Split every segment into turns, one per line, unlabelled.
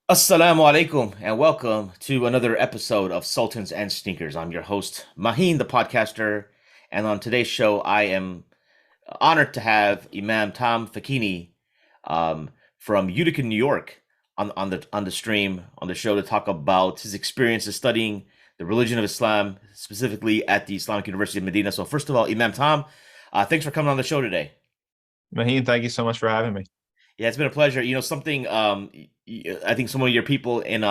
Assalamu alaikum and welcome to another episode of Sultans and Sneakers. I'm your host, Maheen, the podcaster, and on today's show, I am honored to have Imam Tom Facchine from Utica, New York, on the stream on the show to talk about his experiences studying the religion of Islam, specifically at the Islamic University of Medina. So, first of all, Imam Tom, thanks for coming on the show today.
Maheen, thank you so much for having me.
Yeah, it's been a pleasure. Something I think some of your people in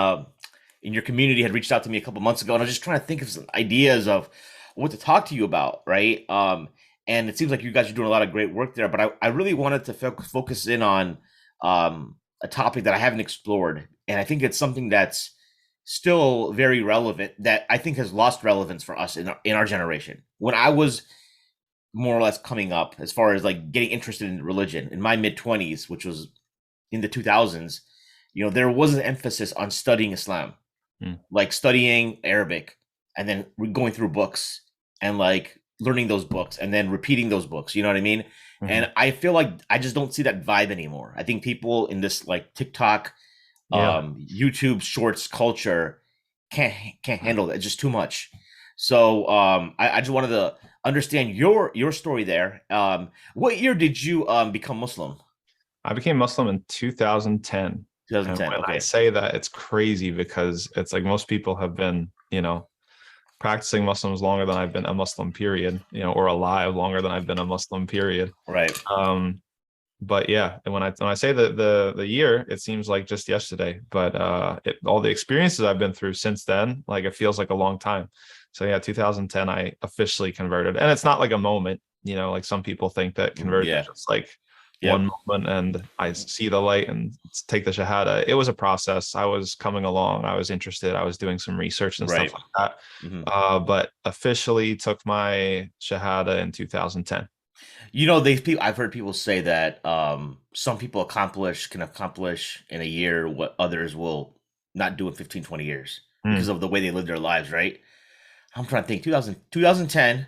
your community had reached out to me a couple months ago, and I was just trying to think of some ideas of what to talk to you about, right? And it seems like you guys are doing a lot of great work there, but I really wanted to focus in on a topic that I haven't explored, and I think it's something that's still very relevant that I think has lost relevance for us in our generation. When I was more or less coming up as far as like getting interested in religion in my mid 20s, which was in the 2000s, there was an emphasis on studying Islam,
Mm.
like studying Arabic and then going through books and like learning those books and then repeating those books. You know what I mean?
Mhm.
And I feel like I just don't see that vibe anymore. I think people in this like TikTok,
Yeah.
YouTube shorts culture can't can't handle it. It's just too much. So I just wanted to understand your story there. What year did you become Muslim?
I became Muslim in 2010. And
2010.
when I
Okay.
say that, it's crazy because it's like most people have been, practicing Muslims longer than I've been a Muslim, period, or alive longer than I've been a Muslim, period.
Right.
Um, but yeah, and when I say the year, it seems like just yesterday. But all the experiences I've been through since then, like it feels like a long time. So yeah, 2010, I officially converted, and it's not like a moment. Like some people think that conversion is
Yeah.
just like
Yep.
one moment and I see the light and take the shahada. It was a process. I was coming along. I was interested. I was doing some research and stuff
Right.
like that.
hmm
But officially took my shahada in 2010.
these people. I've heard people say that some people can accomplish in a year what others will not do in 15, 20 years because
Mm.
of the way they live their lives. Right. I'm trying to think. 2010.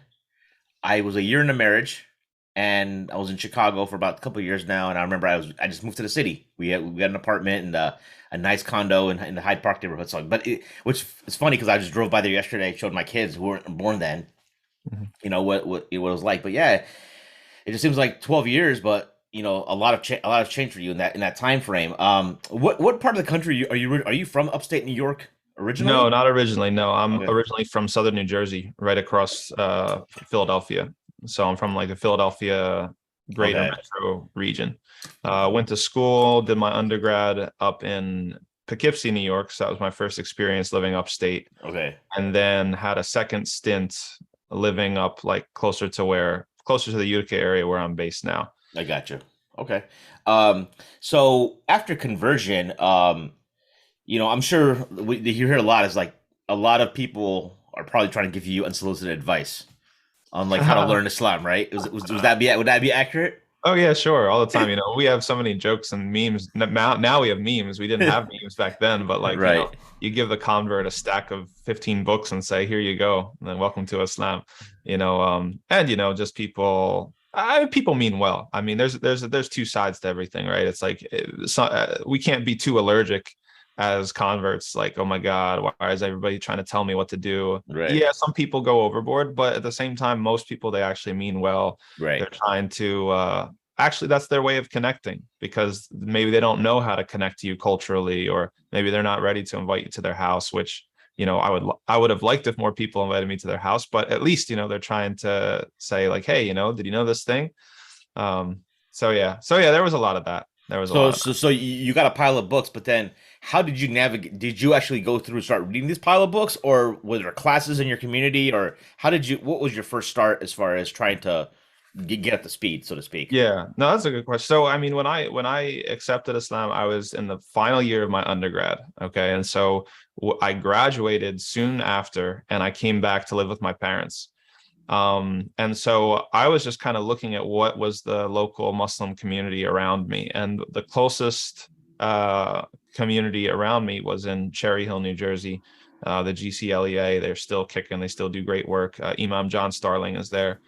I was a year in a marriage, and I was in Chicago for about a couple of years now. And I remember I just moved to the city. We got an apartment and a nice condo in the Hyde Park neighborhood. So, which is funny because I just drove by there yesterday, showed my kids who weren't born then,
Mhm.
what it was like. But yeah, it just seems like 12 years, but a lot of change for you in that time frame. What part of the country are you from? Upstate New York
No,
originally?
not originally. No, I'm
Okay.
originally from southern New Jersey, right across Philadelphia. So I'm from like the Philadelphia greater
Okay.
metro region. Went to school, did my undergrad up in Poughkeepsie, New York. So that was my first experience living upstate.
Okay.
And then had a second stint living up like closer to the Utica area where I'm based now.
I got you. Okay. So after conversion, I'm sure you hear a lot is like a lot of people are probably trying to give you unsolicited advice on like how to learn Islam, right? Was that be would that be accurate?
Oh yeah, sure. All the time. We have so many jokes and memes. Now we have memes. We didn't have memes back then, but like,
Right.
you give the convert a stack of 15 books and say, here you go, and then welcome to Islam. And just people mean well. I mean, there's two sides to everything, right? It's like we can't be too allergic as converts, like, oh my God, why is everybody trying to tell me what to do?
Right.
Yeah, some people go overboard, but at the same time, most people they actually mean well. They're
Right.
trying to actually that's their way of connecting because maybe they don't know how to connect to you culturally, or maybe they're not ready to invite you to their house, which I would have liked if more people invited me to their house, but at least they're trying to say like, hey, did you know this thing? So yeah, there was a lot of that. There was a
So
lot of
so so you got a pile of books, but then how did you navigate? Did you actually go through and start reading this pile of books, or were there classes in your community, or how did you? What was your first start as far as trying to get up to speed, so to speak?
Yeah, no, that's a good question. So, I mean, when I accepted Islam, I was in the final year of my undergrad. Okay, and so I graduated soon after, and I came back to live with my parents. And so I was just kind of looking at what was the local Muslim community around me, and the closest community around me was in Cherry Hill, New Jersey. The GCLEA, they're still kicking. They still do great work. Imam John Starling is there,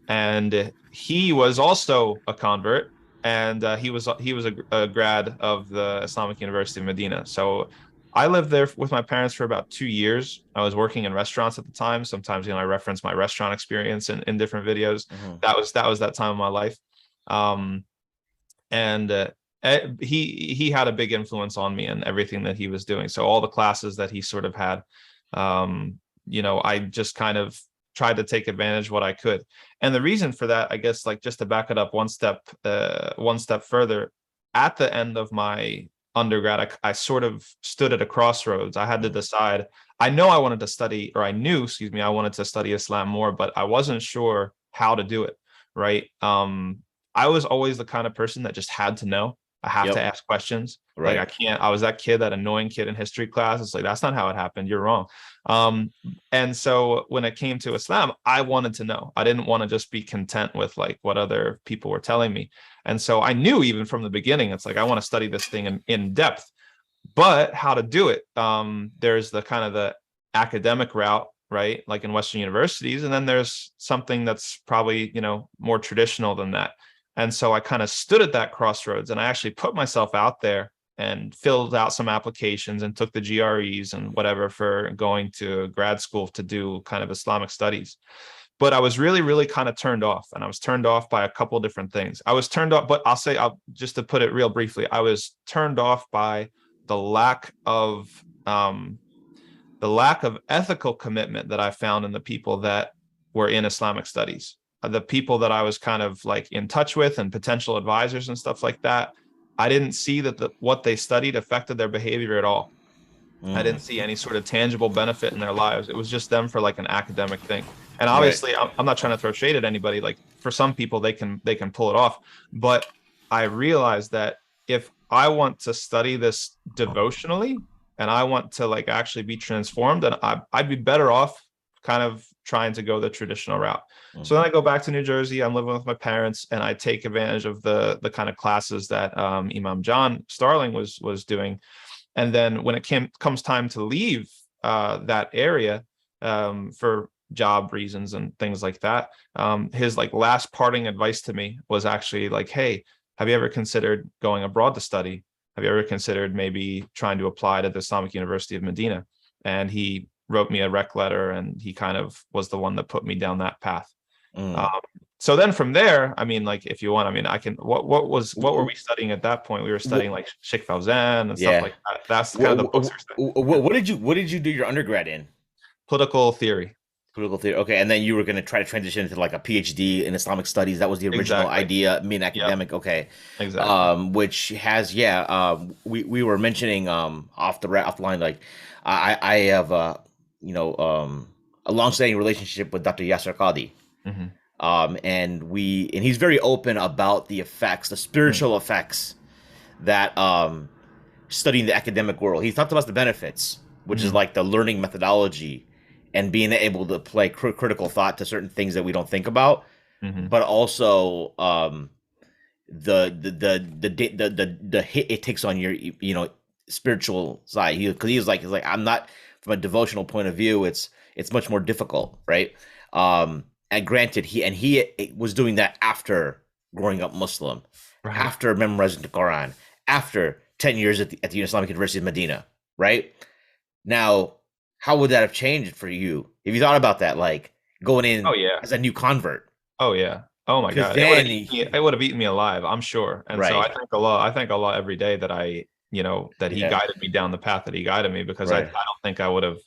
and he was also a convert. and he was a grad of the Islamic University of Medina. So I lived there with my parents for about 2 years. I was working in restaurants at the time. Sometimes, I reference my restaurant experience in different videos.
Hmm.
That was that time of my life. Um, and he had a big influence on me and everything that he was doing. So all the classes that he sort of had, I just kind of tried to take advantage of what I could. And the reason for that, I guess, like just to back it up one step further, at the end of my undergrad, I sort of stood at a crossroads. I had to decide. I know I wanted to study, or I knew, excuse me, I wanted to study Islam more, but I wasn't sure how to do it. Right. I was always the kind of person that just had to know. I have to
Yep.
ask questions. Like I
Right.
can't, I was that kid, that annoying kid in history class. It's like, that's not how it happened. You're wrong. Um, and so when it came to Islam, I wanted to know. I didn't want to just be content with like what other people were telling me. And so I knew even from the beginning, it's like, I want to study this thing in depth, but how to do it. There's the kind of the academic route, right? Like in Western universities. And then there's something that's probably, more traditional than that. And so I kind of stood at that crossroads, and I actually put myself out there and filled out some applications and took the GREs and whatever for going to grad school to do kind of Islamic studies. But I was really, really kind of turned off, and I was turned off by a couple of different things. I was turned off, but just to put it real briefly, I was turned off by the lack of um, the lack of ethical commitment that I found in the people that were in Islamic studies. The people that I was kind of like in touch with and potential advisors and stuff like that, I didn't see that what they studied affected their behavior at all. I
Mm.
didn't see any sort of tangible benefit in their lives. It was just them for like an academic thing. And
Right.
obviously, I'm not trying to throw shade at anybody. Like for some people, they can pull it off. But I realized that if I want to study this devotionally and I want to like actually be transformed, then I'd be better off kind of trying to go the traditional route.
Mm.
So then I go back to New Jersey. I'm living with my parents, and I take advantage of the kind of classes that Imam John Starling was doing. And then when it comes time to leave that area for job reasons and things like that, his like last parting advice to me was actually like, "Hey, have you ever considered going abroad to study? Have you ever considered maybe trying to apply to the Islamic University of Medina?" And he wrote me a rec letter, and he kind of was the one that put me down that path.
Mm.
Um, so then from there, I mean, like if you want, I mean, I can. What were we studying at that point? We were studying like Sheikh Fauzan and stuff
Yeah.
like that. That's kind of the books we're studying.
What did you do your undergrad in?
Political theory.
Political theory. Okay, and then you were going to try to transition into like a PhD in Islamic studies. That was the original
Exactly.
idea, being
Yep.
academic. Okay,
Exactly.
which has yeah. We were mentioning off the line like I have a long-standing relationship with Dr. Yasser Qadi.
Hmm.
And he's very open about the effects, the
Hmm.
spiritual effects that studying the academic world. He talked about the benefits, which is
Hmm.
like the learning methodology and being able to apply critical thought to certain things that we don't think about,
Hmm.
but also the hit it takes on your spiritual side. Because he's like I'm not from a devotional point of view. It's much more difficult, right? And granted, he was doing that after growing up Muslim,
Right.
after memorizing the Quran, after 10 years at the Islamic University of Medina, right? Now, how would that have changed for you? Have you thought about that, like going
Oh
in
yeah.
as a new convert?
Oh yeah. Oh my
Because
God. It would have
then,
eaten me. It would have eaten me alive, I'm sure. And so
right,
I thank Allah. I thank Allah every day that that He
yeah,
guided me down the path that He guided me, because I
right,
don't think I would have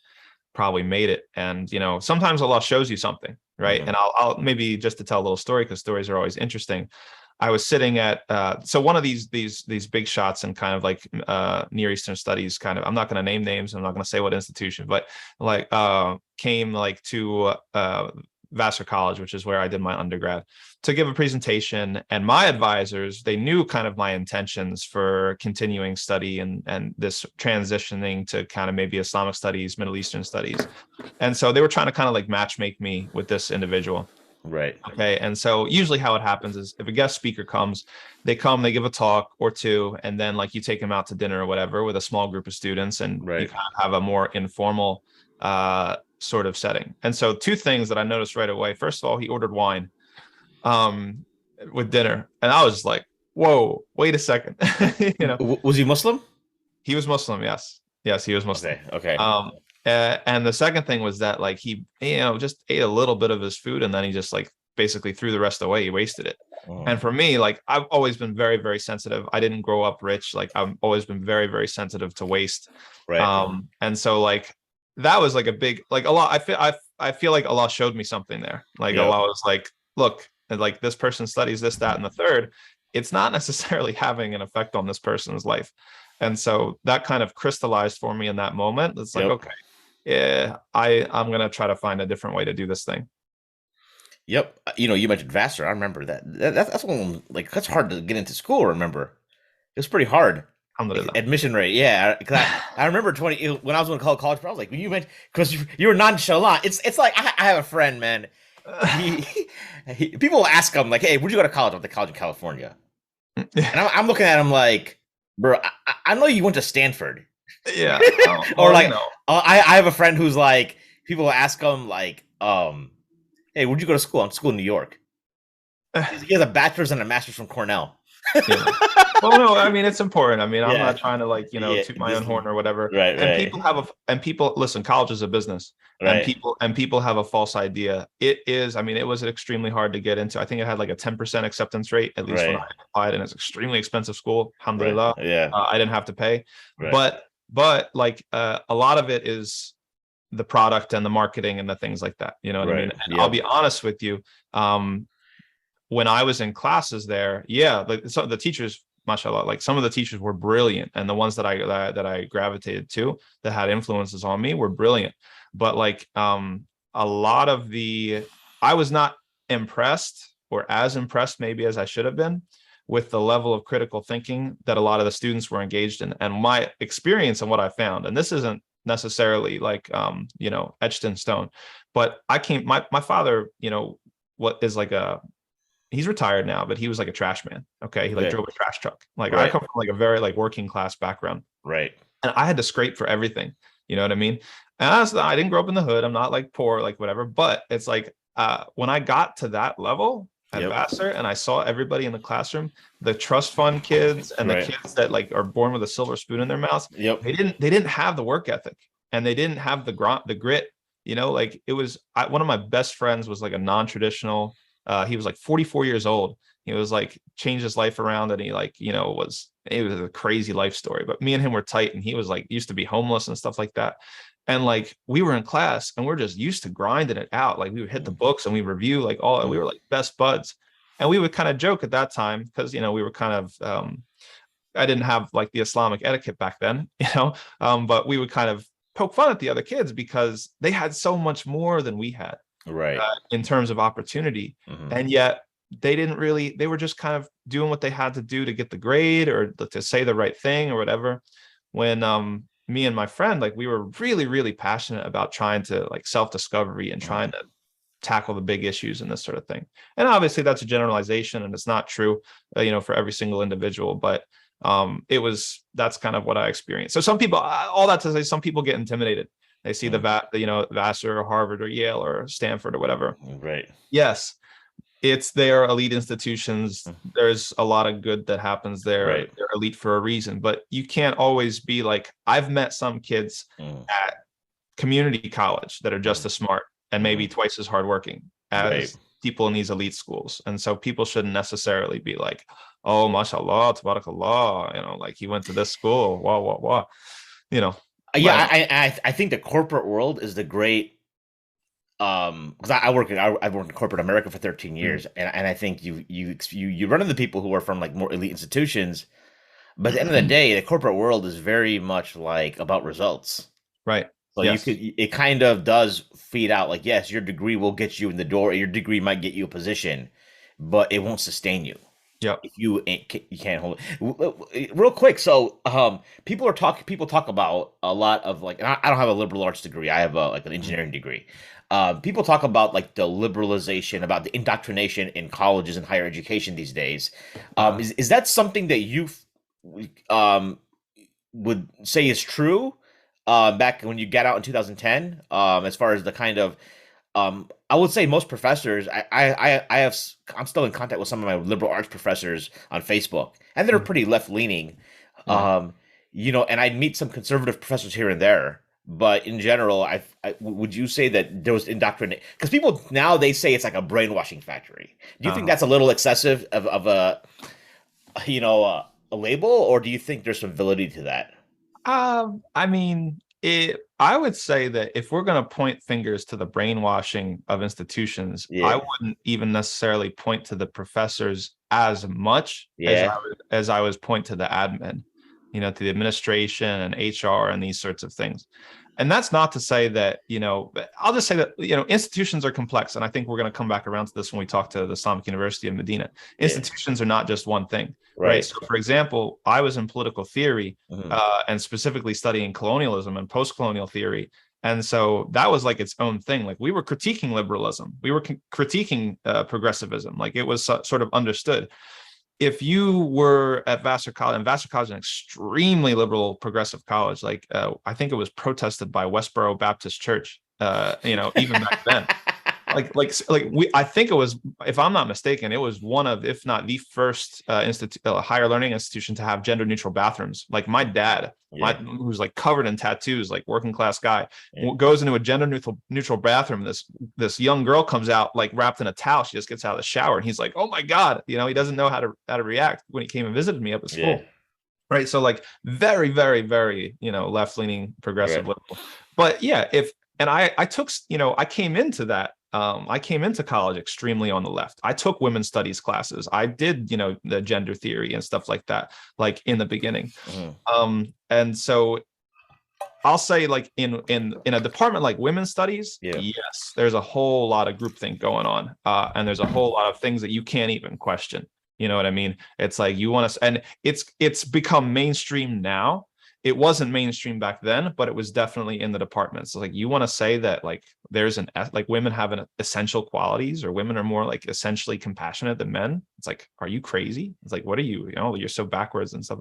probably made it. And sometimes Allah shows you something, right?
hmm,
And I'll maybe just to tell a little story, because stories are always interesting. I was sitting at so one of these big shots in kind of like Near Eastern studies kind of, I'm not going to name names, I'm not going to say what institution, but like came like to Vassar College, which is where I did my undergrad, to give a presentation. And my advisors, they knew kind of my intentions for continuing study and this transitioning to kind of maybe Islamic studies, Middle Eastern studies. And so they were trying to kind of like match make me with this individual.
right,
Okay. And so usually how it happens is if a guest speaker comes, they give a talk or two, and then like you take them out to dinner or whatever with a small group of students, and you
right.
kind of have a more informal sort of setting. And so two things that I noticed right away. First of all, he ordered wine um with dinner. And I was like, whoa, wait a second. You know,
Was he Muslim?
he was Muslim. Yes. Yes, he was Muslim.
Okay, okay.
Um, and the second thing was that like he, just ate a little bit of his food and then he just like basically threw the rest away. He wasted it.
Mm,
And for me, like I've always been very, very sensitive. I didn't grow up rich. Like I've always been very, very sensitive to waste.
right,
And so like that was like a big, like Allah. I feel like Allah showed me something there. Like
yep,
Allah was like, look, and like this person studies this, that, and the third. It's not necessarily having an effect on this person's life. And so that kind of crystallized for me in that moment. It's like,
yep,
okay, yeah, I'm gonna try to find a different way to do this thing.
yep. You mentioned Vassar. I remember that. That's one like that's hard to get into school. Remember, it was pretty hard.
Alhamdulillah.
Admission rate, yeah. Because I remember when I was going to college. I was like, when you mentioned because you were nonchalant. It's like I have a friend, man. He, people will ask him like, "Hey, where'd you go to college?" I'm the college in California, and I'm looking at him like, "Bro, I know you went to Stanford."
Yeah.
Or
Well,
like, I have a friend who's like, people will ask him like, "Hey, where'd you go to school?" I'm school in New York. He has a bachelor's and a master's from Cornell.
yeah. Well, no, I mean it's important. I mean, I'm
Yeah,
not trying to like,
yeah,
toot my own horn or whatever.
right,
And
right,
people listen, college is a business. And
right,
people have a false idea. It is, I mean, it was extremely hard to get into. I think it had like a 10% acceptance rate, at least when
right,
I applied, and it's extremely expensive school.
right,
Alhamdulillah.
yeah,
I didn't have to pay.
right,
But like a lot of it is the product and the marketing and the things like that. You know what I mean?
right,
And I'll
yep,
be honest with you. When I was in classes there, yeah, like some of the teachers, mashallah, like some of the teachers were brilliant, and the ones that I gravitated to that had influences on me were brilliant. But like a lot of I was not impressed, or as impressed maybe as I should have been, with the level of critical thinking that a lot of the students were engaged in, and my experience and what I found. And this isn't necessarily like etched in stone, but my father, what is like a he's retired now, but he was like a trash man. Okay. He like
okay,
drove a trash truck. Like I
right,
come from like a very like working class background,
right,
and I had to scrape for everything. You know what I mean? And honestly, I didn't grow up in the hood. I'm not like poor, like whatever, but it's like when I got to that level at
yep,
Vassar and I saw everybody in the classroom, the trust fund kids and the
right,
kids that like are born with a silver spoon in their mouths,
yep,
they didn't have the work ethic, and they didn't have the grit. Like it was one of my best friends was like a non-traditional. He was like 44 years old. He was like changed his life around, and he like it was a crazy life story. But me and him were tight, and he was like used to be homeless and stuff like that. And like we were in class, and we're just used to grinding it out. Like we would hit the books and we review like all, and we were like best buds. And we would kind of joke at that time because we were kind of I didn't have like the Islamic etiquette back then, but we would kind of poke fun at the other kids because they had so much more than we had
right,
in terms of opportunity.
hmm,
And yet they were just kind of doing what they had to do to get the grade or to say the right thing or whatever. When me and my friend, like we were really, really passionate about trying to like self-discovery and trying to tackle the big issues and this sort of thing. And obviously that's a generalization and it's not true, for every single individual, but that's kind of what I experienced. So some people, all that to say, some people get intimidated. They see Vassar or Harvard or Yale or Stanford or whatever.
right,
Yes, it's their elite institutions. There's a lot of good that happens there.
right,
They're elite for a reason, but you can't always be like, I've met some kids
mm,
at community college that are just as smart and maybe
mhm,
twice as hardworking
right.
as people in these elite schools. And so people shouldn't necessarily be like, oh, mashallah, tabarakallah, like he went to this school, wah, wah, wah, you know.
Yeah,
But
I think the corporate world is the great because I've worked in corporate America for 13
mm,
years, and I think you run into people who are from like more elite institutions, but at the end of the day, the corporate world is very much like about results.
right.
So
Yes.
it kind of does feed out like, yes, your degree will get you in the door, your degree might get you a position, but it won't sustain you
Yep.
if you can't hold it. Real quick, so people talk about a lot of like, and I don't have a liberal arts degree. I have like an
Mm,
engineering degree. People talk about like the liberalization, about the indoctrination in colleges and higher education these days.
uh,
Is that something that you um would say is true back when you got out in 2010, as far as the kind of I would say most professors, I'm still in contact with some of my liberal arts professors on Facebook, and they're
Mm.
pretty left leaning.
Yeah.
Um, and I meet some conservative professors here and there, but in general, would you say that there was indoctrination? Because people now they say it's like a brainwashing factory. Do you think
Uh-huh.
that's a little excessive of a label, or do you think there's some validity to that?
I mean, I would say that if we're going to point fingers to the brainwashing of institutions, I
Yeah,
wouldn't even necessarily point to the professors as much as
yeah,
I was point to the admin, to the administration and HR and these sorts of things. And that's not to say that, I'll just say that, institutions are complex. And I think we're going to come back around to this when we talk to the Islamic University of Medina.
yeah,
Institutions are not just one thing, right?
right.
So, for example, I was in political theory
Mhm.
and specifically studying colonialism and post-colonial theory. And so that was like its own thing. Like we were critiquing liberalism, we were critiquing progressivism. Like it was sort of understood. If you were at Vassar College, and Vassar College is an extremely liberal progressive college, like I think it was protested by Westboro Baptist Church, even back then. I think it was, if I'm not mistaken, it was one of, if not the first higher learning institution to have gender neutral bathrooms. Like my dad,
Yeah,
who's like covered in tattoos, like working class guy,
yeah,
goes into a gender neutral bathroom. This young girl comes out like wrapped in a towel. She just gets out of the shower, and he's like, "Oh my god!" He doesn't know how to react when he came and visited me up at
yeah.
school. Right. So like very, very, very, left leaning progressive
Right.
liberal. But yeah, if and I took, I came into that. I came into college extremely on the left. I took women's studies classes. I did, the gender theory and stuff like that, like in the beginning.
Mhm.
And so I'll say like in a department like women's studies,
Yeah.
yes, there's a whole lot of groupthink going on. And there's a whole lot of things that you can't even question. You know what I mean? It's like you want to, and it's become mainstream now. It wasn't mainstream back then, but it was definitely in the departments. So like you want to say that like there's like women have an essential qualities, or women are more like essentially compassionate than men. It's like, are you crazy? It's like, what are you? You're so backwards and stuff.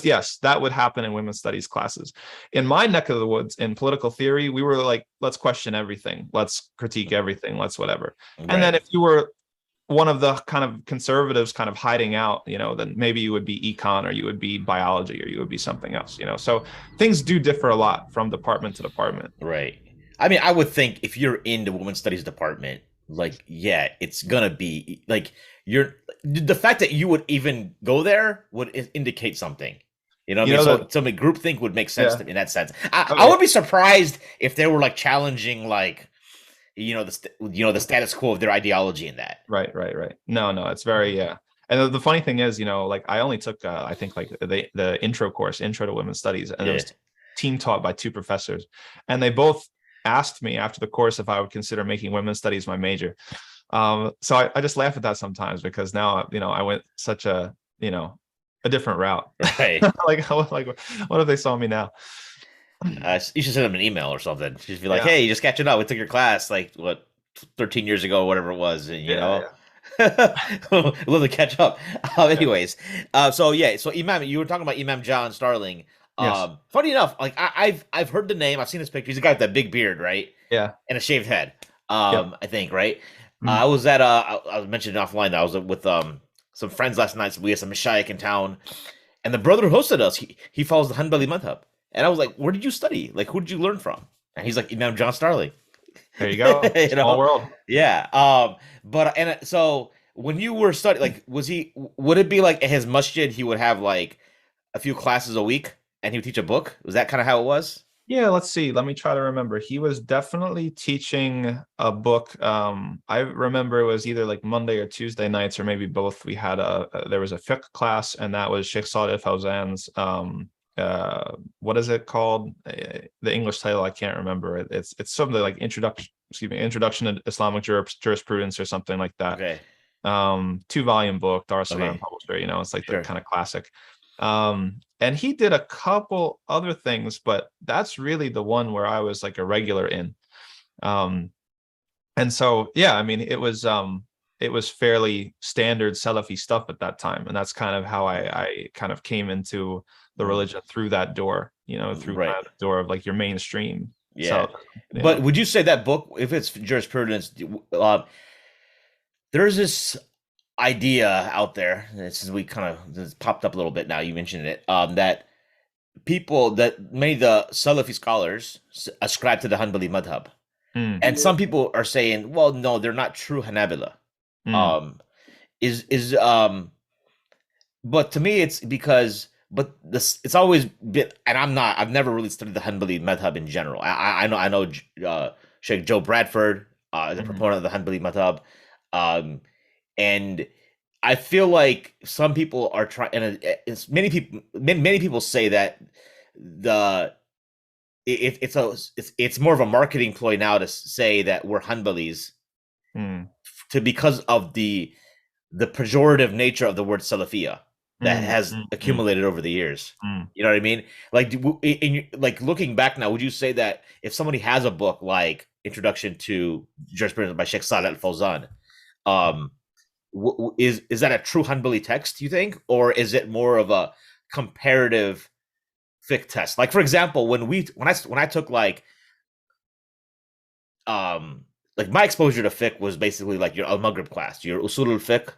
Yes, that would happen in women's studies classes. In my neck of the woods in political theory, we were like, let's question everything, let's critique everything, let's whatever. And then
Right.
if you were one of the kind of conservatives kind of hiding out, then maybe you would be econ, or you would be biology, or you would be something else. So things do differ a lot from department to department.
Right. I mean, I would think if you're in the women's studies department, like, yeah, it's gonna be like you're the fact that you would even go there would indicate something. You know what I
You
mean?
know
So
that,
some groupthink would make sense
yeah.
to me in that sense.
Oh
I
yeah.
would be surprised if they were like challenging like the status quo of their ideology in that.
Right. No, it's very, yeah. And the funny thing is, like I only took I think like the intro course, intro to women's studies, and it
Yeah.
was team taught by two professors, and they both asked me after the course if I would consider making women's studies my major. So I just laugh at that sometimes, because now I went such a different route.
Right.
Like what if they saw me now?
You should send them an email or something. Just be like,
Yeah,
"Hey, just catching up. We took your class like what 13 years ago, whatever it was, and
yeah.
love to catch up."
Yeah.
Anyways, so Imam, you were talking about Imam John Starling.
Yes.
Funny enough, like I've heard the name, I've seen his picture. He's a guy with that big beard, right,
Yeah.
and a shaved head.
Yep.
I think, right.
Mm.
I was at I was mentioning offline that I was with some friends last night. So we had some mashayikh in town, and the brother who hosted us, he follows the Hanbali madhab. And I was like, where did you study? Like, who did you learn from? And he's like, Imam John Starling.
There you go.
You
Small
know?
world.
Yeah. So when you were studying, like, would it be like at his masjid, he would have like a few classes a week and he would teach a book? Was that kind of how it was?
Yeah, let's see. Let me try to remember. He was definitely teaching a book. I remember it was either like Monday or Tuesday nights, or maybe both. We had there was a fiqh class, and that was Sheikh Salih Fawzan's what is it called? The English title I can't remember. It's something like Introduction to Islamic Jurisprudence or something like that.
Okay.
2-volume book, Dar es Salaam
Okay.
publisher. It's like the
Sure.
kind of classic. And he did a couple other things, but that's really the one where I was like a regular in. Um, and so, yeah, I mean, it was fairly standard Salafi stuff at that time. And that's kind of how I kind of came into the
Mm.
religion through that door, through kind
Right.
of the door of like your mainstream
Yeah.
So,
But would you say that book, if it's jurisprudence, there's this idea out there, since we kind of this popped up a little bit now, you mentioned it, that many of the Salafi scholars ascribe to the Hanbali madhab.
mm,
And some people are saying, well, no, they're not true Hanabila.
mm,
Um, is But to me, it's because, but this, it's always been, and I've never really studied the Hanbali madhab in general. I know, Sheikh Joe Bradford, is a
mm,
proponent of the Hanbali madhab. Um, and I feel like some people are trying, and many people say that the it's more of a marketing ploy now to say that we're Hanbalis,
mm,
because of the pejorative nature of the word Salafia that
mm,
has
mm, mm,
accumulated over the years.
mm.
You know what I mean? Like, like looking back now, would you say that if somebody has a book like Introduction to Jurisprudence by Sheikh Saleh Al Fawzan, um, is that a true Hanbali text? You think, or is it more of a comparative fiqh test? Like, for example, when I took like my exposure to fiqh was basically like your Al Maghrib class, your Usul al Fiqh,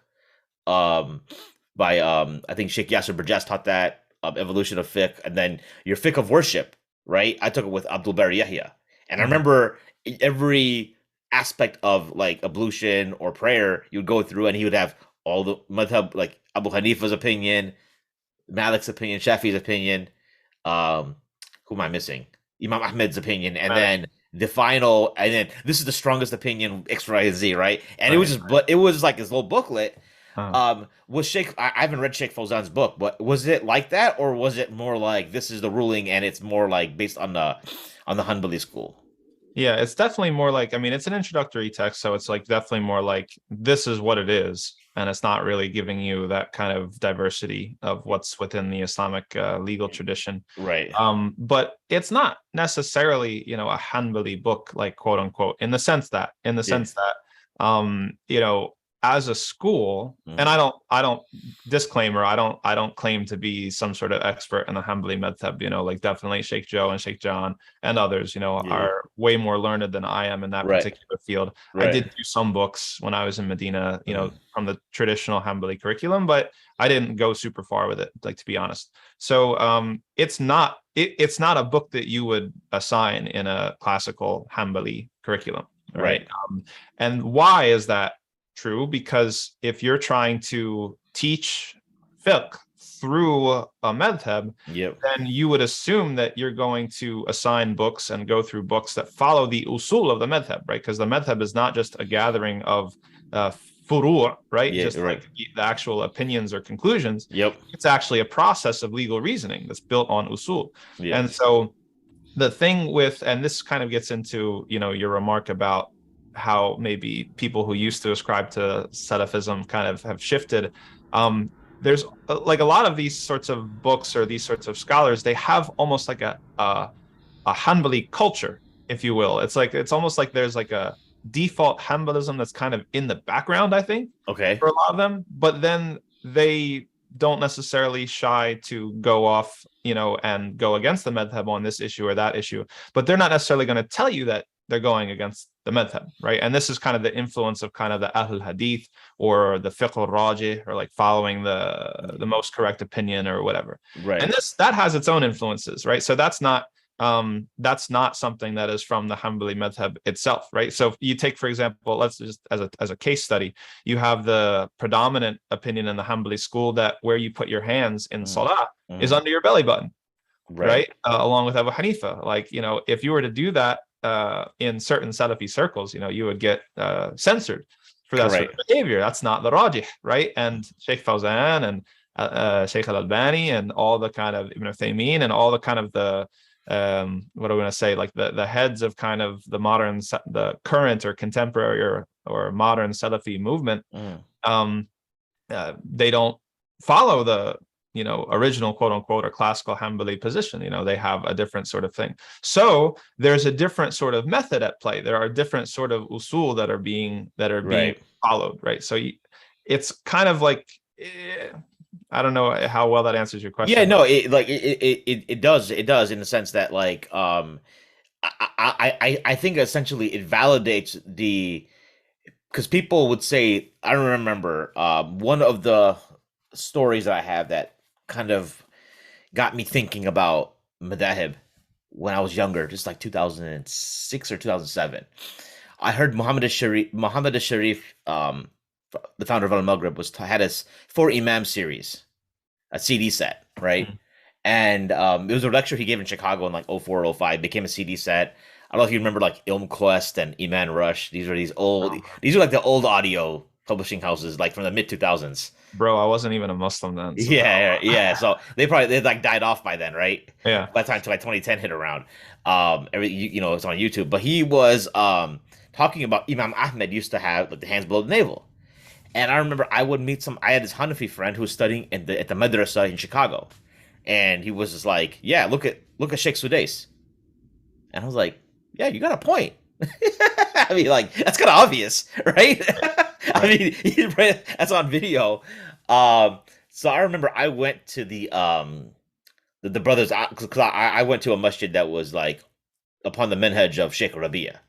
um, by I think Sheikh Yasser Burjas taught that, evolution of fiqh, and then your fiqh of worship, right? I took it with Abdul Bari Yahya, and I
Mhm.
remember every aspect of like ablution or prayer you would go through, and he would have all the madhab, like Abu Hanifa's opinion, Malik's opinion, Shafi's opinion, um, who am I missing? Imam Ahmed's opinion, and
Right,
then the final, and then this is the strongest opinion, X, Y, and Z, right? And it was
right.
just, but it was like this little booklet.
Uh,
Was Sheikh? I haven't read Sheikh Fawzan's book, but was it like that, or was it more like this is the ruling, and it's more like based on the Hanbali school?
yeah, it's definitely more like, I mean, it's an introductory text, so it's like definitely more like this is what it is, and it's not really giving you that kind of diversity of what's within the Islamic legal tradition.
Right.
But it's not necessarily, a Hanbali book, like quote unquote, in the
Yeah.
sense that, as a school, and
Mm.
I don't disclaimer, I don't claim to be some sort of expert in the Hanbali madhab, like definitely Sheikh Joe and Sheikh John and others,
Yeah.
are way more learned than I am in that
Right.
particular field. I
Right.
did do some books when I was in Medina,
Mm.
from the traditional Hanbali curriculum, but I didn't go super far with it, like to be honest. So it's not a book that you would assign in a classical Hanbali curriculum, right?
Right.
And why is that true? Because if you're trying to teach fiqh through a madhab,
Yep.
then you would assume that you're going to assign books and go through books that follow the usul of the madhab, right? Because the madhab is not just a gathering of furu', right?
Yeah.
Just
Right.
like the actual opinions or conclusions.
Yep.
It's actually a process of legal reasoning that's built on usul.
Yeah.
And so the thing with, and this kind of gets into, your remark about how maybe people who used to ascribe to Salafism kind of have shifted. There's like a lot of these sorts of books or these sorts of scholars, they have almost like a Hanbali culture, if you will. It's almost like there's like a default Hanbalism that's kind of in the background, I think,
Okay.
for a lot of them. But then they don't necessarily shy to go off, and go against the madhab on this issue or that issue. But they're not necessarily going to tell you that they're going against the madhab, right? And this is kind of the influence of kind of the Ahlul Hadith or the fiqh al-rajih, or like following the most correct opinion or whatever. And
Right.
that has its own influences, right? So that's not something that is from the Hanbali madhab itself, right? So you take, for example, let's just as a case study, you have the predominant opinion in the Hanbali school that where you put your hands in
Mm.
salah is
Mm.
under your belly button,
Right.
right? Along with Abu Hanifa. Like, if you were to do that in certain Salafi circles, you would get censored for that sort of
Correct.
behavior. That's not the rajih, right? And Sheikh Fawzan and Sheikh Al-Albani and all the kind of Ibn Uthaymeen and all the kind of the what are we going to say, like the heads of kind of the current or contemporary or modern Salafi movement,
Mm.
um, they don't follow the original quote unquote or classical Hanbali position. They have a different sort of thing. So there's a different sort of method at play. There are different sort of usul that are being
Right.
followed, right? So it's kind of like I don't know how well that answers your
Yeah,
question, but
no, it does in the sense that like I think essentially it validates the, because people would say, I don't remember, one of the stories that I have that kind of got me thinking about madahib when I was younger, just like 2006 or 2007. I heard Muhammad al-Sharif, the founder of Al-Maghrib, had his four Imam series, a CD set, right?
Mm.
And it was a lecture he gave in Chicago in like '04 or '05. Became a CD set. I don't know if you remember like Ilm Quest and Iman Rush. These are like the old audio publishing houses, like from the mid 2000s.
Bro, I wasn't even a Muslim then, so
Yeah, yeah. So they like died off by then, right?
yeah.
By the time to like 2010 hit around, it's on YouTube. But he was talking about Imam Ahmed used to have like the hands below the navel, and I remember I would meet some. I had this Hanafi friend who was studying at the madrasa in Chicago, and he was just like, "Yeah, look at Sheikh Sudais," and I was like, "Yeah, you got a point." I mean, like that's kind of obvious, right? I
Right.
mean, that's on video. Um, so I remember I went to the brothers, because I went to a masjid that was like upon the minhaj of Sheikh Rabia,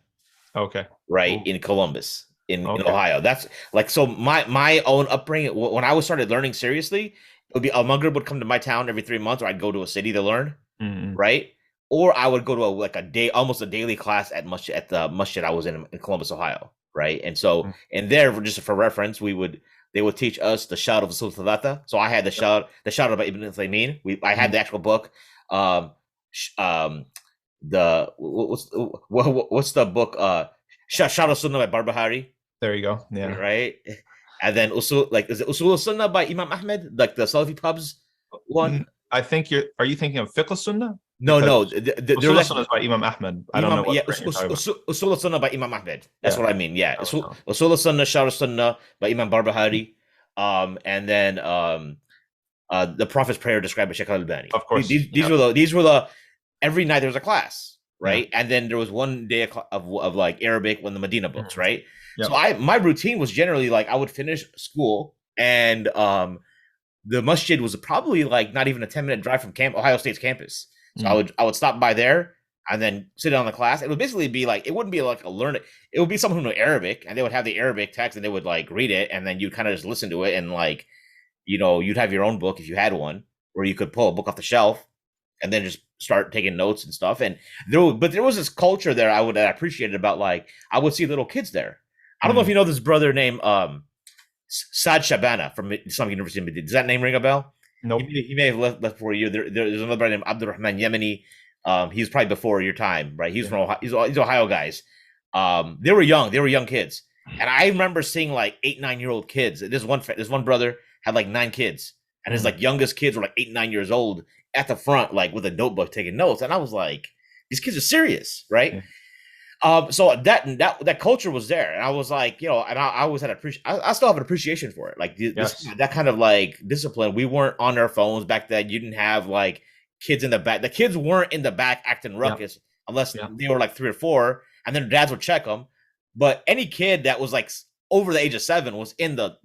Okay.
right,
Ooh,
in Columbus, in
okay.
Ohio. That's like, so my own upbringing, when I was started learning seriously, it would be Al Maghrib would come to my town every 3 months, or I'd go to a city to learn,
Mm-mm.
right? Or I would go to like a day, almost a daily class at the masjid I was in Columbus, Ohio, right? And so,
Mm.
and there, just for reference, they would teach us the shout of Sultanata. So I had the shout of Ibn Uthaymeen. I had
Mm.
the actual book. Um, um, what's the book? Shout of Sunnah by Barbahari,
There you go. Yeah.
right? And then Usul, like, is it Usul Sunnah by Imam Ahmed, like the Salafi pubs one?
I think are you thinking of Fiqh Sunnah?
No,
Because
no, there was
Usul Sunnah
actually
is by Imam Ahmed. I don't know
Imam,
what
yeah,
print you're talking about.
Usul Sunnah by Imam Ahmed. That's
Yeah.
what I mean. Yeah,
I was wrong.
Usul Sunnah, Shar Sunnah by Imam Barbahari, and then the Prophet's Prayer described by Sheikh Al-Albani.
Of course.
These
Yeah.
were the every night there was a class,
Yeah.
right? And then there was one day of like Arabic when the Medina books,
Mhm.
right? So
Yep.
my routine was generally like I would finish school, and the masjid was probably like not even a 10-minute drive from Ohio State's campus. So
Mm.
I would stop by there and then sit down in the class. It would basically be like, it wouldn't be like a learn it would be someone who knew Arabic, and they would have the Arabic text and they would like read it, and then you kind of just listen to it, and like, you'd have your own book if you had one, or you could pull a book off the shelf and then just start taking notes and stuff. And there was this culture there that I appreciated about, like, I would see little kids there. I don't know if
Mm.
you know this brother named Sad Shabana from Islamic University of Madinah. Does that name ring a bell?
Nope.
He may have left for you. There's another brother named Abdurrahman Yemeni. He was probably before your time, right? He's
Yeah.
from Ohio, he's Ohio guys. They were young. They were young kids, and I remember seeing like 8, 9 year old kids. This one brother had like 9 kids, and his
Mm.
like youngest kids were like 8, 9 years old at the front, like with a notebook taking notes. And I was like, these kids are serious, right?
Yeah.
So that culture was there, and I was like, and I always had I still have an appreciation for it, like
Yes.
that kind of like discipline. We weren't on our phones back then. You didn't have like kids in the back. The kids weren't in the back acting
Yeah.
ruckus unless
Yeah.
they were like 3 or 4, and then dads would check them. But any kid that was like over the age of 7 was in the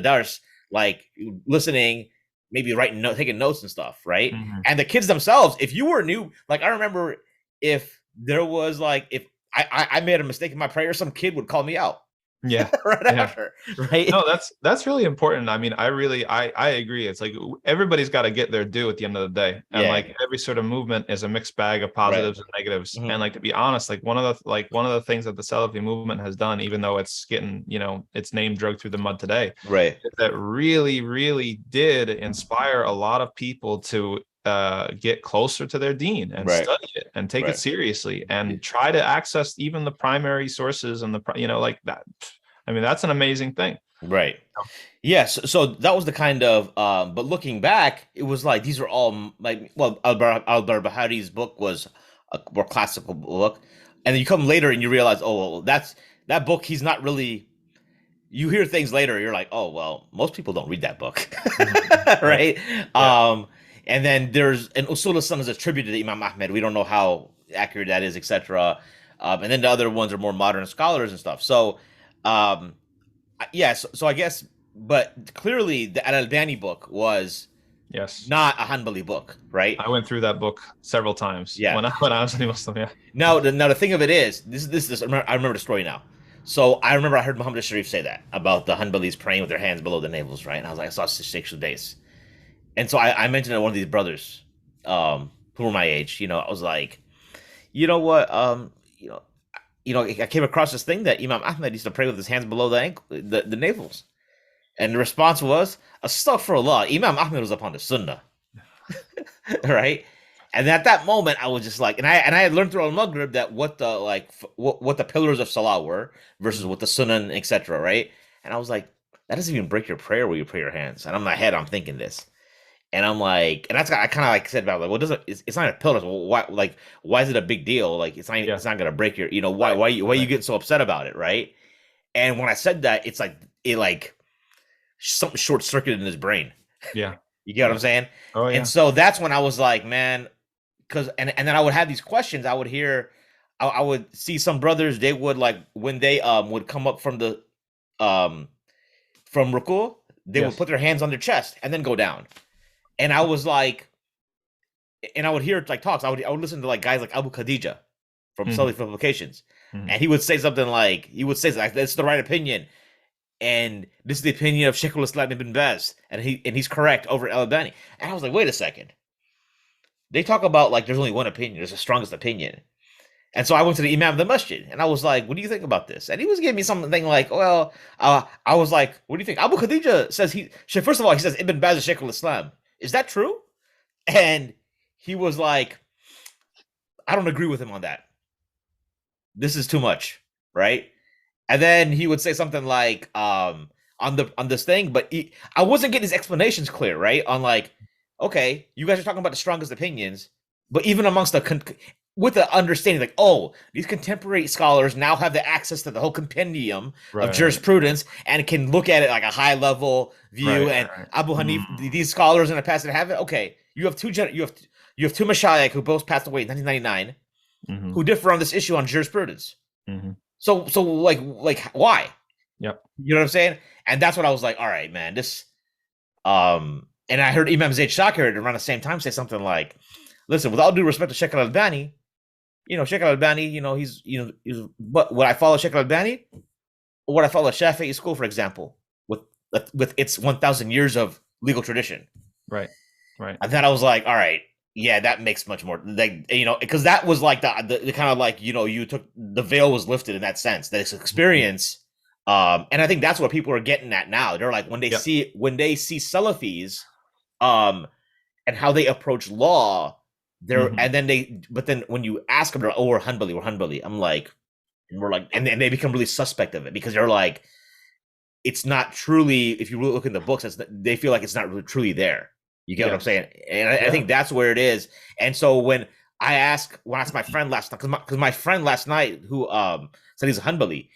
dars, like listening, maybe taking notes and stuff, right?
Mhm.
And the kids themselves, if you were new, like I remember, if there was like, if I made a mistake in my prayer, some kid would call me out
Yeah.
right
Yeah.
after, right?
No, that's really important. I mean, I agree. It's like everybody's got to get their due at the end of the day, and
Yeah.
like every sort of movement is a mixed bag of
Right.
positives and negatives.
Mhm.
And like, to be honest, like one of the things that the Salafi movement has done, even though it's getting its name dragged through the mud today,
Right.
that really did inspire a lot of people to get closer to their deen and
Right.
study it and take
Right.
it seriously and try to access even the primary sources and like that. I mean, that's an amazing thing.
Right. Yes. So that was the kind of, but looking back, it was like these were all like, well, Al-Barbahari's book was a more classical book, and then you come later and you realize, oh, well, that book. He's not really. You hear things later, you're like, oh, well, most people don't read that book,
Mhm.
right?
Yeah.
And then there's an Usul al-Sunnah is attributed to Imam Ahmed. We don't know how accurate that is, etc. And then the other ones are more modern scholars and stuff. So, yeah, so I guess, but clearly the Al-Albani book was
Yes.
not a Hanbali book, right?
I went through that book several times
Yeah.
when I was a Muslim. Yeah.
Now the thing of it is, I remember the story now. So I remember I heard Muhammad Sharif say that about the Hanbalis praying with their hands below the navels, right? And I was like, I saw Sheikh Shudais. And so I mentioned to one of these brothers, who were my age, I was like, you know what, I came across this thing that Imam Ahmed used to pray with his hands below the navels. And the response was, Astaghfirullah, Imam Ahmed was upon the Sunnah. Right? And at that moment, I was just like, and I had learned through Al Maghrib that what the what the pillars of Salah were versus what the Sunnah, etc. Right? And I was like, that doesn't even break your prayer where you pray your hands. And in my head, I'm thinking this, and I'm like, and I kind of like said about like, well, doesn't it's not a pillar. Well, why is it a big deal? Like
Yeah.
it's not gonna break your
Right.
why you getting so upset about it, right? And when I said that, it's like it like something short circuited in his brain.
Yeah.
You get what
Yeah.
I'm saying?
Oh
And
yeah.
so that's when I was like, man, because and then I would have these questions. I would hear, I would see some brothers. They would like when they would come up um from ruku, they would
Yes.
put their hands on their chest and then go down. And I was like, and I would hear like talks. I would listen to like guys like Abu Khadija from
Mhm.
Salih Publications,
Mhm.
and he would say something like like, "That's the right opinion." And this is the opinion of Sheikhul Islam ibn Baz, and he's correct over Al Albani. And I was like, wait a second. They talk about like there's only one opinion, there's the strongest opinion. And so I went to the Imam of the Masjid, and I was like, what do you think about this? And he was giving me something like, well, I was like, what do you think? Abu Khadija says first of all, he says Ibn Baz is Sheikhul Islam. Is that true? And he was like, I don't agree with him on that. This is too much, right? And then he would say something like on this thing, but I wasn't getting his explanations clear, right? On like, okay, you guys are talking about the strongest opinions, but even amongst with the understanding like, oh, these contemporary scholars now have the access to the whole compendium of
Right.
jurisprudence and can look at it like a high level view.
Right.
And
Right.
Abu Hanif,
Mm.
these scholars in the past that have it, okay, you have two mashayikh who both passed away in 1999
Mhm.
who differ on this issue on jurisprudence.
Mhm.
So like why?
Yep.
You know what I'm saying? And that's what I was like, all right, man, this and I heard Imam Zayd Shakir around the same time say something like, listen, with all due respect to Sheikh Al-Albani, Sheikh Al-Albani, but would I follow Sheikh Al-Albani or would I follow Shafi'i school, for example, with its 1,000 years of legal tradition?
Right. Right.
And then I was like, all right, yeah, that makes much more like because that was like the kind of like you took the veil was lifted in that sense. This experience, and I think that's what people are getting at now. They're like when they
Yep.
see Salafis, and how they approach law,
Mhm.
and then but then when you ask them, they're, oh, we're Hanbali. I'm like, and we're like, and they become really suspect of it because they're like, it's not truly. If you really look in the books, they feel like it's not really truly there. You get what I'm
Yes.
saying? And I
Yeah.
think that's where it is. And so when I asked my friend last night, because my friend last night who said he's a Hanbali,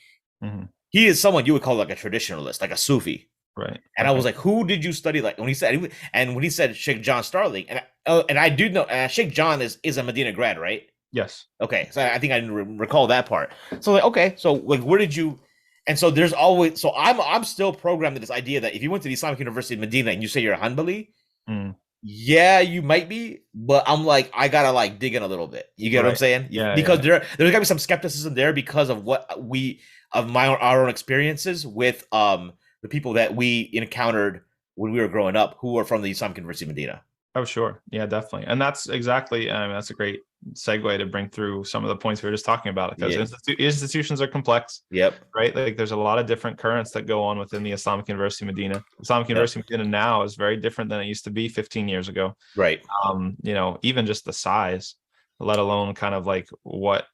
Mhm.
he is someone you would call like a traditionalist, like a Sufi.
Right.
And I was
Okay.
like, who did you study like when he said Sheikh John Starling, and I do know Sheikh John is a Medina grad, right?
Yes.
Okay, so I think I didn't recall that part. So like, okay, so like, where did you? And so there's always I'm still programmed to this idea that if you went to the Islamic University of Medina and you say you're a Hanbali,
Mm.
yeah, you might be, but I'm like, I gotta like dig in a little bit. You get what I'm
Right.
saying?
Yeah.
Because
Yeah.
there's gotta be some skepticism there because of our own experiences with the people that we encountered when we were growing up who were from the Islamic University of Medina.
Oh, sure. Yeah, definitely. And that's exactly, I mean, that's a great segue to bring through some of the points we were just talking about because
Yeah.
institutions are complex,
Yep.
right? Like there's a lot of different currents that go on within the Islamic University of Medina. Islamic
Yep.
University of Medina now is very different than it used to be 15 years ago.
Right.
Even just the size, let alone kind of like what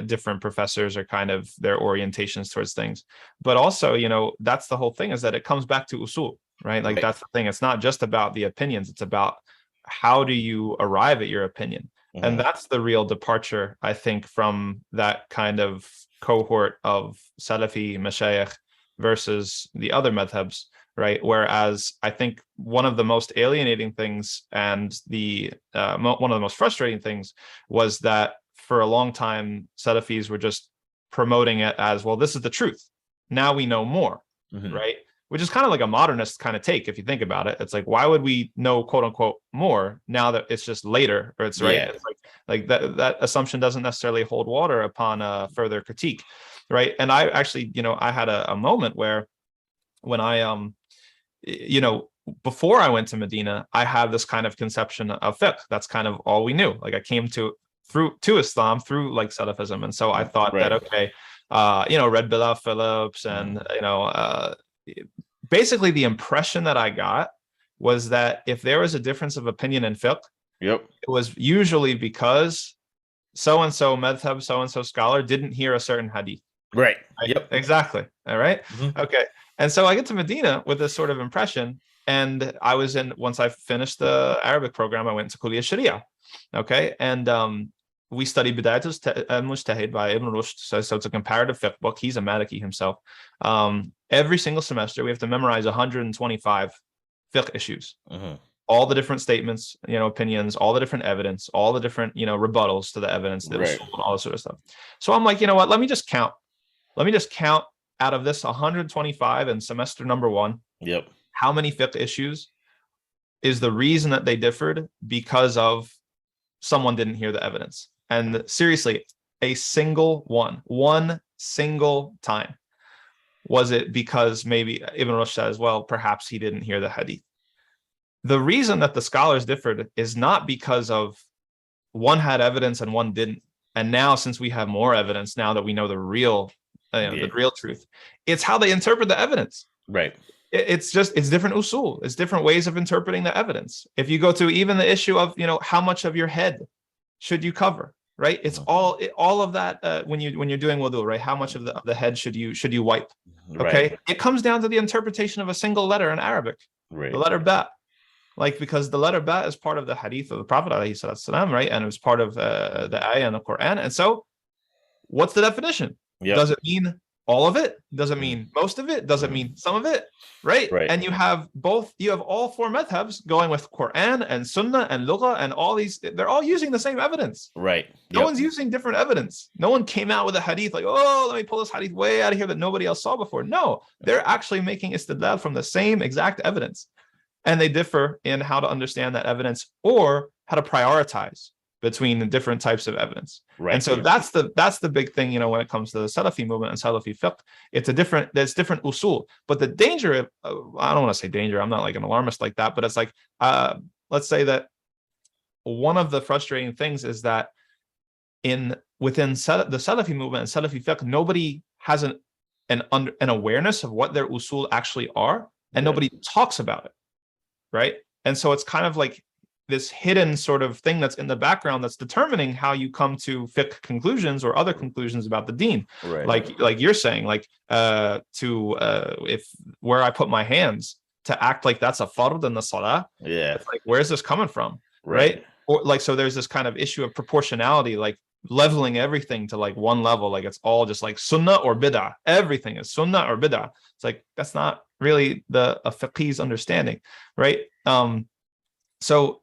different professors are kind of their orientations towards things. But also, that's the whole thing is that it comes back to usul, right? Like
Right.
that's the thing. It's not just about the opinions. It's about how do you arrive at your opinion? And
Mhm.
that's the real departure, I think, from that kind of cohort of Salafi mashayikh versus the other madhabs, right? Whereas I think one of the most alienating things and one of the most frustrating things was that for a long time, Salafis were just promoting it as, well, this is the truth. Now we know more,
Mhm.
right? which is kind of like a modernist kind of take if you think about it. It's like, why would we know quote unquote more now that it's just later, or it's right?
Yeah.
It's like that assumption doesn't necessarily hold water upon further critique, right? And I actually, I had a moment where when I before I went to Medina, I had this kind of conception of fiqh. That's kind of all we knew. Like I came to Islam through like Salafism, and so I thought that okay, read Bilal Phillips, and basically the impression that I got was that if there was a difference of opinion in fiqh,
it
was usually because so and so madhab, so and so scholar didn't hear a certain hadith.
Right.
Yep. Exactly. All right. Okay. And so I get to Medina with this sort of impression. And I was once I finished the Arabic program, I went to Kuliya Sharia. Okay. And we studied Bidayat al-Mujtahid by Ibn Rushd. So it's a comparative fiqh book. He's a Maliki himself. Every single semester, we have to memorize 125 fiqh issues. All the different statements, opinions, all the different evidence, all the different, rebuttals to the evidence, and all this sort of stuff. So I'm like, you know what? Let me just count out of this 125 in semester number 1.
Yep.
How many fiqh issues is the reason that they differed because of someone didn't hear the evidence? And seriously, one single time. Was it because maybe Ibn Rushd says, well, perhaps he didn't hear the hadith? The reason that the scholars differed is not because of one had evidence and one didn't. And now, since we have more evidence, now that we know the real truth, it's how they interpret the evidence.
Right.
It's different usul. It's different ways of interpreting the evidence. If you go to even the issue of, how much of your head should you cover, right? It's all of that when you're doing wudu, right? How much of the head should you wipe? Okay. Right. It comes down to the interpretation of a single letter in Arabic, the letter ba. Like, because the letter ba is part of the hadith of the Prophet ﷺ, right? And it was part of the ayah in the Quran. And so what's the definition? Yep. Does it mean all of it? Does it mean most of it? Does it mean some of it? Right? And you have all 4 madhabs going with Quran and Sunnah and Lugha and all these, they're all using the same evidence.
Right.
No one's using different evidence. No one came out with a hadith like, oh, let me pull this hadith way out of here that nobody else saw before. No, they're actually making istidlal from the same exact evidence. And they differ in how to understand that evidence or how to prioritize between the different types of evidence. Right. And so that's the big thing, when it comes to the Salafi movement and Salafi fiqh. There's different usul. But the danger, I don't want to say danger, I'm not like an alarmist like that, but it's like, let's say that one of the frustrating things is that within the Salafi movement and Salafi fiqh, nobody has an awareness of what their usul actually are, and nobody talks about it. Right. And so it's kind of like this hidden sort of thing that's in the background that's determining how you come to fiqh conclusions or other conclusions about the deen. Right. Like you're saying, like if where I put my hands to act like that's a fard in the salah. Yeah. It's like, where's this coming from? Right. Or like, so there's this kind of issue of proportionality, like leveling everything to like one level, like it's all just like sunnah or bid'ah. Everything is sunnah or bid'ah. It's like, that's not really a fiqh's understanding, right? So,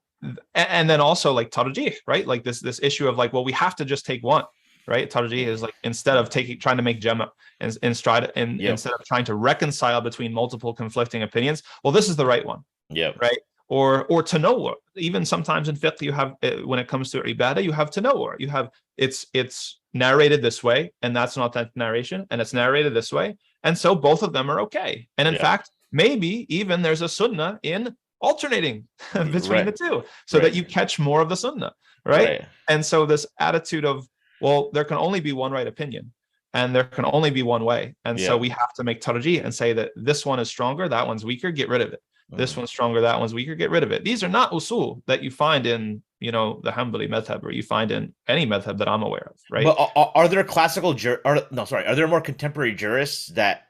and then also like tarjih, right? Like this issue of like, well, we have to just take one, right? Tarjih is like, instead of trying to make jama and instead of trying to reconcile between multiple conflicting opinions, well, this is the right one, right? Or tanawwur. Even sometimes in fiqh, you have, when it comes to ibadah, you have tanawwur. You have it's narrated this way, and that's an authentic narration, and it's narrated this way, and so both of them are okay. And in fact, maybe even there's a sunnah in alternating between the two, so that you catch more of the sunnah, right? And so this attitude of, well, there can only be one right opinion, and there can only be one way, and so we have to make tarjih and say that this one is stronger, that one's weaker, get rid of it. This one's stronger, that one's weaker, get rid of it. These are not usul that you find in, the Hanbali madhab, or you find in any madhab that I'm aware of, right?
But are there are there more contemporary jurists that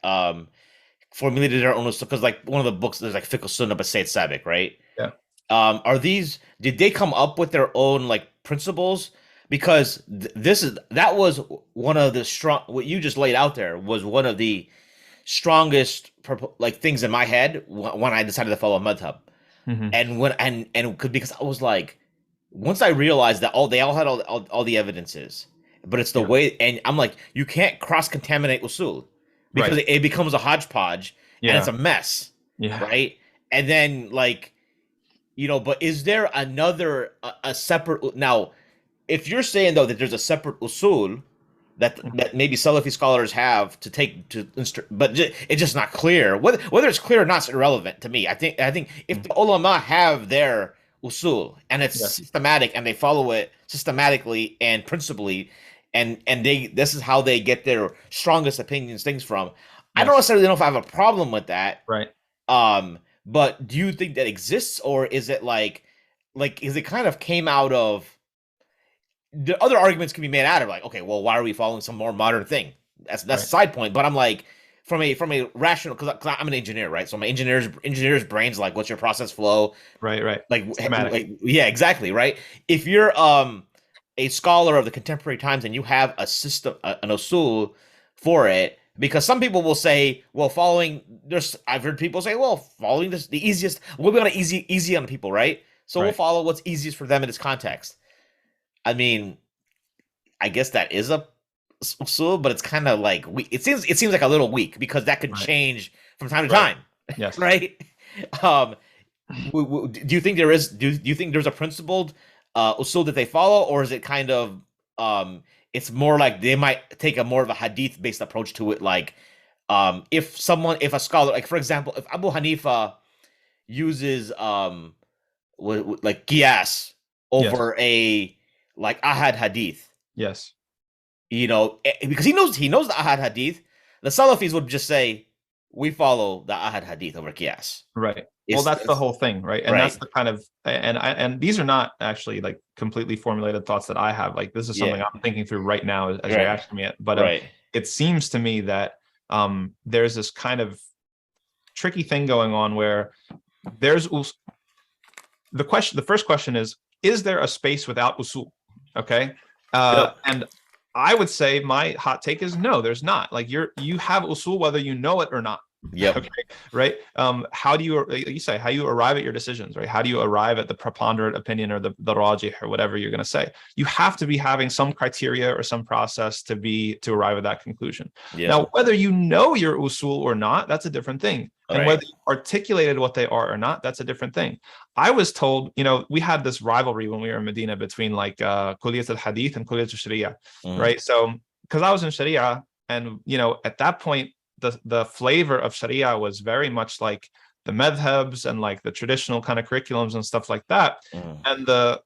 formulated their own usul? Because like one of the books, there's like Fiqh Sunnah by Sayyid Sabiq, right? Yeah. Did they come up with their own like principles? Because that was one of the strong, what you just laid out there was one of the strongest like things in my head when I decided to follow a madhab. And because I was like, once I realized that they all had all the evidences, but it's the way, and I'm like, you can't cross contaminate usul because it becomes a hodgepodge, and it's a
Yeah.
mess,
Yeah.
right? And then like, but is there another a separate now? If you're saying though that there's a separate usul
Mhm.
that maybe Salafi scholars have to take to but it's just not clear whether it's clear or not is irrelevant to me. I think if
Mhm.
the ulama have their usul and it's
Yes.
systematic and they follow it systematically and principally and they this is how they get their strongest opinions things from. I don't
Yes.
necessarily know if I have a problem with that.
Right.
But do you think that exists or is it like is it kind of came out of the other arguments can be made out of like, okay, well, why are we following some more modern thing? That's a
Right.
side point. But I'm like, from a rational, because I'm an engineer, right? So my engineer's brain's like, what's your process flow?
Right. Right. Schematic.
Like yeah, exactly, right? If you're a scholar of the contemporary times and you have a system, an usul for it, because some people will say, well, following there's I've heard people say, well, following this the easiest, we'll be on easy on people, right? So we'll
Right.
follow what's easiest for them in this context. I mean, I guess that is a usul, but it's kind of like it seems like a little weak because that could
Right.
change from time to
Right.
time,
Yes.
right? Um, do you think there is do you think there's a principled usul that they follow, or is it kind of it's more like they might take a more of a hadith based approach to it, like if a scholar, like for example, if Abu Hanifa uses like qiyas
Yes.
over a like ahad hadith,
Yes.
because he knows the Ahad Hadith. The Salafis would just say, "We follow the Ahad Hadith over Qiyas."
Right. Well,
It's,
that's the
it's
whole thing, right? And that's
right,
the kind of and these are not actually like completely formulated thoughts that I have. Like this is something
yeah,
I'm thinking through right now as you're
right,
asking me it. But
right,
it seems to me that there's this kind of tricky thing going on where there's the first question is there a space without usul? Okay.
yep,
And I would say my hot take is no, there's not. Like you have usul whether you know it or not.
yep,
Okay, right. How do you say how you arrive at your decisions, right? How do you arrive at the preponderant opinion or the rajih or whatever you're going to say? You have to be having some criteria or some process to arrive at that conclusion.
yep,
Now, whether you know your usul or not, that's a different thing. And
right,
whether you articulated what they are or not, that's a different thing. I was told, we had this rivalry when we were in Medina between like Kulliyat al-Hadith and Kulliyat al-Sharia,
mhm,
right? So because I was in Sharia and, at that point, the flavor of Sharia was very much like the madhabs and like the traditional kind of curriculums and stuff like that.
mhm.
And the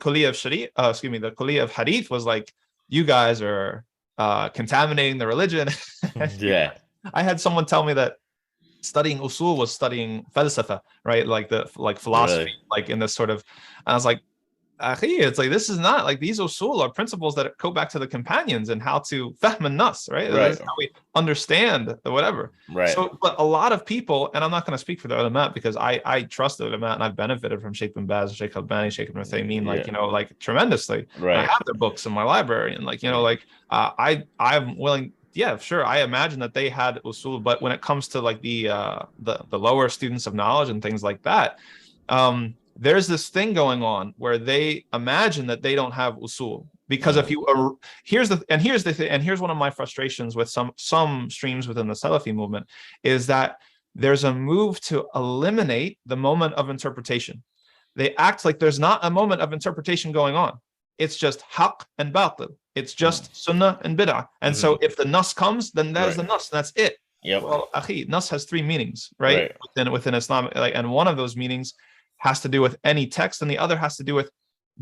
Kulliyah of Sharia, the Kulliyah of Hadith was like, you guys are contaminating the religion.
Yeah,
I had someone tell me that studying usul was studying falsafa, right? Like philosophy,
really,
like in this sort of, and I was like, it's like this is not like these usul are principles that go back to the companions and how to fahm nas, right? This
right,
is how we understand the whatever.
right,
So, but a lot of people, and I'm not going to speak for the ulama because I trust the ulama and I've benefited from Sheikh bin Baz, Sheikh Albani, Sheikh Ibn Uthaymeen, like
yeah,
like tremendously. And I
right,
have their books in my library, and I'm willing. Yeah, sure. I imagine that they had usul, but when it comes to like the lower students of knowledge and things like that, there's this thing going on where they imagine that they don't have usul because if
mhm,
you here's the thing, and here's one of my frustrations with some streams within the Salafi movement is that there's a move to eliminate the moment of interpretation. They act like there's not a moment of interpretation going on. It's just haqq and batil. It's
mhm,
just sunnah and bid'ah. And so
mhm,
if the nas comes, then that is
right,
the nas, and that's it.
yep,
Well, akhi, nas has three meanings, right?
right,
Within Islam, and one of those meanings has to do with any text, and the other has to do with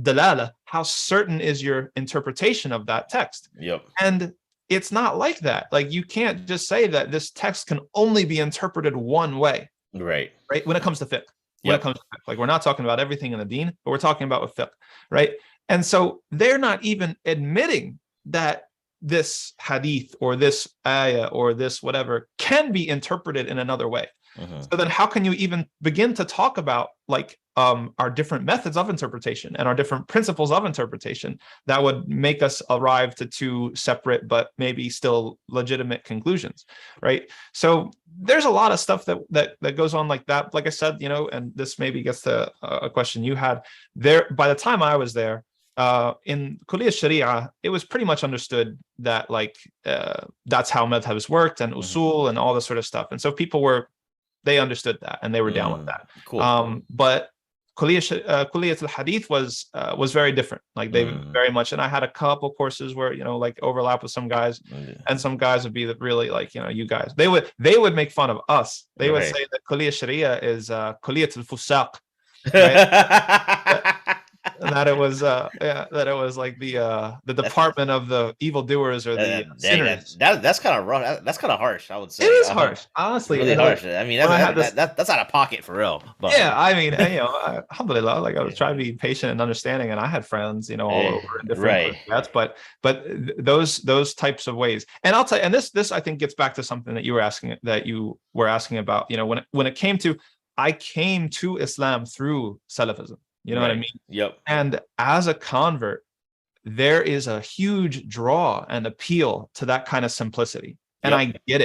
dalala. How certain is your interpretation of that text?
yep,
And it's not like that. Like you can't just say that this text can only be interpreted one way,
right,
right? When it comes to fiqh,
yep,
like we're not talking about everything in the deen, but we're talking about with fiqh, right? And so they're not even admitting that this hadith or this ayah or this whatever can be interpreted in another way.
mhm,
So then how can you even begin to talk about like our different methods of interpretation and our different principles of interpretation that would make us arrive to two separate but maybe still legitimate conclusions, right? So there's a lot of stuff that goes on like that. Like I said, and this maybe gets to a question you had there. By the time I was there, in Kuliya Sharia, it was pretty much understood that that's how madhabs worked and
mhm,
usul and all this sort of stuff. And so people were they understood that and they were down with that.
Cool.
But Kulliyat al-Hadith was very different. Like they very much, and I had a couple courses where, you know, like overlap with some guys, and some guys would be really like, you know, you guys, they would make fun of us. They would say that Kulliyat Sharia is Kulliyat al-Fusaq, right? That it was that it was like the department of the evildoers or the sinners.
That's kind of rough. That's kind of harsh, I would say.
It is harsh, honestly.
Really harsh. I mean, that's out of pocket for real. But.
Yeah, I mean, and, you know, alhamdulillah, like I was trying to be patient and understanding, and I had friends, you know, all over in different groups, but those types of ways. And I'll tell you, and this I think gets back to something that you were asking about, you know, when it came to, I came to Islam through Salafism. You know what I mean?
Yep.
And as a convert, there is a huge draw and appeal to that kind of simplicity. And I get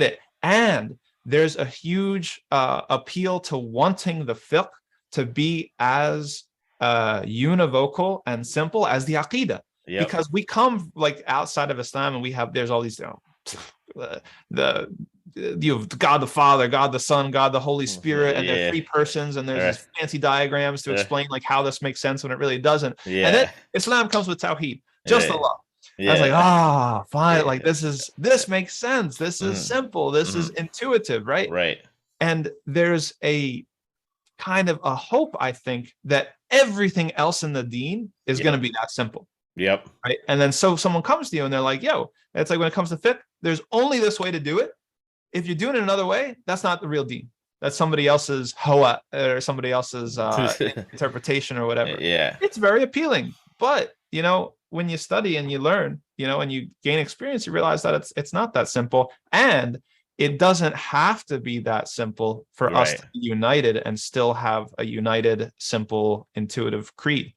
it. And there's a huge appeal to wanting the fiqh to be as univocal and simple as the aqidah. Yep. Because we come like outside of Islam and there's all these, you know, you have God the Father, God the Son, God the Holy Spirit, and they're three persons, and there's these fancy diagrams to explain like how this makes sense when it really doesn't. And then Islam comes with Tawheed, just Allah. I was like, fine, like this makes sense. This is simple. This is intuitive, right?
Right.
And there's a kind of a hope, I think, that everything else in the deen is going to be that simple.
Yep.
Right. And then so someone comes to you and they're like, yo, it's like when it comes to fiqh, there's only this way to do it. If you're doing it another way, that's not the real deen. That's somebody else's hawa or somebody else's interpretation or whatever.
Yeah.
It's very appealing. But, you know, when you study and you learn, you know, and you gain experience, you realize that it's not that simple. And it doesn't have to be that simple for us to be united and still have a united, simple, intuitive creed.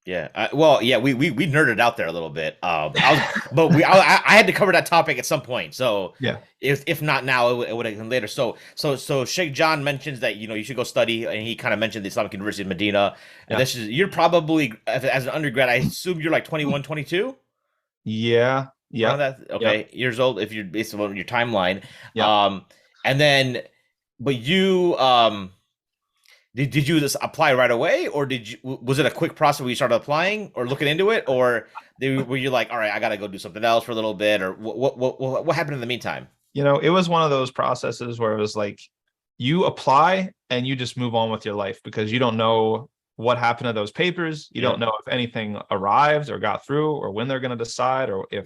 Yeah. We nerded out there a little bit. I had to cover that topic at some point. So
yeah,
if not now, it would have been later. So Sheikh John mentions that, you know, you should go study, and he kind of mentioned the Islamic University of Madinah. And this is, you're probably as an undergrad, I assume you're like 21, 22.
Yeah.
Years old if you're based on your timeline.
Yeah.
And then, but you Did you just apply right away, or was it a quick process where you started applying or looking into it, or were you like, all right, I got to go do something else for a little bit, or what happened in the meantime?
You know, it was one of those processes where it was like you apply and you just move on with your life because you don't know what happened to those papers. You don't know if anything arrived or got through, or when they're going to decide, or if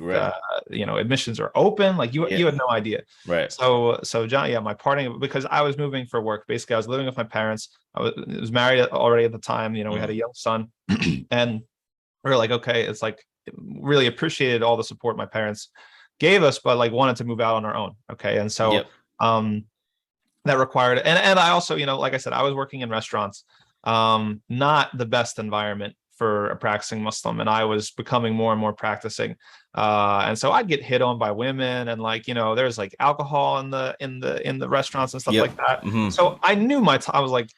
you know, admissions are open. Like you had no idea.
Right.
So John, my parting, because I was moving for work. Basically, I was living with my parents. I was married already at the time. You know, we had a young son, and we were like, okay, it's like really appreciated all the support my parents gave us, but like wanted to move out on our own. Okay, and so that required, and I also, you know, like I said, I was working in restaurants. Not the best environment for a practicing Muslim, and I was becoming more and more practicing, and so I'd get hit on by women, and like, you know, there's like alcohol in the restaurants and stuff like that. So I knew I was like,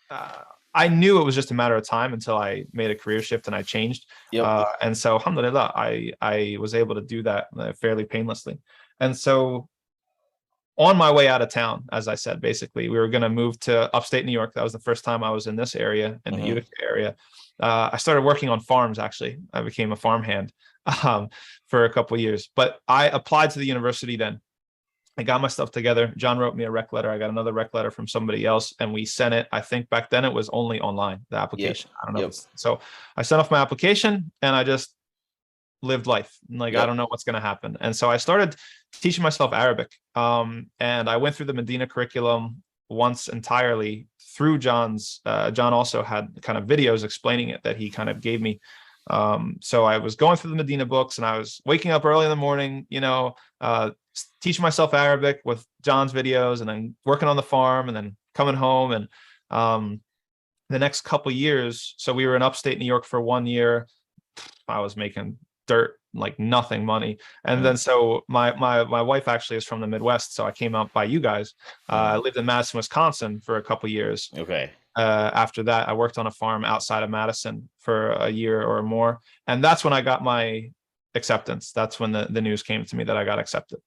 I knew it was just a matter of time until I made a career shift and I changed. And so alhamdulillah, I was able to do that fairly painlessly. And so on my way out of town, as I said, basically, we were going to move to upstate New York. That was the first time I was in this area, in the Utica area. I started working on farms, actually. I became a farmhand for a couple of years. But I applied to the university then. I got my stuff together. John wrote me a rec letter. I got another rec letter from somebody else, and we sent it. I think back then it was only online, the application. I don't know. So I sent off my application, and I just lived life. Like, I don't know what's going to happen. And so I started teaching myself Arabic. And I went through the Medina curriculum once entirely through John's. John also had kind of videos explaining it that he kind of gave me. So I was going through the Medina books, and I was waking up early in the morning, you know, teaching myself Arabic with John's videos, and then working on the farm, and then coming home. And the next couple years, so we were in upstate New York for 1 year. I was making dirt, like nothing money. And then so my wife actually is from the Midwest, so I came out by you guys. I lived in Madison, Wisconsin for a couple years.
Okay.
After that, I worked on a farm outside of Madison for a year or more, and that's when I got my acceptance. That's when the news came to me that I got accepted.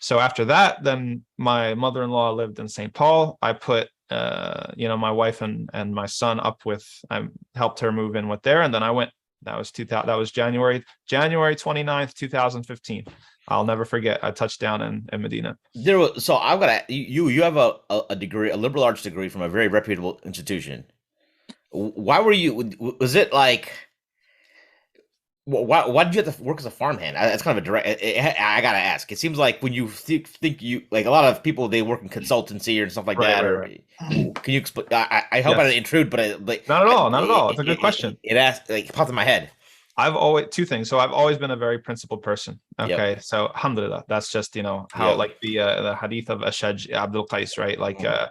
So after that, then my mother-in-law lived in St. Paul. I put my wife and my son up with, I helped her move in with there. And then I went, that was 2000, that was January 29th, 2015. I'll never forget. I touched down in Medina.
So I've got to, you have a degree, a liberal arts degree from a very reputable institution. Why were you, was it like, why did you have to work as a farmhand? That's kind of a direct. I gotta ask. It seems like when you think you like a lot of people, they work in consultancy and stuff like
Right,
that.
right,
Or
right.
can you explain? I hope I
Yes.
didn't intrude, but like
Not at all. Not at all. It's a good question.
it asked like it popped in my head.
I've always two things. So I've always been a very principled person.
Yep.
Okay. So alhamdulillah, that's just, how
Yep.
like the hadith of Ashaj Abdul Qais, right? Like
Mhm.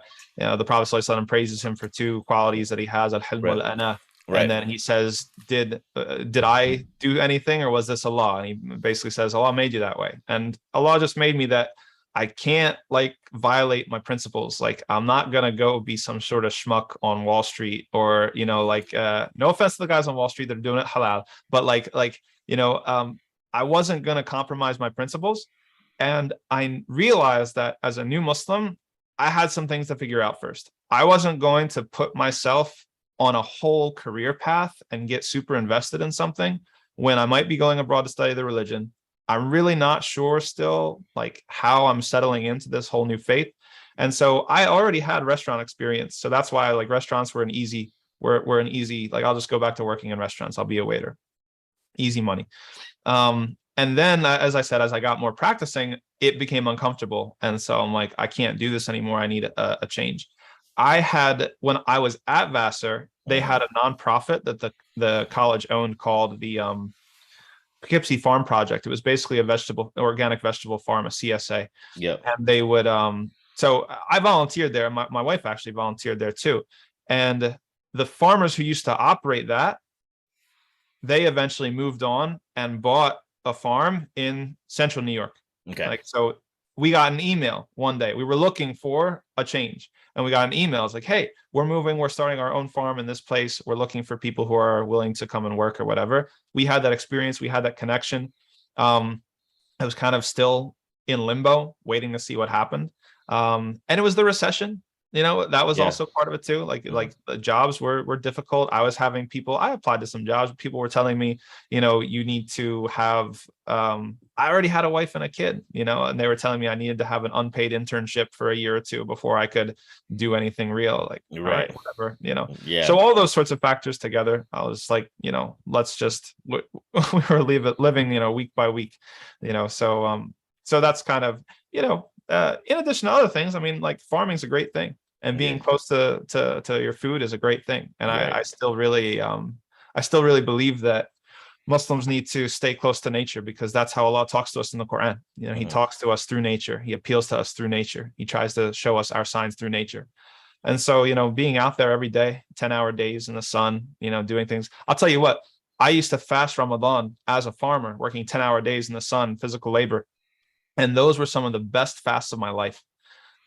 the Prophet ﷺ praises him for two qualities that he has, al-hilm
Right.
wal-ana. And
Right.
then he says, did I do anything or was this Allah? And he basically says, Allah made you that way. And Allah just made me that I can't like violate my principles. Like I'm not gonna go be some sort of schmuck on Wall Street or no offense to the guys on Wall Street that are doing it halal, but I wasn't gonna compromise my principles. And I realized that as a new Muslim, I had some things to figure out first. I wasn't going to put myself on a whole career path and get super invested in something when I might be going abroad to study the religion. I'm really not sure still like how I'm settling into this whole new faith. And so I already had restaurant experience. So that's why like restaurants were an easy, like I'll just go back to working in restaurants. I'll be a waiter. Easy money. And then as I said, as I got more practicing, it became uncomfortable. And so I'm like, I can't do this anymore. I need a change. When I was at Vassar, they had a nonprofit that the college owned called the Poughkeepsie Farm Project. It was basically organic vegetable farm, a CSA.
Yep.
And they would, so I volunteered there. My wife actually volunteered there too. And the farmers who used to operate that, they eventually moved on and bought a farm in central New York.
Okay.
Like, so we got an email one day. We were looking for a change and we got an email. It's like, hey, we're moving. We're starting our own farm in this place. We're looking for people who are willing to come and work or whatever. We had that experience. We had that connection. I was kind of still in limbo, waiting to see what happened. And it was the recession. That was also part of it too. Like the jobs were difficult. I applied to some jobs. People were telling me, you need to have, I already had a wife and a kid, and they were telling me I needed to have an unpaid internship for a year or two before I could do anything real. Like,
Right.
all right, whatever,
Yeah.
So all those sorts of factors together, I was like, let's just, we were living, week by week, so that's kind of, in addition to other things, I mean, like farming is a great thing, and being close to your food is a great thing. And
Right.
I still really believe that Muslims need to stay close to nature because that's how Allah talks to us in the Quran. He talks to us through nature. He appeals to us through nature. He tries to show us our signs through nature. And so, being out there every day, 10-hour days in the sun, doing things. I'll tell you what, I used to fast Ramadan as a farmer, working 10-hour days in the sun, physical labor. And those were some of the best fasts of my life.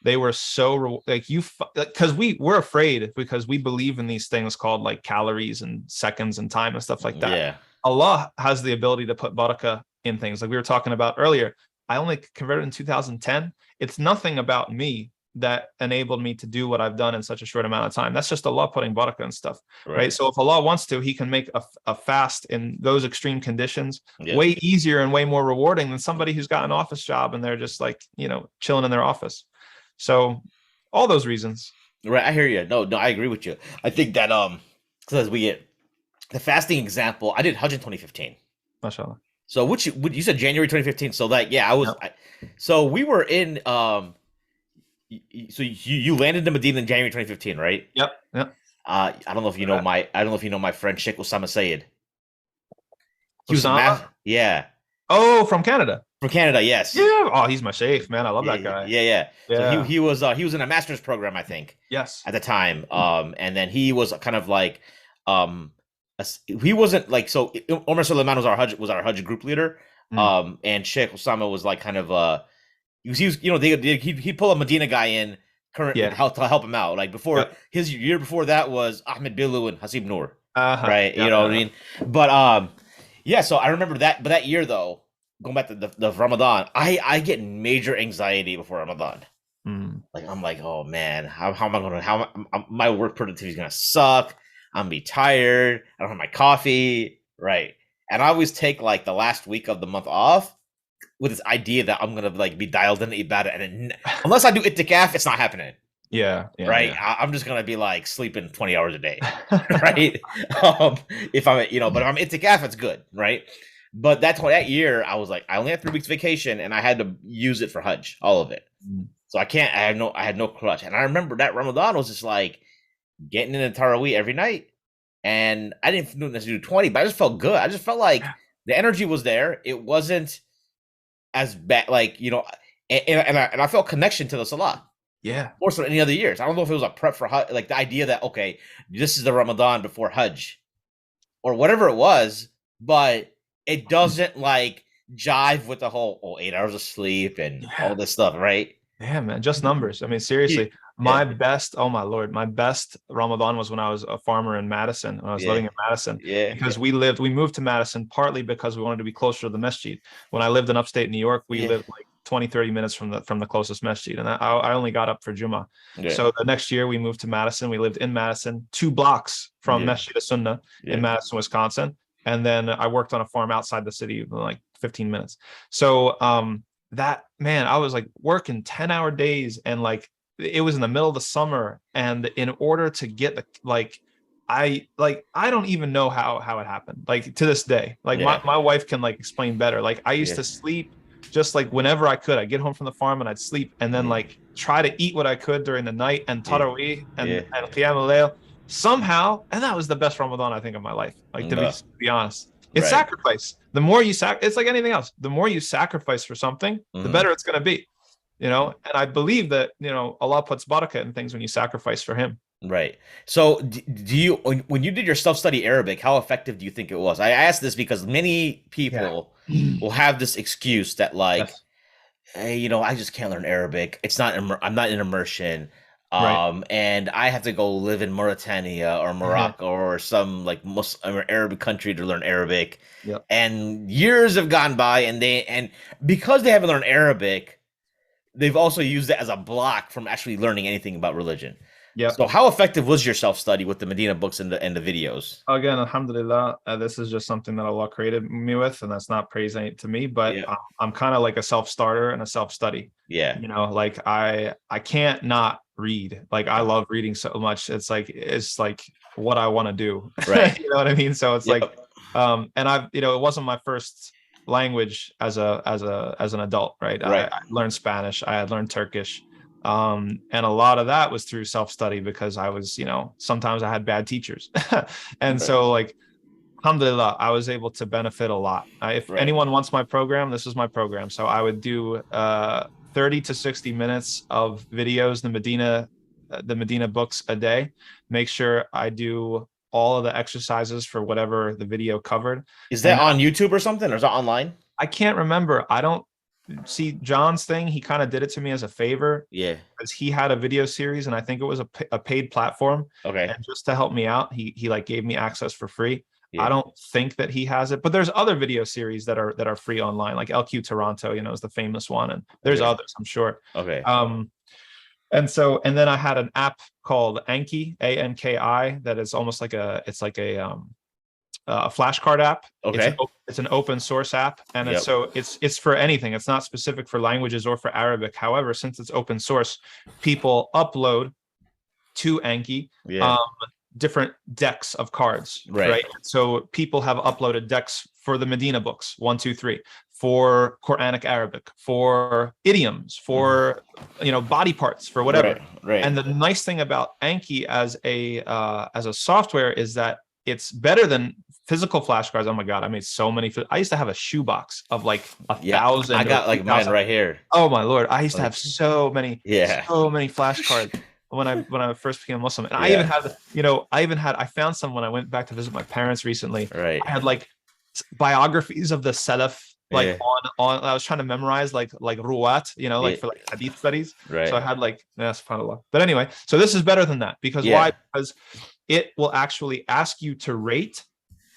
They were so because we're afraid because we believe in these things called like calories and seconds and time and stuff like that.
Yeah.
Allah has the ability to put barakah in things like we were talking about earlier. I only converted in 2010. It's nothing about me that enabled me to do what I've done in such a short amount of time. That's just Allah putting barakah and stuff, right? So if Allah wants to, he can make a fast in those extreme conditions way easier and way more rewarding than somebody who's got an office job and they're just like, chilling in their office. So all those reasons.
Right. I hear you. No, I agree with you. I think that, because we get the fasting example, I did Hajj in 2015.
MashaAllah.
So you said January 2015. So I was, so we were in, so you landed in Medina in January 2015, right?
Yep.
I don't know if you know my friend Sheikh Osama Sayed. He was
yeah. Oh, from Canada.
From Canada, yes.
Yeah. Oh, he's my sheikh, man. I love that guy.
Yeah. So he was in a master's program, I think.
Yes.
At the time, and then he was kind of like, he wasn't like, so Omar Suleiman was our Hajj group leader, and Sheikh Osama was like kind of he was he'd pull a Medina guy in to help him out. Like before his year before that was Ahmed Bilu and Hasib Noor, right? You know what I mean? But so I remember that. But that year though, going back to the Ramadan, I get major anxiety before Ramadan.
Mm.
Like I'm like, oh man, how am I gonna my work productivity is gonna suck. I'm gonna be tired. I don't have my coffee, right? And I always take like the last week of the month off with this idea that I'm gonna like be dialed into ibadah, and unless I do itikaf, it's not happening.
Yeah, yeah,
Right?
yeah.
I'm just gonna be like sleeping 20 hours a day, right? If I'm, but if I'm itikaf, it's good, right? But that year, I was like, I only had 3 weeks vacation, and I had to use it for Hajj, all of it.
Mm.
So I had no crutch, and I remember that Ramadan was just like getting in the Taraweeh every night, and I didn't necessarily do 20, but I just felt good. I just felt like the energy was there. It wasn't as bad, like and I felt connection to the Salah
Yeah.
more so than any other years. I don't know if it was a prep for Hajj, like the idea that okay, this is the Ramadan before Hajj or whatever it was, but it doesn't like jive with the whole 8 hours of sleep and all this stuff, right?
Yeah, man, just numbers. I mean, seriously,
Yeah,
oh my Lord, my best Ramadan was when I was a farmer in Madison, when I was
yeah,
living in Madison,
yeah,
because we moved to Madison partly because we wanted to be closer to the Masjid. When I lived in upstate New York, we
yeah,
lived like 20, 30 minutes from the closest Masjid. And I only got up for Jummah.
yeah,
So the next year we moved to Madison. We lived in Madison, 2 blocks from
yeah,
Masjid Sunnah in
yeah,
Madison, Wisconsin. And then I worked on a farm outside the city in like 15 minutes. So that, man, I was like working 10-hour days, and like it was in the middle of the summer, and in order to get the I don't even know how it happened, like to this day. Like
yeah,
my wife can like explain better. Like I used
yeah,
to sleep just like whenever I could. I'd get home from the farm and I'd sleep, and then
yeah,
like try to eat what I could during the night and
yeah,
Taraweeh
yeah.
and Qiyam al-Layl somehow. And that was the best Ramadan I think of my life, like to
No,
be honest. It's
right.
sacrifice. The more you it's like anything else. The more you sacrifice for something, the
Hmm.
better it's going to be. And I believe that, Allah puts barakah in things when you sacrifice for him.
Right. So, do you when you did your self-study Arabic, how effective do you think it was? I asked this because many
Yeah.
people will have this excuse that like,
Yes.
hey, I just can't learn Arabic. It's not I'm not in immersion.
Right.
And I have to go live in Mauritania or Morocco or some like Muslim or Arab country to learn Arabic.
Yep.
And years have gone by, and because they haven't learned Arabic, they've also used it as a block from actually learning anything about religion.
Yep.
So how effective was your self-study with the Medina books and the videos?
Again, alhamdulillah, this is just something that Allah created me with, and that's not praising to me, but
Yeah.
I'm kind of like a self-starter and a self-study.
Yeah.
Like I can't not read. Like I love reading so much. It's like what I want to do.
Right.
You know what I mean? So it's
Yep.
like, and I've, it wasn't my first language as an adult, right?
Right.
I learned Spanish. I had learned Turkish. And a lot of that was through self-study because I was, sometimes I had bad teachers. And
Right.
so like, alhamdulillah, I was able to benefit a lot. If
Right.
anyone wants my program, this is my program. So I would do 30 to 60 minutes of videos, the Medina books a day. Make sure I do all of the exercises for whatever the video covered.
Is that
And
on YouTube or something, or is that online?
I can't remember. I don't see John's thing. He kind of did it to me as a favor
Yeah.
because he had a video series, and I think it was a paid platform.
Okay.
And just to help me out, he like gave me access for free.
Yeah.
I don't think that he has it, but there's other video series that are free online, like LQ Toronto, is the famous one, and there's
Okay.
others, I'm sure.
Okay.
And then I had an app called Anki, ANKI, that is almost like a flashcard app.
Okay.
It's an open source app, and
Yep.
it's for anything. It's not specific for languages or for Arabic. However, since it's open source, people upload to Anki
Yeah.
different decks of cards,
Right.
right? So people have uploaded decks for the Medina books, 1, 2, 3, for Quranic Arabic, for idioms, for body parts, for whatever.
Right. Right.
And the nice thing about Anki as a software is that it's better than physical flashcards. Oh my God, I made so many. I used to have a shoebox of like 1,000.
I got like mine right here.
Oh my Lord, I used to have so many flashcards when I first became a Muslim. And I found some when I went back to visit my parents recently.
Right.
I had like biographies of the Salaf, like
Yeah.
on I was trying to memorize like ruwat, for like hadith studies.
Right.
So I had like, subhanAllah. But anyway, so this is better than that because
Yeah.
why? Because it will actually ask you to rate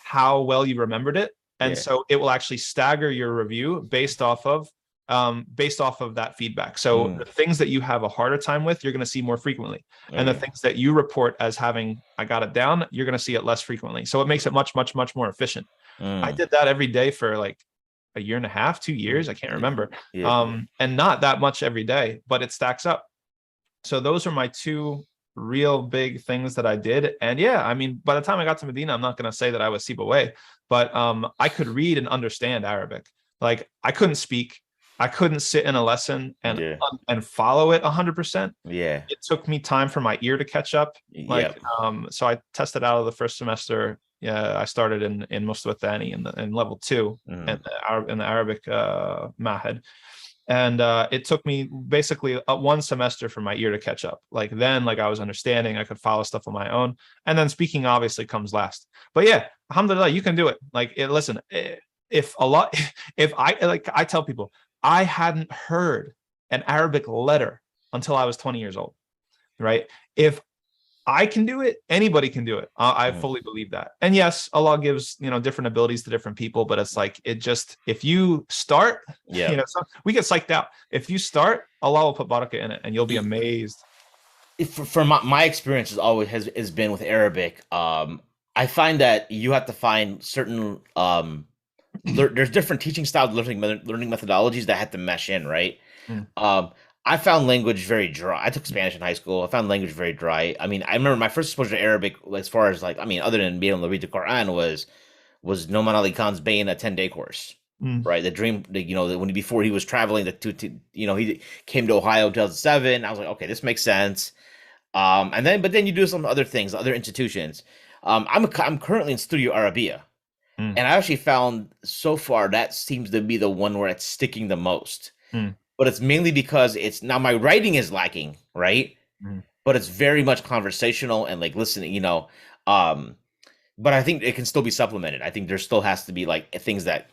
how well you remembered it. And so it will actually stagger your review based off of that feedback. So the things that you have a harder time with, you're going to see more frequently. And the things that you report as having, I got it down, you're going to see it less frequently. So it makes it much, much, much more efficient. I did that every day for like a year and a half, 2 years. I can't remember. And not that much every day, but it stacks up. So those are my two real big things that I did. And yeah, I mean, by the time I got to Medina, I'm not going to say that I was Sibawayh, but I could read and understand Arabic. Like I couldn't speak. I couldn't sit in a lesson and follow it 100%.
Yeah.
It took me time for my ear to catch up. Like, so I tested out of the first semester. Yeah, I started in Mustafa Thani in level 2 in the Arabic Mahad. And it took me basically 1 semester for my ear to catch up. Like then, like I was understanding, I could follow stuff on my own. And then speaking obviously comes last. But yeah, alhamdulillah, you can do it. Like, listen, if I tell people, I hadn't heard an Arabic letter until I was 20 years old, right? If I can do it, anybody can do it. I fully believe that. And yes, Allah gives, different abilities to different people, but it's like, if you start, we get psyched out. If you start, Allah will put barakah in it and you'll be amazed.
From my experience has been with Arabic, I find that you have to find certain, there's different teaching styles, learning methodologies that have to mesh in, right? I found language very dry. I took Spanish in high school. I found language very dry. I mean, I remember my first exposure to Arabic, as far as other than being able to read the Quran, was Noman Ali Khan's Bayin, a 10-day course, right? The dream, before he was traveling, he came to Ohio in 2007. I was like, okay, this makes sense. But then you do some other things, other institutions. I'm currently in Studio Arabia, and I actually found so far that seems to be the one where it's sticking the most. But it's mainly because now my writing is lacking, right? But it's very much conversational and like listening, but I think it can still be supplemented. I think there still has to be like things that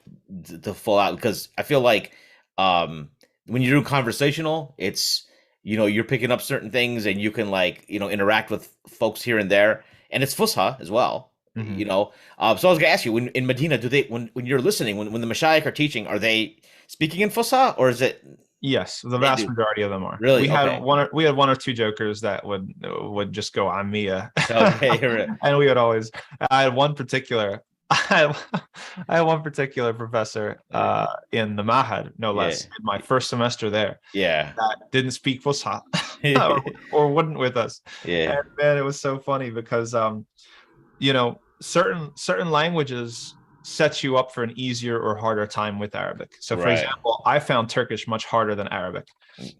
to fall out, because I feel like when you do conversational, it's, you're picking up certain things and you can interact with folks here and there, and it's Fusha as well. So I was gonna ask you, in Medina, do they, when you're listening, when the Mashayikh are teaching, are they speaking in Fusha, or is it?
Yes, the vast majority of them are.
Really?
We had one or two jokers that would just go on Mia.
Okay,
and we would always. I had one particular professor in the Mahad, no less, in my first semester there.
Yeah.
That didn't speak Fusha or wouldn't with us.
Yeah.
And man, it was so funny because certain languages sets you up for an easier or harder time with Arabic. So for example, I found Turkish much harder than Arabic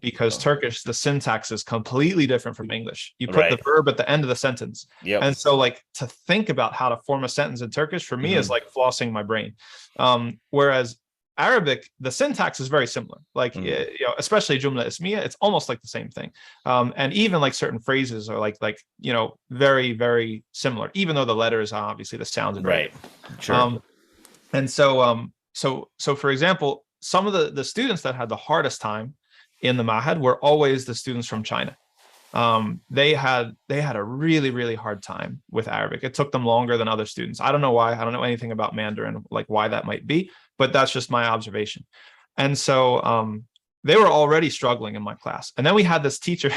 because Turkish, the syntax is completely different from English. You put the verb at the end of the sentence. And so to think about how to form a sentence in Turkish for me is like flossing my brain. Whereas Arabic, the syntax is very similar. Like, especially Jumla Ismiya, it's almost like the same thing. And even like certain phrases are very, very similar, even though the letters are obviously the sounds.
Right. Sure.
And so for example, some of the students that had the hardest time in the Mahad were always the students from China. They had a really, really hard time with Arabic. It took them longer than other students. I don't know why. I don't know anything about Mandarin, like why that might be, but that's just my observation. And so they were already struggling in my class. And then we had this teacher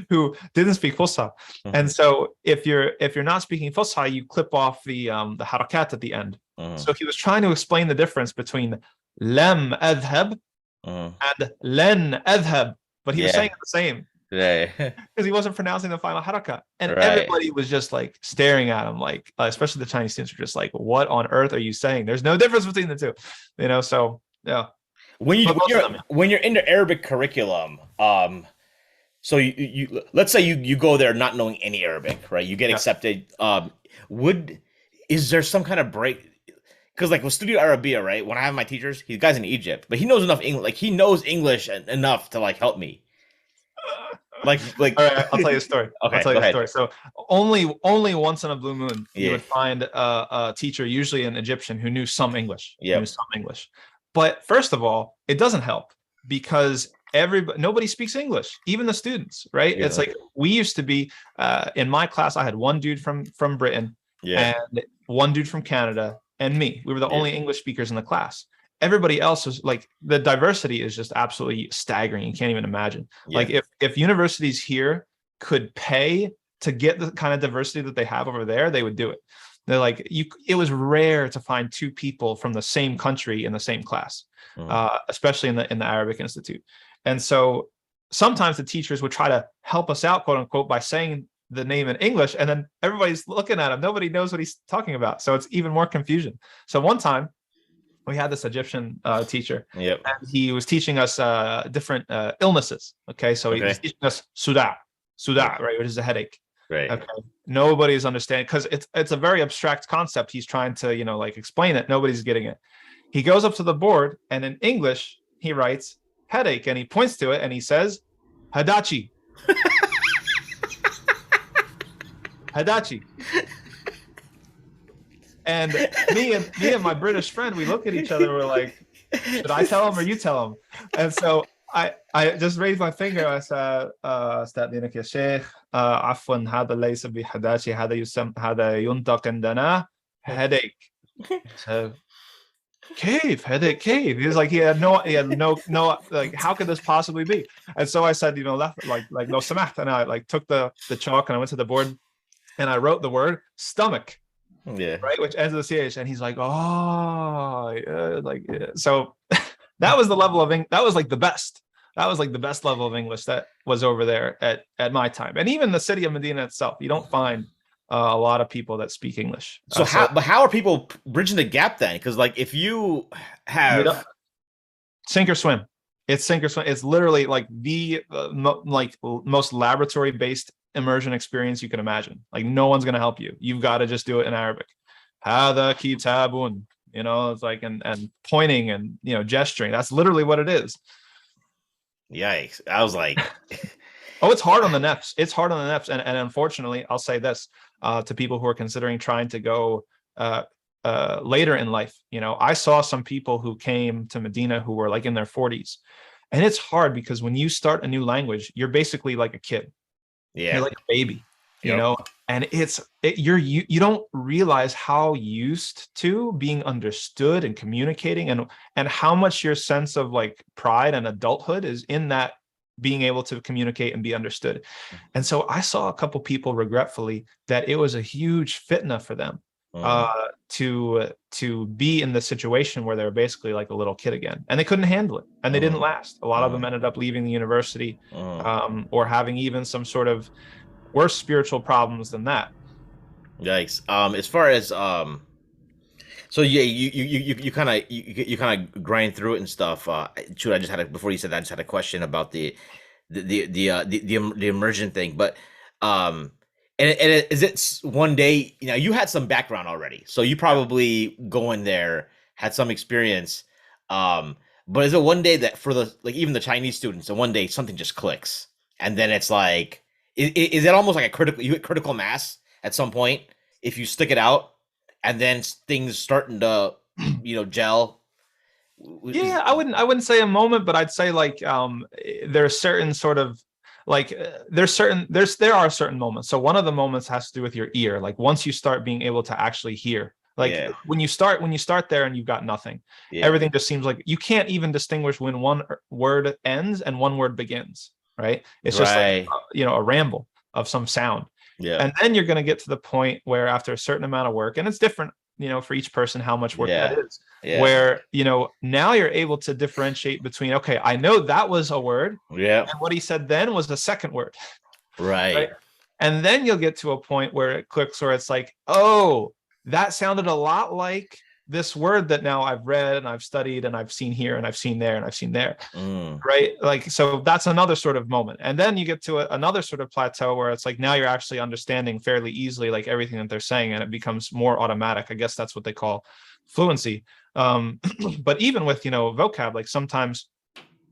who didn't speak Fusha. And so if you're not speaking Fusha, you clip off the harakat at the end. So he was trying to explain the difference between lam adhab and len adhab, but he was saying it the same. Because he wasn't pronouncing the final harakat. And everybody was just like staring at him, like especially the Chinese students were just like, what on earth are you saying? There's no difference between the two. So yeah. When
you're in the Arabic curriculum, so you let's say you go there not knowing any Arabic, right? You get accepted. Is there some kind of break? Because like with Studio Arabia, right? When I have my teachers, he's guy's in Egypt, but he knows enough English. Like he knows English enough to like help me. Like. All right,
I'll tell you a story. I'll tell you a story. So only once in a blue moon you would find a teacher, usually an Egyptian, who knew some English. Knew some English. But first of all, it doesn't help because nobody speaks English, even the students, right? It's like we used to be in my class. I had one dude from Britain and one dude from Canada and me. We were the
Yeah.
only English speakers in the class. Everybody else was like, the diversity is just absolutely staggering. You can't even imagine.
Yeah.
Like if universities here could pay to get the kind of diversity that they have over there, they would do it. They're like, it was rare to find two people from the same country in the same class, especially in the Arabic Institute. And so sometimes the teachers would try to help us out, quote unquote, by saying the name in English, and then everybody's looking at him. Nobody knows what he's talking about. So it's even more confusion. So one time we had this Egyptian teacher,
Yep.
and he was teaching us different illnesses. Okay. So he was teaching us Suda, right, which is a headache.
Right.
Okay. Nobody's understanding, because it's a very abstract concept. He's trying to, like, explain it. Nobody's getting it. He goes up to the board, and in English he writes headache, and he points to it and he says Hadachi. Hadachi. And me and my British friend, we look at each other, we're like, should I tell him or you tell him? And so I just raised my finger. I said, استأذنك يا شيخ, عفوا هذا ليس بحداشي, هذا ينطق عندنا headache. So cave, headache, cave. He was like, he had no, like, how could this possibly be? And so I said, left, like no samaht, and I like took the chalk and I went to the board and I wrote the word stomach.
Yeah.
Right, which ends with CH, and he's like, oh, yeah, like, yeah. So that was the level of that was like the best. That was like the best level of English that was over there at my time. And even the city of Medina itself, you don't find a lot of people that speak English.
So how are people bridging the gap then? Because like if you have
sink or swim, it's sink or swim. It's literally like the most laboratory based immersion experience you can imagine. Like no one's going to help you. You've got to just do it in Arabic. Hada kitabun, it's like, and pointing and, gesturing. That's literally what it is.
Yikes. I was like,
oh, it's hard on the nefs. It's hard on the nefs. And unfortunately, I'll say this to people who are considering trying to go later in life. I saw some people who came to Medina who were like in their 40s. And it's hard because when you start a new language, you're basically like a kid.
Yeah.
You're like a baby, and you don't realize how used to being understood and communicating, and how much your sense of like pride and adulthood is in that being able to communicate and be understood. And so I saw a couple people, regretfully, that it was a huge fitna for them to be in the situation where they were basically like a little kid again, and they couldn't handle it, and they didn't last. A lot of them ended up leaving the university or having even some sort of worse spiritual problems than that.
Yikes. As far as so yeah, you kind of grind through it and stuff. Shoot, I just had before you said that, I just had a question about the immersion thing, but and is it one day, you had some background already, so you probably going there had some experience, but is it one day that for the, like, even the Chinese students, and one day something just clicks, and then it's like, is it almost like you hit critical mass at some point if you stick it out, and then things starting to gel?
Yeah, I wouldn't say a moment, but I'd say like there's certain sort of like there are certain moments. So one of the moments has to do with your ear. Like once you start being able to actually hear, like when you start there and you've got nothing, everything just seems like you can't even distinguish when one word ends and one word begins. Right? It's just like a ramble of some sound. Yeah. And then you're going to get to the point where after a certain amount of work, and it's different, for each person how much work that is, where now you're able to differentiate between, okay, I know that was a word, and what he said then was the second word, right? And then you'll get to a point where it clicks, where it's like, oh, that sounded a lot like this word that now I've read and I've studied and I've seen here and I've seen there and I've seen there, right? Like, so that's another sort of moment. And then you get to another sort of plateau where it's like, now you're actually understanding fairly easily, like everything that they're saying, and it becomes more automatic. I guess that's what they call fluency. But even with, vocab, like sometimes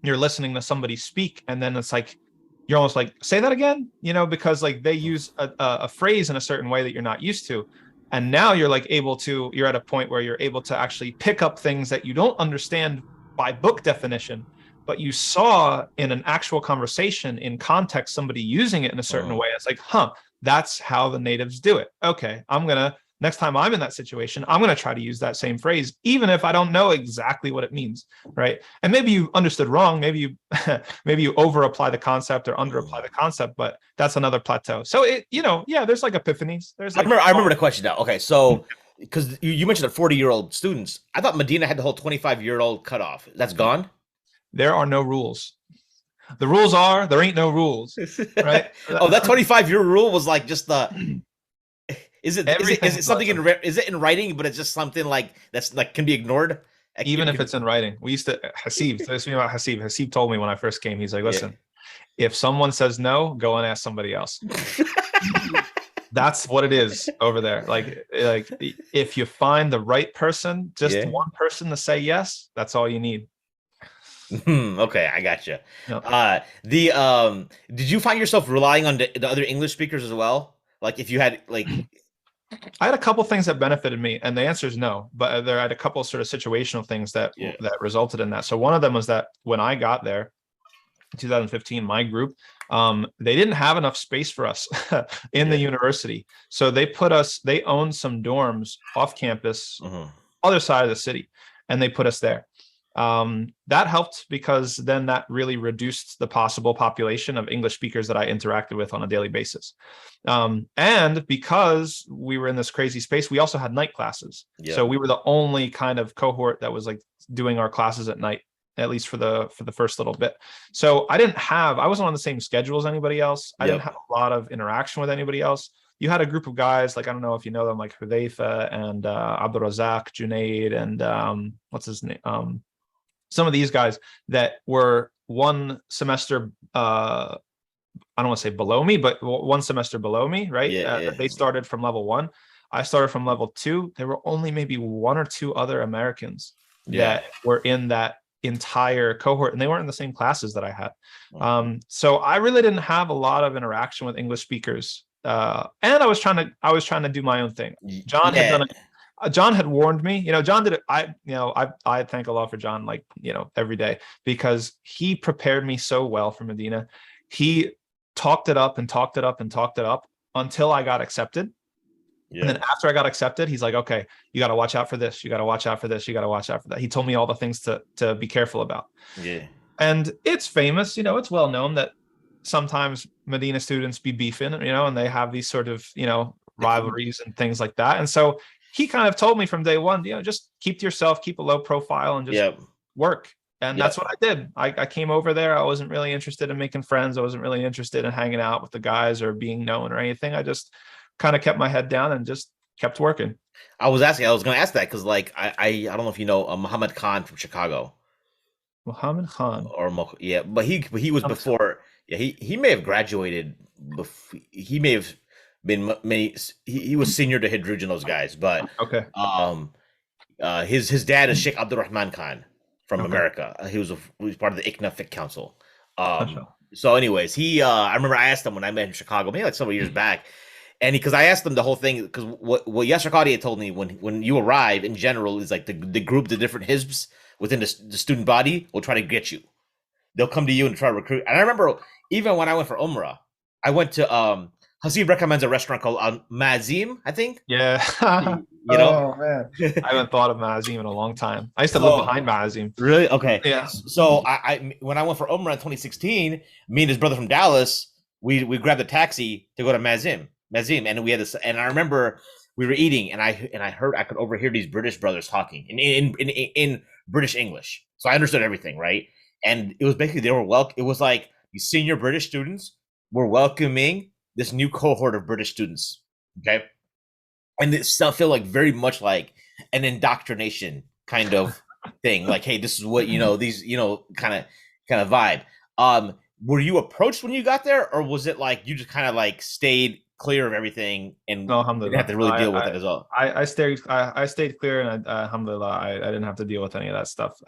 you're listening to somebody speak and then it's like, you're almost like, say that again, because like they use a phrase in a certain way that you're not used to. And now you're like you're at a point where you're able to actually pick up things that you don't understand by book definition, but you saw in an actual conversation in context, somebody using it in a certain way. It's like, that's how the natives do it. Okay, I'm going to next time I'm in that situation, I'm going to try to use that same phrase, even if I don't know exactly what it means, right? And maybe you understood wrong, maybe you maybe you over apply the concept or under apply the concept, but that's another plateau. So it, yeah, there's like epiphanies. There's like
I remember the question now. Okay, so because you mentioned the 40-year-old students, I thought Medina had the whole 25-year-old cutoff. That's gone.
there are no rules. The rules are there ain't no rules, right?
Oh, that 25-year rule was like just the. Is it something is it in writing, but it's just something like that's like can be ignored?
Even if it's in writing. We used to Hasib. So this about Hasib. Hasib told me when I first came, he's like, listen, if someone says no, go and ask somebody else. That's what it is over there. Like if you find the right person, just one person to say yes, that's all you need.
Okay, I gotcha.
Yep.
Did you find yourself relying on the other English speakers as well? Like if you had like
I had a couple things that benefited me, and the answer is no. But there I had a couple sort of situational things that resulted in that. So one of them was that when I got there, in 2015, my group, they didn't have enough space for us in the university, so they owned some dorms off campus, other side of the city, and they put us there. That helped because then that really reduced the possible population of English speakers that I interacted with on a daily basis. And because we were in this crazy space, we also had night classes. So we were the only kind of cohort that was like doing our classes at night, at least for the first little bit. So I wasn't on the same schedule as anybody else. I didn't have a lot of interaction with anybody else. You had a group of guys, like, I don't know if you know them, like Hudayfa and Abdul Razak, Junaid, and what's his name? Some of these guys that were one semester, I don't want to say below me, but one semester below me, right? They started from level 1. I started from level 2. There were only maybe 1 or 2 other Americans that were in that entire cohort, and they weren't in the same classes that I had. So I really didn't have a lot of interaction with English speakers. And I was trying to do my own thing. John had warned me, John did it. I thank Allah for John, like, every day, because he prepared me so well for Medina. He talked it up and talked it up and talked it up until I got accepted. And then after I got accepted, he's like, okay, you got to watch out for this. You got to watch out for this. You got to watch out for that. He told me all the things to be careful about. And it's famous, it's well known that sometimes Medina students be beefing, and they have these sort of, rivalries and things like that. And so he kind of told me from day one, just keep to yourself, keep a low profile, and just work. And that's what I did. I came over there. I wasn't really interested in making friends. I wasn't really interested in hanging out with the guys or being known or anything. I just kind of kept my head down and just kept working.
I was going to ask that because, like, I don't know if you know Muhammad Khan from Chicago.
Muhammad Khan,
but he was before. He may have graduated. He may have been he was senior to Hidruj and those guys, but his dad is Sheikh Abdul Rahman Khan from America. He was part of the ICNA Fiqh Council. So anyways, I remember I asked him when I met in Chicago, maybe like several years back, and because I asked him the whole thing, because what Yasser Qadi had told me when you arrive in general is like the group, the different hizbs within the student body will try to get you. They'll come to you and try to recruit. And I remember even when I went for Umrah, I went to Hasib recommends a restaurant called Mazim, I think.
Yeah. Oh man, I haven't thought of Mazim in a long time. I used to live behind Mazim.
Really? Okay.
Yeah.
So I when I went for Umrah in 2016, me and his brother from Dallas, we grabbed a taxi to go to Mazim, and we had this. And I remember we were eating, and I could overhear these British brothers talking in British English. So I understood everything, right? And it was basically it was like these senior British students were welcoming this new cohort of British students, okay? And it still felt like very much like an indoctrination kind of thing. Like, hey, this is what, these, kind of vibe. Were you approached when you got there, or was it like you just kind of like stayed clear of everything and didn't have to really deal with it as well?
I stayed clear, and alhamdulillah, I didn't have to deal with any of that stuff.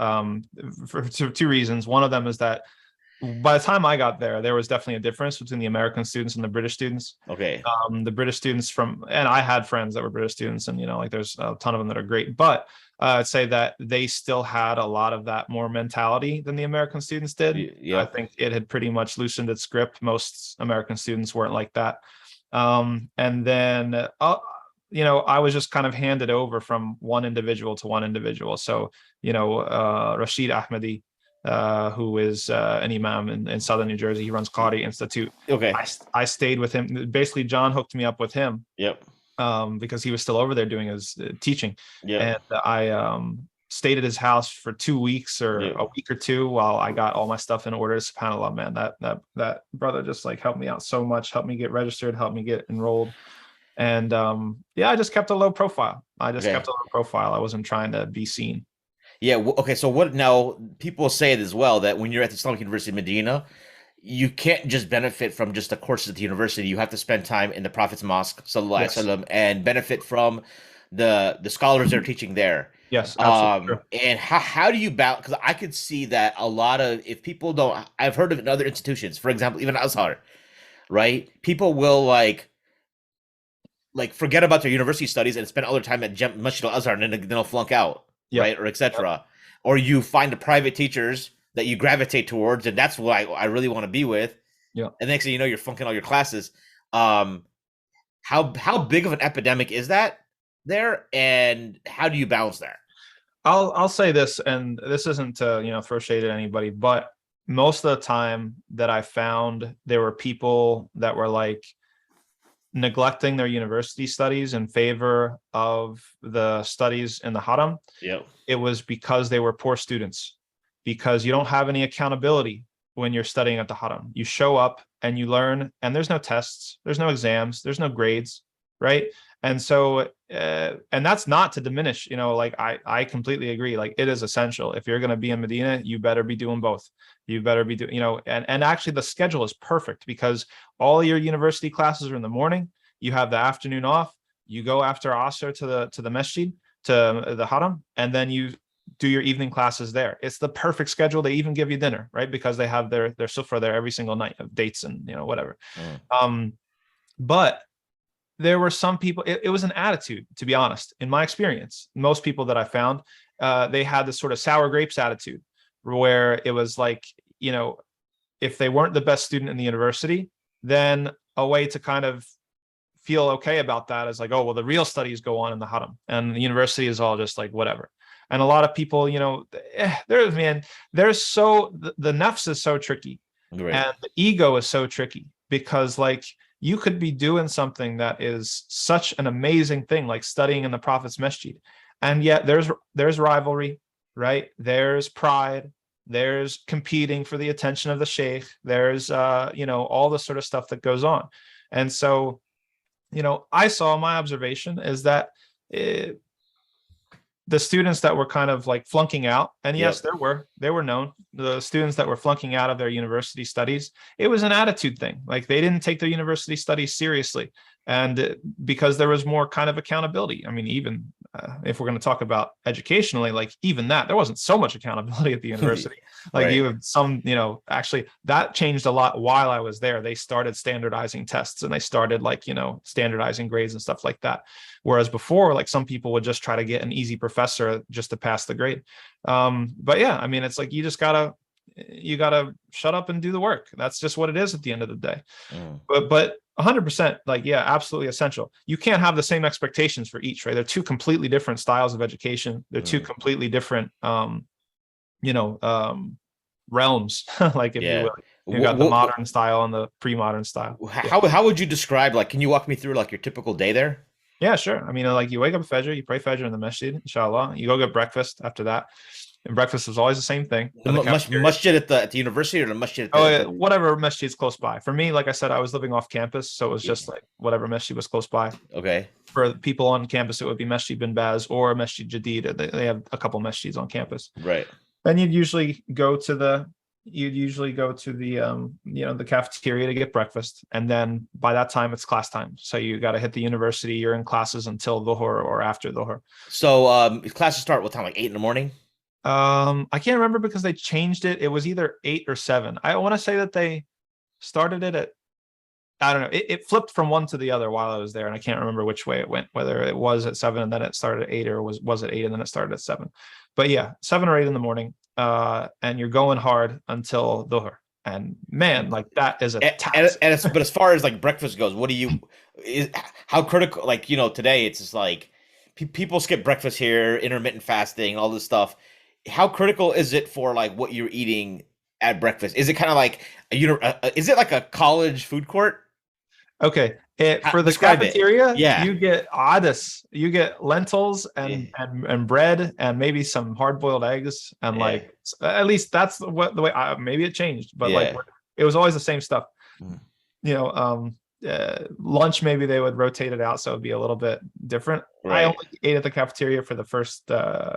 For two reasons. One of them is that by the time I got there, there was definitely a difference between the American students and the British students.
Okay.
The British students and I had friends that were British students, and like there's a ton of them that are great, but I'd say that they still had a lot of that more mentality than the American students did. I think it had pretty much loosened its grip. Most American students weren't like that. And then I was just kind of handed over from one individual to one individual. So, Rashid Ahmadi, who is an imam in southern New Jersey, he runs Qadi Institute.
Okay.
I stayed with him. Basically, John hooked me up with him
Yep.
because he was still over there doing his teaching.
Yep.
And I stayed at his house for 2 weeks or
Yep.
a week or two while I got all my stuff in order. SubhanAllah, man, that brother just like helped me out so much, helped me get registered, helped me get enrolled. And yeah, I just kept a low profile.
Okay.
I wasn't trying to be seen.
Yeah. Okay. So what now? People say it as well that when you're at the Islamic University of Medina, you can't just benefit from just the courses at the university. You have to spend time in the Prophet's Mosque, sallallahu alaihi
Yes.
wasallam, and benefit from the scholars that are teaching there.
Yes, absolutely true.
And how do you balance? Because I could see that a lot of if people don't, I've heard of in other institutions, for example, even Azhar, right? People will forget about their university studies and spend all their time at Masjid al Azhar, and then they'll flunk out,
Yep.
right, or etc. Or you find the private teachers that you gravitate towards, and that's what I really want to be with.
Yep.
And next thing you know, you're flunking all your classes. Um, how big of an epidemic is that there, and how do you balance that?
I'll say this, and this isn't to throw shade at anybody, but most of the time that I found there were people that were like neglecting their university studies in favor of the studies in the haram.
Yep.
It was because they were poor students, because you don't have any accountability when you're studying at the haram. You show up and you learn, and there's no tests, there's no exams, there's no grades, right? And so and that's not to diminish, like I completely agree, like it is essential. If you're going to be in Medina, you better be doing both. You better be doing, and actually the schedule is perfect because all your university classes are in the morning, you have the afternoon off, you go after Asr to the Masjid, to the haram, and then you do your evening classes there. It's the perfect schedule. They even give you dinner, right? Because they have their sufra there every single night of dates and whatever. But there were some people, it was an attitude, to be honest. In my experience, most people that I found, they had this sort of sour grapes attitude where it was like, if they weren't the best student in the university, then a way to kind of feel okay about that is like, oh, well, the real studies go on in the haram and the university is all just like whatever. And a lot of people, there's so, the nafs is so tricky.
Right.
And the ego is so tricky because like, you could be doing something that is such an amazing thing, like studying in the Prophet's Masjid. And yet there's rivalry, right? There's pride, there's competing for the attention of the sheikh. There's, all the sort of stuff that goes on. And so, I saw, my observation is that the students that were kind of like flunking out, and yes, they were known, the students that were flunking out of their university studies, it was an attitude thing. Like they didn't take their university studies seriously. And because there was more kind of accountability. I mean, even if we're going to talk about educationally, like even that, there wasn't so much accountability at the university. Like
right.
you have some, actually that changed a lot while I was there. They started standardizing tests and they started like, standardizing grades and stuff like that. Whereas before, like some people would just try to get an easy professor just to pass the grade. But yeah, I mean, it's like, you gotta shut up and do the work. That's just what it is at the end of the day. But 100%, like, yeah, absolutely essential. You can't have the same expectations for each, right? They're two completely different styles of education. They're two completely different, realms, like if you will. You got the modern style and the pre-modern style.
How would you describe, like, can you walk me through like your typical day there?
Yeah, sure. I mean, like you wake up Fajr, you pray Fajr in the Masjid, inshallah. You go get breakfast after that. And breakfast was always the same thing.
The masjid at the university or the masjid?
Whatever masjid is close by. For me, like I said, I was living off campus, so it was just like whatever masjid was close by.
Okay.
For people on campus, it would be Masjid bin Baz or Masjid Jadid. They have a couple masjids on campus.
Right.
Then you'd usually go to the the cafeteria to get breakfast, and then by that time it's class time. So you got to hit the university. You're in classes until dhuhr or after dhuhr.
So classes start what time? Like 8 in the morning?
I can't remember because they changed it. It was either 8 or 7. I want to say that they started it at, I don't know. It flipped from one to the other while I was there, and I can't remember which way it went. Whether it was at 7 and then it started at 8, or was it 8 and then it started at 7. But yeah, 7 or 8 in the morning, and you're going hard until dhuhr. And man, like that is a
And,
task.
but as far as like breakfast goes, what do you is how critical? Like today it's just like people skip breakfast here, intermittent fasting, all this stuff. How critical is it for like what you're eating at breakfast? Is it kind of like is it like a college food court?
Okay. For the
Describe it.
cafeteria,
Yeah.
you get adis, you get lentils
Yeah.
and bread and maybe some hard boiled eggs and
Yeah.
like at least that's what the way maybe it changed, but like
Yeah.
it was always the same stuff.
Mm.
You know, lunch maybe they would rotate it out so it'd be a little bit different. I
Right.
only ate at the cafeteria for the first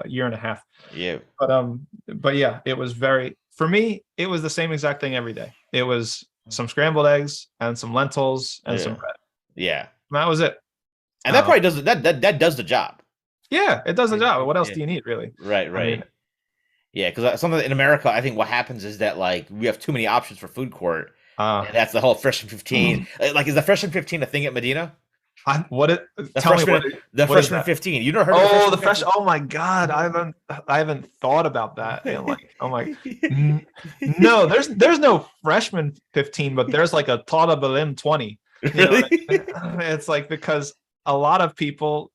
year and a half,
Yeah.
but yeah, it was very for me. It was the same exact thing every day. It was some scrambled eggs and some lentils and some
Yeah.
bread.
Yeah.
That was it.
And that probably does that does the job.
Yeah, it does the job. What else
Yeah.
do you need, really?
Right.
I mean,
Right. Yeah, because something in America, I think what happens is that like we have too many options for food court, and that's the whole freshman 15. Like, is the freshman 15 a thing at Medina?
what it?
The
Tell me
freshman, the
what is
freshman
that?
15. You never heard of
Oh,
the
the
freshman
fresh. Oh my God, I haven't thought about that. And like, I'm like,
15?
no, there's no freshman 15, but there's like a Tadabalim 20. You know what I
Really?
mean? It's like because a lot of people.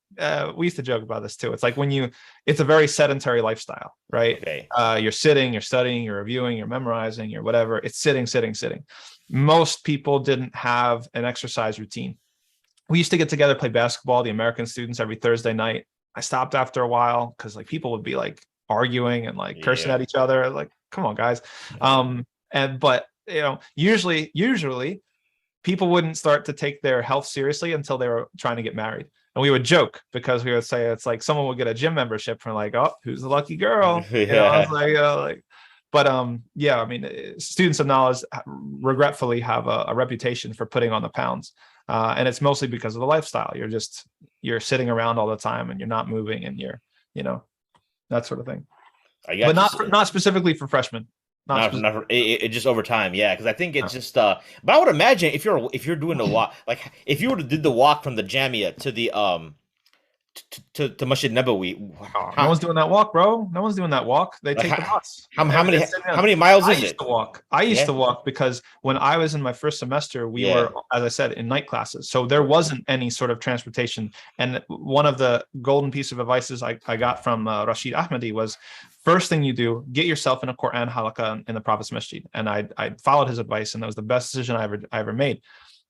We used to joke about this too. It's like it's a very sedentary lifestyle, right?
Okay.
You're sitting, you're studying, you're reviewing, you're memorizing, you're whatever. It's sitting, sitting, sitting. Most people didn't have an exercise routine. We used to get together, play basketball, the American students every Thursday night. I stopped after a while because like people would be like arguing and like cursing at each other. Like, come on, guys. But usually people wouldn't start to take their health seriously until they were trying to get married. And we would joke because we would say it's like someone would get a gym membership and like, oh, who's the lucky girl? I was like, but yeah, I mean, students of knowledge regretfully have a reputation for putting on the pounds, and it's mostly because of the lifestyle. You're sitting around all the time and you're not moving and you're that sort of thing. But not specifically for freshmen.
It just over time, yeah. Because I think it's just. But I would imagine if you're doing the walk, like if you were to do the walk from the Jamia to the to Masjid Nabawi,
no one's doing that walk, bro. No one's doing that walk. They take the bus.
How many miles is it?
I used to walk because when I was in my first semester, we were, as I said, in night classes, so there wasn't any sort of transportation. And one of the golden piece of advices I got from Rashid Ahmadi was, first thing you do, get yourself in a Quran halaqah in the Prophet's Masjid. And I followed his advice, and that was the best decision I ever made.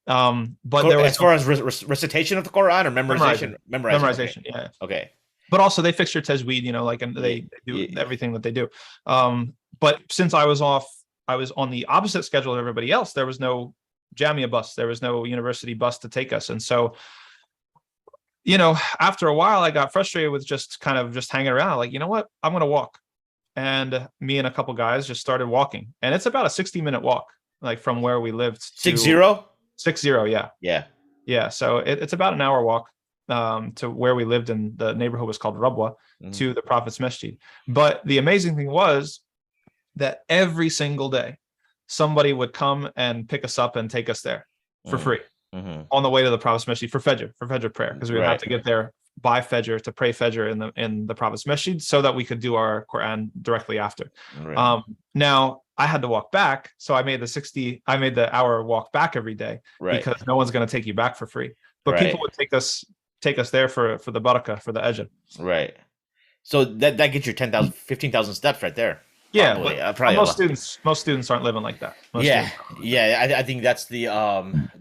But there was,
as far as recitation of the Quran or memorization.
Yeah.
Okay.
But also they fix your tajweed, and they do everything that they do. But since I was on the opposite schedule of everybody else, there was no Jamia bus, there was no university bus to take us. And so, after a while I got frustrated with just hanging around. Like, you know what? I'm going to walk. And me and a couple guys just started walking. And it's about a 60-minute walk, like from where we lived.
60?
60, yeah. Yeah. So it's about an hour walk to where we lived, in the neighborhood was called Rabwa, to the Prophet's Masjid. But the amazing thing was that every single day, somebody would come and pick us up and take us there for free on the way to the Prophet's Masjid for Fajr prayer, because we would have to get there by Fajr to pray Fajr in the Prophet's Masjid so that we could do our Quran directly after. Right. Now I had to walk back, so I made the hour walk back every day, because no one's going to take you back for free. But people would take us there for the barakah, for the ajr.
Right. So that gets you 10,000, 15,000 steps right there.
Yeah, probably most students aren't living like that.
I think that's and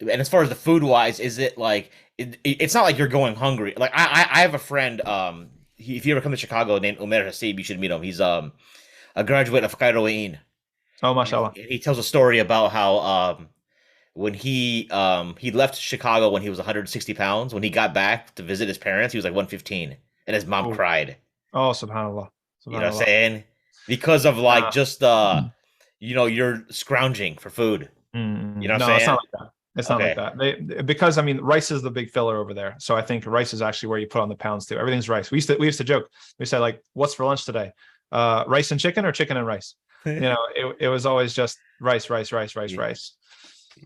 as far as the food wise, is it like it's not like you're going hungry. Like I have a friend, if you ever come to Chicago, named Umer Hasib, you should meet him. He's a graduate of Cairo.
Oh, mashallah.
He tells a story about how when he left Chicago when he was 160 pounds. When he got back to visit his parents, he was like 115, and his mom cried.
Oh, subhanallah.
You know what I'm saying? Because of like just you're scrounging for food. You know what I'm saying?
It's not like that. It's not like that. Because I mean, rice is the big filler over there. So I think rice is actually where you put on the pounds too. Everything's rice. We used to joke. We said, like, what's for lunch today? Rice and chicken, or chicken and rice? It was always just rice.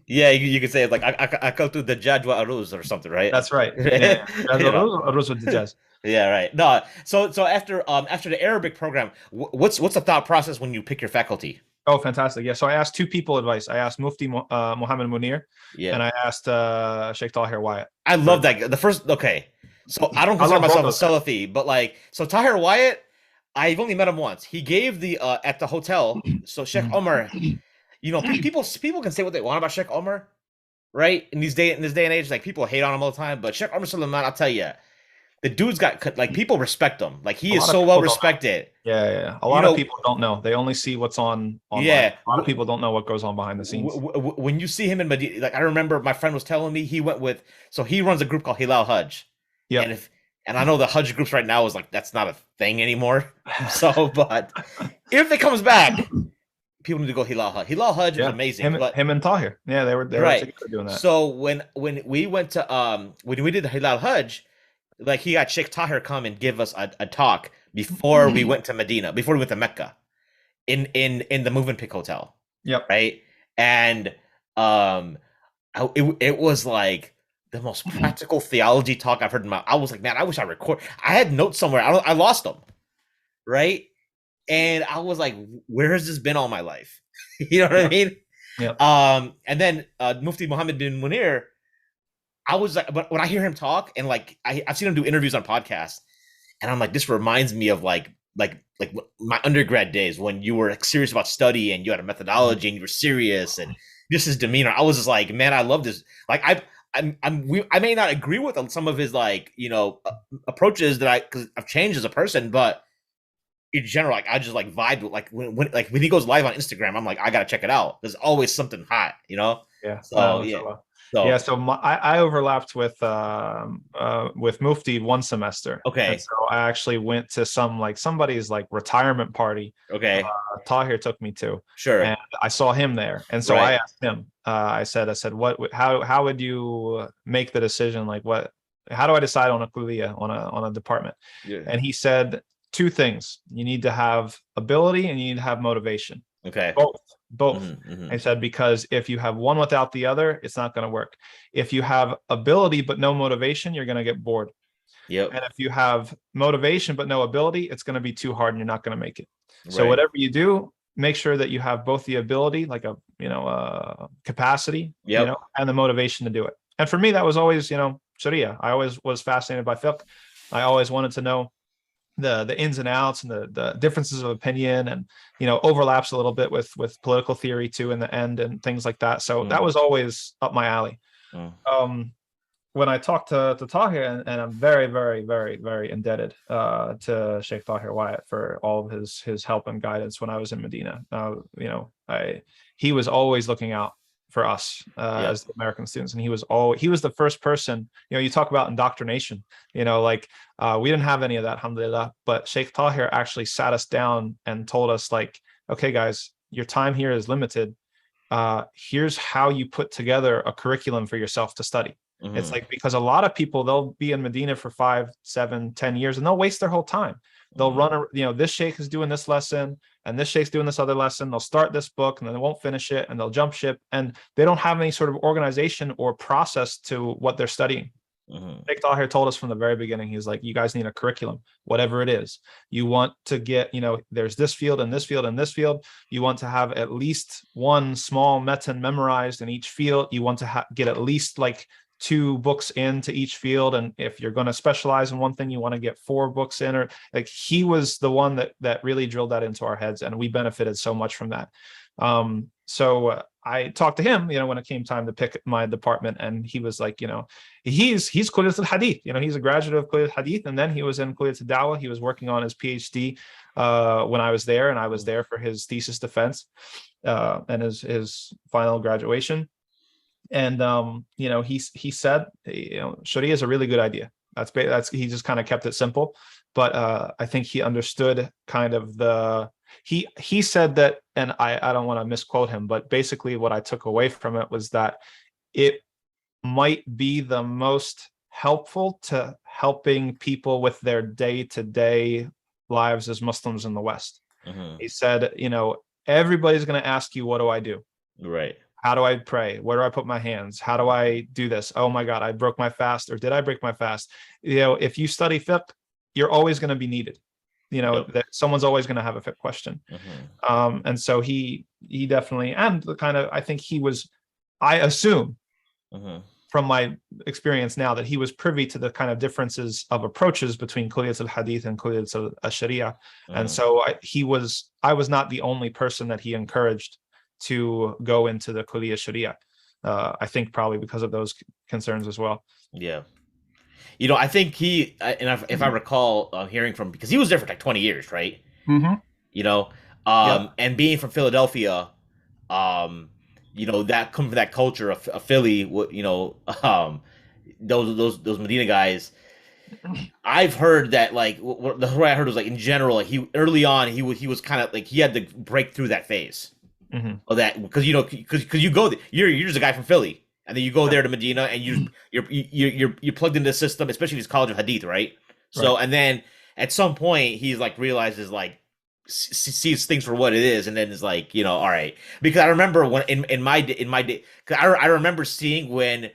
Yeah, you could say it like I go to the Jajwa Aruz or something, right?
That's right. Yeah. Aruz with the jazz.
Yeah, right. No, so after the Arabic program, what's the thought process when you pick your faculty?
Oh, fantastic. Yeah. So I asked two people advice. I asked Mufti Muhammad Munir,
Yeah.
and I asked Sheikh Tahir Wyatt.
I love that. The first, okay. So I don't
I
consider
love both
myself a
those guys.
Salafi, but like, so Tahir Wyatt, I've only met him once. He gave the at the hotel. So Sheikh
Mhm.
Omar, people can say what they want about Sheikh Omar, right? In this day and age, like people hate on him all the time. But Sheikh Omar Suleiman, I'll tell you, the dude's got like people respect him. Like he
A
is
lot of
so well
people don't know.
respected.
Yeah, yeah, yeah. A
You
lot of
know,
people don't know. They only see what's on online.
yeah.
A lot of people don't know what goes on behind the scenes.
When you see him in Medina, like I remember my friend was telling me he went with, so he runs a group called Hilal Hajj, and
Yep.
if and I know the Hajj groups right now is like that's not a thing anymore. So, but if it comes back, people need to go Hilal Hajj. Hilal Hajj is
Yeah.
amazing,
Him,
but
him and Tahir. Yeah, they were
right.
together doing that.
So when we went to when we did the Hilal Hajj, like he got Sheikh Tahir come and give us a talk before we went to Medina, before we went to Mecca, in the Moving Pick Hotel,
Yep.
right? And it was like the most practical theology talk I've heard in my. I was like, man, I wish I record. I had notes somewhere. I lost them, right? And I was like, where has this been all my life? You know what I
Yep.
mean?
Yep.
And then Mufti Muhammad bin Munir, I was like, but when I hear him talk, and like I've seen him do interviews on podcasts, and I'm like, this reminds me of like my undergrad days when you were like, serious about study and you had a methodology and you were serious and just his demeanor. I was just like, man, I love this. Like I may not agree with some of his like approaches that because I've changed as a person, but in general, like I just like vibe with like when he goes live on Instagram, I'm like I gotta check it out. There's always something hot, you know.
Yeah.
So yeah,
Yeah,
so
so I overlapped with Mufti one semester, and
okay,
so I actually went to somebody's like retirement party.
okay,
Tahir took me to,
sure,
and I saw him there, and so I
right,
asked him. I said, how would you make the decision? Like, how do I decide on a kuliya, on a department?
yeah,
And he said two things: you need to have ability, and you need to have motivation.
okay,
Both.
mm-hmm.
I said, because if you have one without the other, it's not going to work. If you have ability but no motivation, you're going to get bored.
Yep,
And if you have motivation but no ability, it's going to be too hard and you're not going to make it. So
right,
whatever you do, make sure that you have both the ability, like capacity,
yep,
and the motivation to do it. And for me, that was always, Sharia. I always was fascinated by fiqh. I always wanted to know the ins and outs and the differences of opinion, and overlaps a little bit with political theory too in the end, and things like that. So that was always up my alley.
mm.
When I talked to Tahir, and I'm very, very, very, very indebted to Sheikh Tahir Wyatt for all of his help and guidance when I was in Medina. He was always looking out for us
Yep.
as the American students, and he was the first person. You talk about indoctrination. We didn't have any of that, alhamdulillah. But Sheikh Tahir actually sat us down and told us, like, okay, guys, your time here is limited. Here's how you put together a curriculum for yourself to study. It's
Mm-hmm.
like, because a lot of people, they'll be in Medina for 5, 7, 10 years, and they'll waste their whole time. They'll run, this sheikh is doing this lesson, and this sheikh's doing this other lesson. They'll start this book, and then they won't finish it, and they'll jump ship, and they don't have any sort of organization or process to what they're studying. Sheikh Tahir told us from the very beginning, he's like, you guys need a curriculum, whatever it is. You want to get, there's this field and this field and this field. You want to have at least one small metan memorized in each field. You want to get at least like 2 books into each field. And if you're going to specialize in one thing, you want to get 4 books in. Or like, he was the one that really drilled that into our heads, and we benefited so much from that. So I talked to him, when it came time to pick my department, and he was like, he's Kulliyat al-Hadith, he's a graduate of Kulliyat al-Hadith, and then he was in Kulliyat al-Dawah. He was working on his PhD when I was there, and I was there for his thesis defense and his final graduation. And he said, Sharia is a really good idea. That's he just kind of kept it simple, but I think he understood kind of he said that, and I don't want to misquote him, but basically what I took away from it was that it might be the most helpful to helping people with their day-to-day lives as Muslims in the West. He said, everybody's going to ask you, what do I do?
Right.
How do I pray? Where do I put my hands? How do I do this? Oh my God, I broke my fast, or did I break my fast? If you study fiqh, you're always going to be needed.
Yep.
that someone's always going to have a question.
Hmm.
And so he definitely, and the kind of, I think he was, I assume
Hmm.
from my experience now, that he was privy to the kind of differences of approaches between Kulliyat al-Hadith and Kulliyat al-Sharia. And
Hmm.
so I was not the only person that he encouraged to go into the Kulliyat Sharia. I think probably because of those concerns as well.
Yeah. I think if I recall hearing from, because he was there for like 20 years, right?
Mm-hmm.
You know,
Yep.
and being from Philadelphia, um, that coming from that culture of Philly, those Medina guys. I've heard that like the way I heard was like in general, like he early on he was kind of like he had to break through that phase
Mm-hmm.
of that because because you go you're just a guy from Philly and then you go
Yep.
there to Medina and you're plugged into the system, especially this College of Hadith, right?
Right.
So and then at some point he's like realizes like sees things for what it is, and then is like all right, because I remember when in my day, because I remember seeing when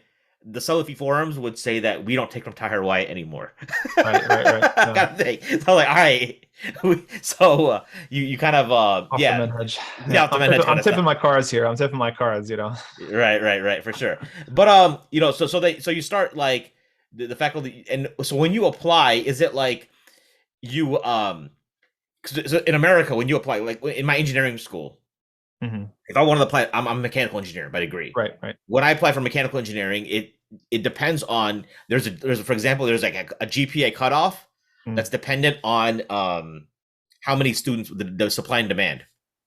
the Salafi forums would say that we don't take from Tahir Wyatt anymore.
Right. Right. Right.
Kind
Yeah.
of thing. So I'm like, all right. So you kind of
Off the
yeah,
manhaj.
yeah,
Yeah.
off the manhaj kind
I'm
of
tipping
stuff.
my cards here. I'm tipping my cards,
Right, right, right, for sure. But so you start like the faculty, and so when you apply, is it like you 'cause so in America when you apply, like in my engineering school,
Hmm.
if I wanted to apply, I'm a mechanical engineer by degree.
Right. Right.
When I apply for mechanical engineering, it depends on for example, there's like a GPA cutoff
Mm.
that's dependent on how many students, the supply and demand,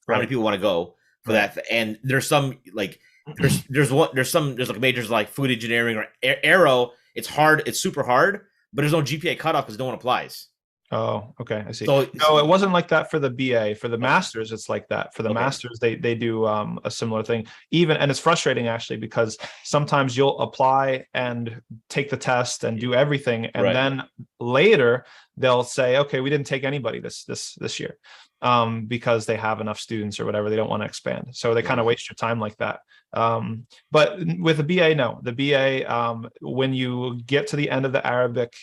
for how many
Right.
people want to go for
Right.
that. And there's some like there's like majors like food engineering or aero. It's hard, it's super hard, but there's no GPA cutoff because no one applies.
Oh, okay. I see.
So
No, it wasn't like that for the BA. For the
okay,
masters, it's like that. For the
okay,
masters, they do a similar thing. Even, and it's frustrating actually, because sometimes you'll apply and take the test and do everything, and
right.
then later they'll say, okay, we didn't take anybody this year, because they have enough students or whatever. They don't want to expand, so they kind of
Mm,
waste your time like that. But with the BA, no, the BA, when you get to the end of the Arabic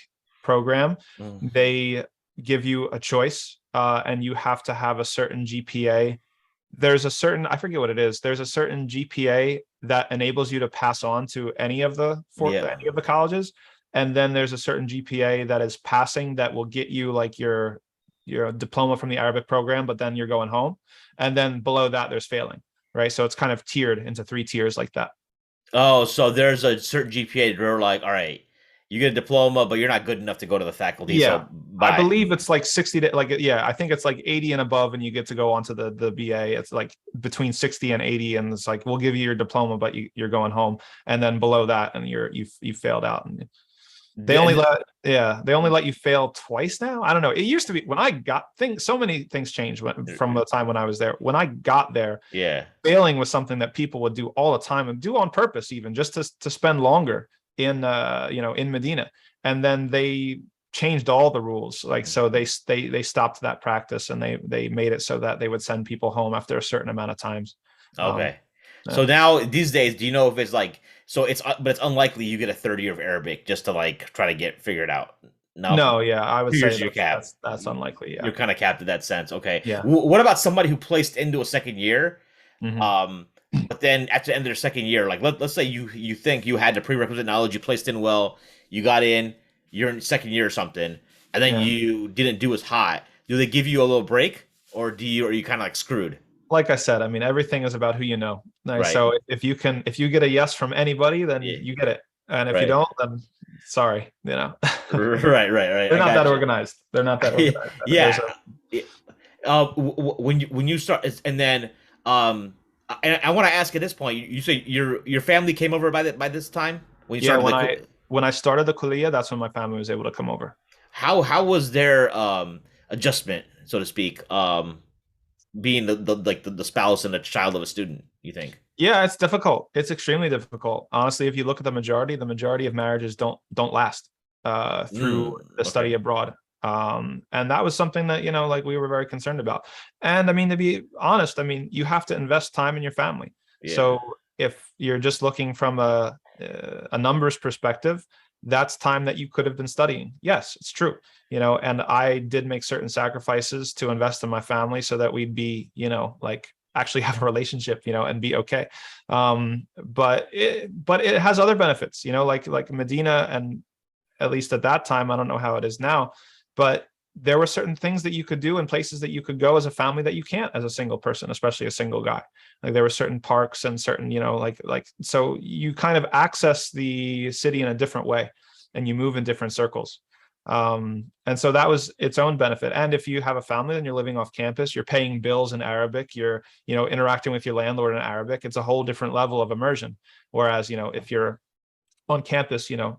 program,
mm,
they give you a choice, and you have to have a certain GPA. There's a certain, I forget what it is. There's a certain GPA that enables you to pass on to
yeah.
any of the colleges, and then there's a certain GPA that is passing that will get you like your diploma from the Arabic program, but then you're going home. And then below that, there's failing, right? So it's kind of tiered into three tiers like that.
Oh, so there's a certain GPA that they're like, all right, you get a diploma, but you're not good enough to go to the faculty.
Yeah.
So
I
bye.
believe it's like 60 to like, yeah, I think it's like 80 and above, and you get to go onto the BA. It's like between 60 and 80, and it's like we'll give you your diploma, but you're going home. And then below that, and you failed out. And
Th-
they only let you fail twice now. I don't know. It used to be when I got things, so many things changed from the time when I was there. When I got there,
yeah.
failing was something that people would do all the time, and do on purpose, even just to spend longer in in Medina. And then they changed all the rules, like, so they stopped that practice, and they made it so that they would send people home after a certain amount of times. um
Okay.
yeah.
So now these days, do you know if it's like so but it's unlikely you get a third year of Arabic just to like try to get figured out. No,
No, yeah, I would
2 years
say
you're capped.
that's unlikely. Yeah.
You're kind of capped in that sense. Okay.
Yeah.
What about somebody who placed into a second year?
Hmm.
But then at the end of their second year, like let's say you think you had the prerequisite knowledge, you placed in well, you got in, you're in second year or something, and then
Yeah.
you didn't do as hot. Do they give you a little break, or are you kind of like screwed?
Like I said, I mean, everything is about who you know. Nice.
Right.
So if you get a yes from anybody, then
Yeah.
you get it. And if you
Right.
don't, then sorry,
Right. Right. Right.
they're
I
not that
got you.
organized. They're not that organized. There's
Yeah.
a
When you start, and then and I want to ask at this point, you say your family came over by this time when you
Yeah,
started
when
the.
I started the kuliya, that's when my family was able to come over.
How was their adjustment, so to speak, being the spouse and the child of a student, you think?
Yeah, it's difficult. It's extremely difficult. Honestly, if you look at the majority of marriages don't last through the
Okay.
study abroad. And that was something that, like, we were very concerned about. And I mean, to be honest, I mean, you have to invest time in your family.
Yeah.
So if you're just looking from a numbers perspective, that's time that you could have been studying. Yes, it's true. And I did make certain sacrifices to invest in my family so that we'd be, like actually have a relationship, and be okay. But it has other benefits, like Medina, and at least at that time, I don't know how it is now, but there were certain things that you could do and places that you could go as a family that you can't as a single person, especially a single guy. Like there were certain parks and certain, so you kind of access the city in a different way and you move in different circles. And so that was its own benefit. And if you have a family and you're living off campus, you're paying bills in Arabic, you're, interacting with your landlord in Arabic, it's a whole different level of immersion. Whereas, if you're on campus, you're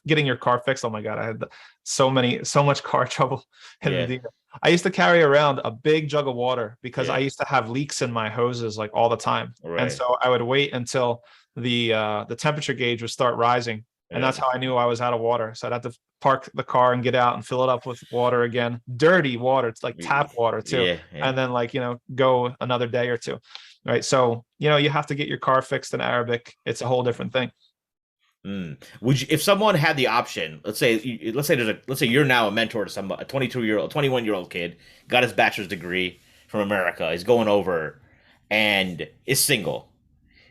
getting your car fixed. Oh my God, I had so much car trouble in Medina. I used to carry around a big jug of water because I used to have leaks in my hoses like all the time. Right. And so I would wait until the temperature gauge would start rising. And that's how I knew I was out of water. So I'd have to park the car and get out and fill it up with water again. Dirty water. It's like tap water too. And then go another day or two. Right. So, you have to get your car fixed in Arabic. It's a whole different thing.
Would you, if someone had the option, let's say you're now a mentor to a 21-year-old kid, got his bachelor's degree from America, is going over and is single.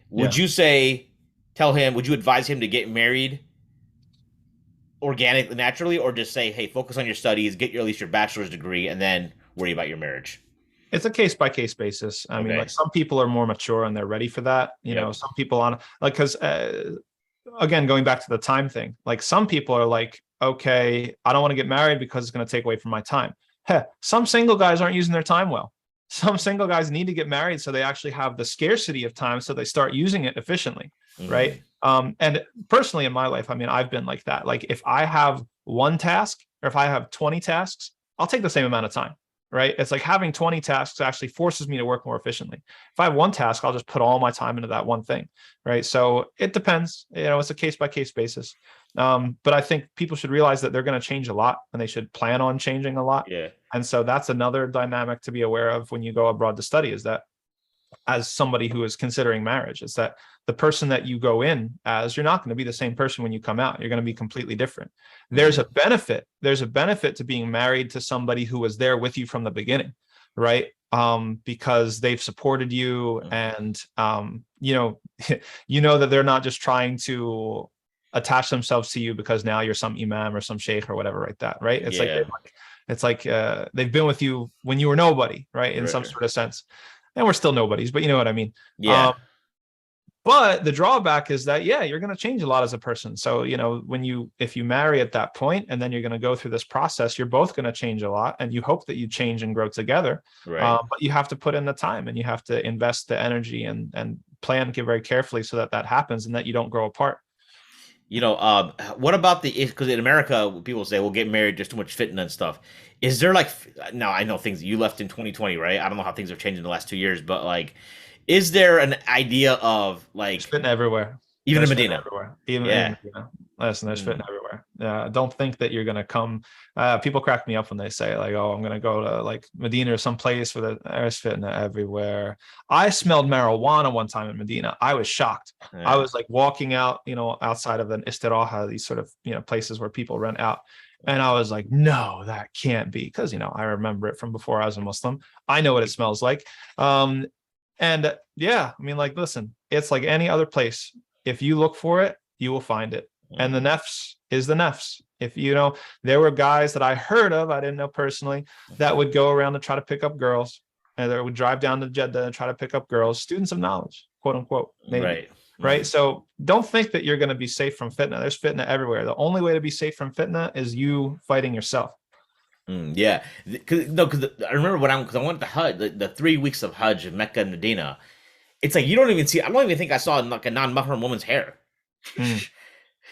Would you would you advise him to get married organically, naturally, or just say, hey, focus on your studies, get at least your bachelor's degree, and then worry about your marriage?
It's a case-by-case basis. I mean, like some people are more mature and they're ready for that. Some people because again, going back to the time thing, like some people are like, okay, I don't want to get married because it's going to take away from my time. Some single guys aren't using their time well. Some single guys need to get married so they actually have the scarcity of time, so they start using it efficiently. Right. And personally in my life, I mean, I've been like that. Like if I have one task or if I have 20 tasks, I'll take the same amount of time. Right. It's like having 20 tasks actually forces me to work more efficiently. If I have one task, I'll just put all my time into that one thing. Right. So it depends. It's a case by case basis. But I think people should realize that they're going to change a lot and they should plan on changing a lot.
Yeah.
And so that's another dynamic to be aware of when you go abroad to study, is that as somebody who is considering marriage, is that the person that you go in as, you're not going to be the same person when you come out. You're going to be completely different. There's a benefit to being married to somebody who was there with you from the beginning, right? Because they've supported you, and that they're not just trying to attach themselves to you because now you're some imam or some sheikh or whatever like that, right? It's like they've been with you when you were nobody, right? In some sort of sense. And we're still nobodies, but you know what I mean?
Yeah.
But the drawback is that, you're going to change a lot as a person. So, if you marry at that point and then you're going to go through this process, you're both going to change a lot, and you hope that you change and grow together.
Right.
But you have to put in the time and you have to invest the energy and plan very carefully so that happens and that you don't grow apart.
What about because in America, people say, we'll get married, there's too much fitna and stuff. Is there now I know things, you left in 2020, right? I don't know how things have changed in the last 2 years, but is there an idea of
there's fitna everywhere,
even in Medina?
Everywhere. Even in Medina. Listen, there's fitna everywhere. Don't think that you're going to come. People crack me up when they say oh, I'm going to go to Medina or someplace where there's fitna everywhere. I smelled marijuana one time in Medina. I was shocked. I was walking out, outside of an istiraha, these sort of, places where people rent out. And I was like, no, that can't be. Because, I remember it from before I was a Muslim. I know what it smells like. And listen, it's like any other place. If you look for it, you will find it. And the nefs is the nefs. If there were guys that I heard of, I didn't know personally, that would go around to try to pick up girls, and they would drive down to Jeddah and try to pick up girls, students of knowledge, quote unquote, maybe. Right. So don't think that you're going to be safe from fitna. There's fitna everywhere. The only way to be safe from fitna is you fighting yourself.
Yeah. Because I remember because I went to Hajj, the 3 weeks of Hajj in Mecca and Medina. It's like, I don't even think I saw a non-mahram woman's hair.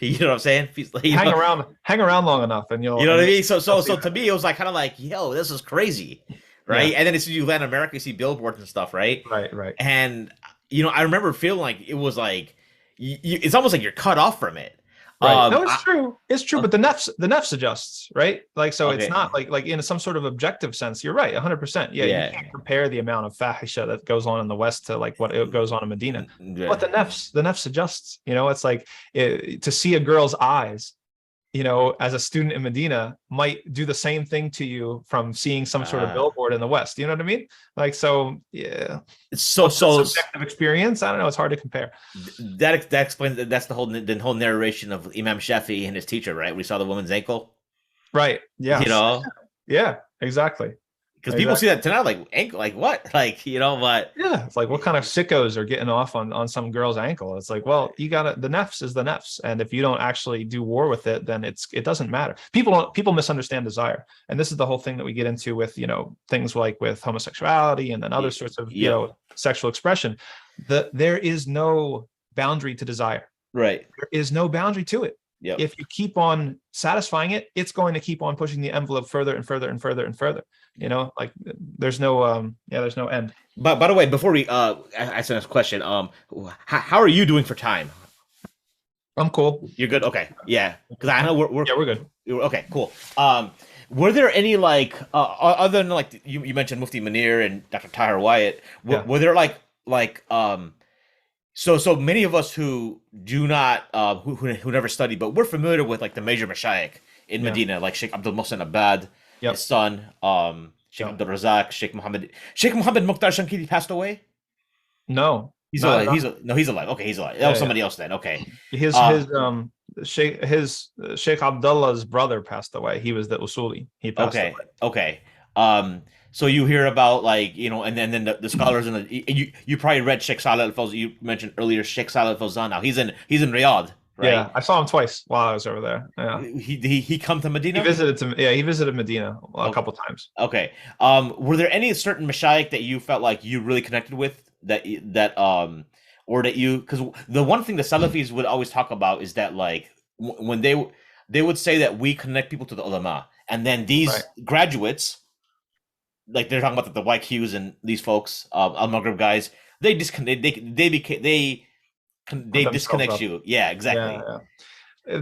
You know what I'm saying?
Hang around long enough and you'll.
You know what I mean? So to me, it was kind of like, yo, this is crazy, right? Yeah. And then as you land in America, you see billboards and stuff, right?
Right.
And I remember feeling like it was like it's almost like you're cut off from it.
Right. No, it's true. It's true, but the nefs adjusts, right? So it's not like in some sort of objective sense. You're right, 100%. Yeah, you can't compare the amount of fahisha that goes on in the West to what it goes on in Medina. But the nefs adjusts. It's like to see a girl's eyes as a student in Medina might do the same thing to you from seeing some sort of
Uh,
billboard in the West. You know what I mean? Like, so yeah,
so
what's the
so
subjective experience? I don't know. It's hard to compare.
that explains that's the whole narration of Imam Shafi and his teacher, right? We saw the woman's ankle,
Right.
you
Yes.
know,
Yeah, exactly.
because people see
Exactly.
that tonight like ankle, like what, like but
Yeah, it's like what kind of sickos are getting off on some girl's ankle? It's like, well, you gotta the nefs is the nefs, and if you don't actually do war with it, then it doesn't matter. People misunderstand desire, and this is the whole thing that we get into with things like with homosexuality and then other sorts of
yep,
sexual expression. There is no boundary to desire.
right,
There is no boundary to it.
yep.
If you keep on satisfying it, it's going to keep on pushing the envelope further and further and further and further. Like there's no end.
But by the way, before we ask the next question, how are you doing for time?
I'm cool.
You're good, okay, yeah, because I know
Yeah, we're good.
okay, cool. Were there any like other than like you mentioned Mufti Munir and Dr. Tahir Wyatt?
Yeah.
Were there like so many of us who do not who never studied, but we're familiar with like the major mashayikh in
Yeah.
Medina, like Sheikh Abdul Mohsen Abad,
Yep.
his son, Sheikh
Yep.
Abdul Razak, Sheikh Muhammad Mukhtar Shankiti passed away.
No,
He's
not,
alive.
not
No, he's alive. Okay, he's alive. That
yeah,
was
yeah.
somebody else then. Okay.
His
Uh,
Sheikh Abdullah's brother passed away. He was the Usuli. He passed
okay.
away.
Okay. So you hear about like and then the scholars and you probably read Sheikh Saleh Al Fawzan. You mentioned earlier Sheikh Saleh Al Fawzan. Now he's in Riyadh,
Yeah,
right?
I saw him twice while I was over there. Yeah.
He come to
He
Medina.
visited he visited Medina a
Okay.
couple times.
Okay. Were there any certain mashayikh that you felt like you really connected with or that you because the one thing the Salafis would always talk about is that like when they would say that we connect people to the ulama, and then
Right.
these graduates, like they're talking about the YQs and these folks, Al Maghrib guys, they disconnect,
Put
they
themselves
disconnect
up.
you. Yeah,
Yeah,
exactly.
yeah.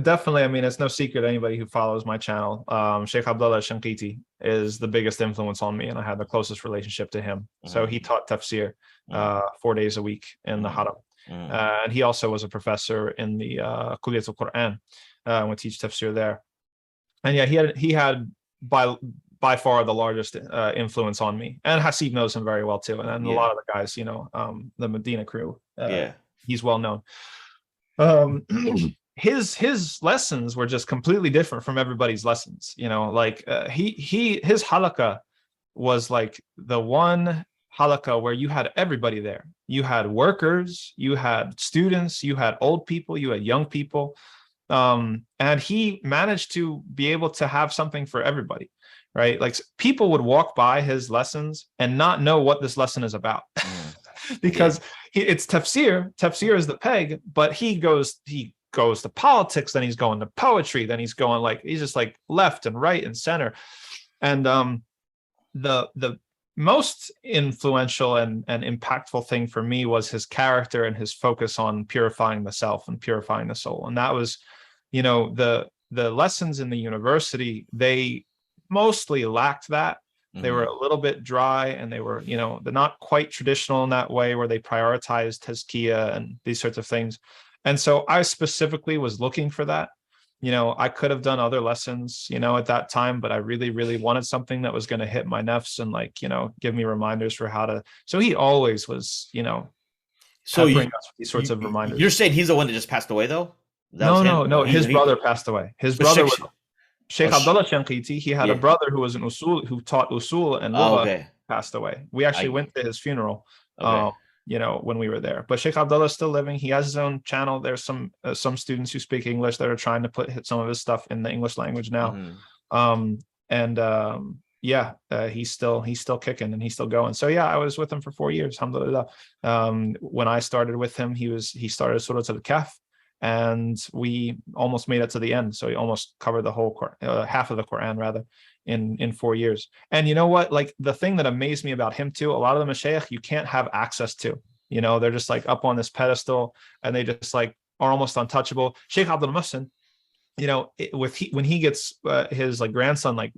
Definitely. I mean, it's no secret to anybody who follows my channel. Sheikh Abdullah Shankiti is the biggest influence on me, and I had the closest relationship to him. So he
Mm-hmm.
taught Tafseer
Mm-hmm.
4 days a week in the
Mm-hmm.
Haram.
Mm-hmm.
And he also was a professor in the Kulliyat al-Quran. Would teach Tafsir there. And yeah, he had by far the largest influence on me. And Hasib knows him very well too. And then a
Yeah,
lot of the guys, the Medina crew,
yeah,
he's well known. Um, his lessons were just completely different from everybody's lessons. Like his halakha was like the one halakha where you had everybody there. You had workers, you had students, you had old people, you had young people. And he managed to be able to have something for everybody, right? Like people would walk by his lessons and not know what this lesson is about.
mm,
Because it's tafsir. Tafsir is the peg, but he goes to politics, then he's going to poetry, then he's just like left and right and center. And the most influential and impactful thing for me was his character and his focus on purifying the self and purifying the soul. And that was, the lessons in the university, they mostly lacked that. They were
mm,
a little bit dry, and they were, they're not quite traditional in that way where they prioritized tazkiyah and these sorts of things. And so I specifically was looking for that. I could have done other lessons, at that time, but I really, really wanted something that was going to hit my nefs and give me reminders for how to. So he always was,
So
peppering us with these sorts of
you're
reminders.
saying he's the one that just passed away though? That was
No,
him.
no, no. His brother passed away. His
So
brother was
oh,
Sheikh Abdullah Shankiti. He had a
yeah.
brother who was an usul, who taught usul and
Oh,
lugha,
okay.
passed away. We actually
I
went to his funeral,
okay.
when we were there. But Sheikh Abdullah is still living. He has his own channel. There's some students who speak English that are trying to put some of his stuff in the English language now.
Mhm.
He's still kicking and he's still going. So yeah, I was with him for 4 years, alhamdulillah. When I started with him, he started Surah to the Kahf, and we almost made it to the end. So he almost covered the whole half of the Quran rather in 4 years. And you know what? Like the thing that amazed me about him too, a lot of the mashayikh you can't have access to. They're just like up on this pedestal, and they just like are almost untouchable. Sheikh Abdul Muhsin, when he gets his like grandson like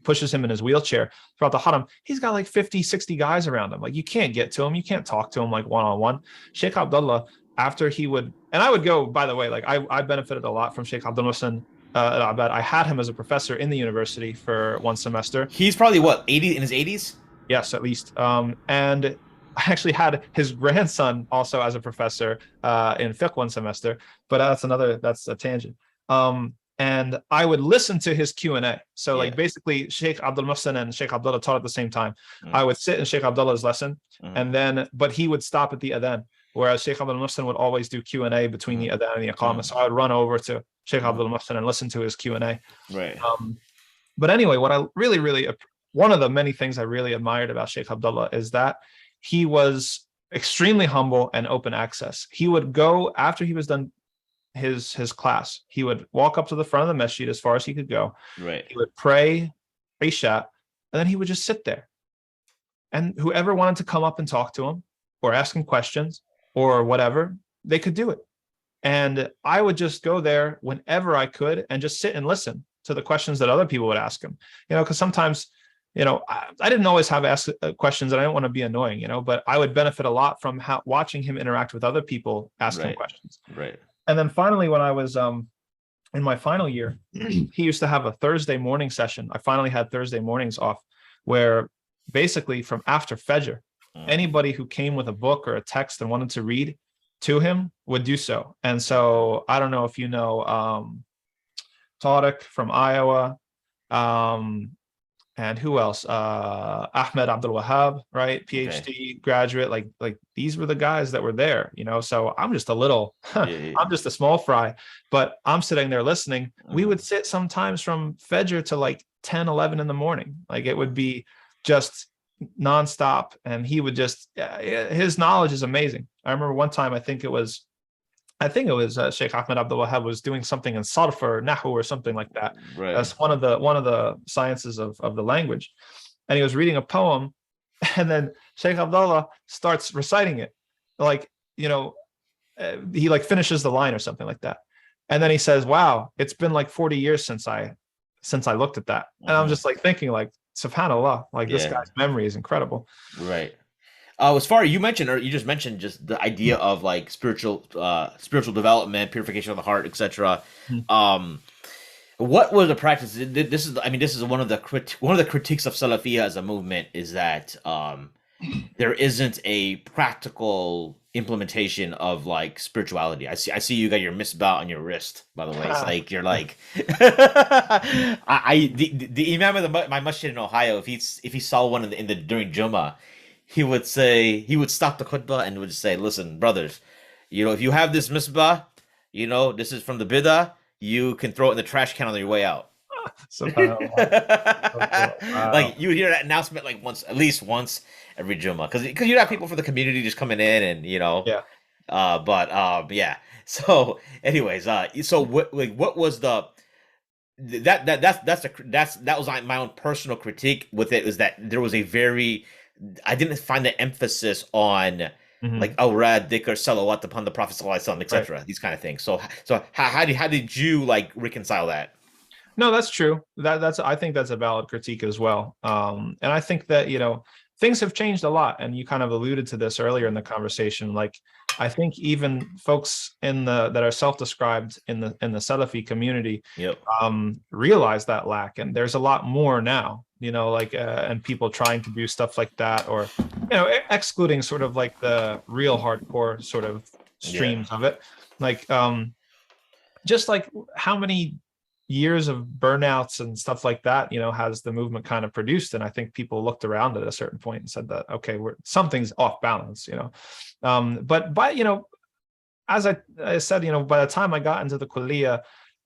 pushes him in his wheelchair throughout the haram, he's got like 50, 60 guys around him. Like you can't get to him, you can't talk to him like one-on-one. Sheikh Abdullah, after he would, and I would go, by the way, like I benefited a lot from Sheikh Abdul Muhsin al-Abad. I had him as a professor in the university for one semester.
He's probably what, 80, in his 80s?
Yes, at least. And I actually had his grandson also as a professor in fiqh one semester, but that's a tangent. And I would listen to his Q&A. So like
Yeah.
basically Sheikh Abdul Muhsin and Sheikh Abdullah taught at the same time. I
Mm,
would sit in Sheikh Abdullah's lesson
mm,
and then, but he would stop at the adhan, whereas Sheikh Abdul Muhsin would always do Q&A between the
mm,
adhan and the iqamah.
mm,
So I would run over to Sheikh
mm.
Abdul Muhsin and listen to his Q&A.
Right.
But anyway, what I really, one of the many things I really admired about Sheikh Abdullah is that he was extremely humble and open access. He would go after he was done his class. He would walk up to the front of the masjid as far as he could go.
Right.
He would pray Isha, and then he would just sit there. And whoever wanted to come up and talk to him or ask him questions or whatever, they could do it. And I would just go there whenever I could and just sit and listen to the questions that other people would ask him. Because sometimes, I didn't always have ask questions, and I didn't want to be annoying, but I would benefit a lot from watching him interact with other people, ask him
Right.
questions.
Right.
And then finally, when I was in my final year, he used to have a Thursday morning session. I finally had Thursday mornings off, where basically from after Fajr, anybody who came with a book or a text and wanted to read to him would do so. And so I don't know if you know Tariq from Iowa, and who else? Ahmed Abdul Wahab, right? PhD graduate. Like these were the guys that were there, So I'm just I'm just a small fry, but I'm sitting there listening. We would sit sometimes from Fajr to like 10, 11 in the morning. Like it would be just nonstop. And he would just, his knowledge is amazing. I remember one time, I think it was Sheikh Ahmed Abdul Wahab was doing something in sarf or nahu or something like that.
Right.
That's one of the sciences of the language. And he was reading a poem, and then Sheikh Abdullah starts reciting it. Like, he like finishes the line or something like that. And then he says, "Wow, it's been like 40 years since I looked at that." And I'm just like thinking, like, subhanallah, like this guy's memory is incredible.
Right. As far as you mentioned, or you just mentioned, just the idea of like spiritual development, purification of the heart, etc. What was the practice? This is one of the critiques of Salafiyya as a movement, is that there isn't a practical implementation of like spirituality. I see you got your misbah on your wrist, by the way. It's like you're like the Imam of my masjid in Ohio, if he saw one during Jummah, he would stop the khutbah and would say, "Listen, brothers, if you have this misbah, this is from the bid'ah, you can throw it in the trash can on your way out."
Wow.
Like you would hear that announcement like at least once every Jummah, because you'd have people from the community just coming in and
Yeah.
Yeah. So anyways, so what was that was my own personal critique with it, is that there was I didn't find the emphasis on like awrad, dhikr, salawat upon the Prophet sallallahu alaihi wasallam, etc. These kind of things. So how did you like reconcile that?
No, that's true. I think that's a valid critique as well. And I think that, things have changed a lot. And you kind of alluded to this earlier in the conversation. Like, I think even folks that are self-described in the Salafi community, realize that lack. And there's a lot more now, and people trying to do stuff like that, or, excluding sort of like the real hardcore sort of streams of it. Like, just like how many years of burnouts and stuff like that, has the movement kind of produced. And I think people looked around at a certain point and said that, okay, something's off balance, but as I said, by the time I got into the kulliyah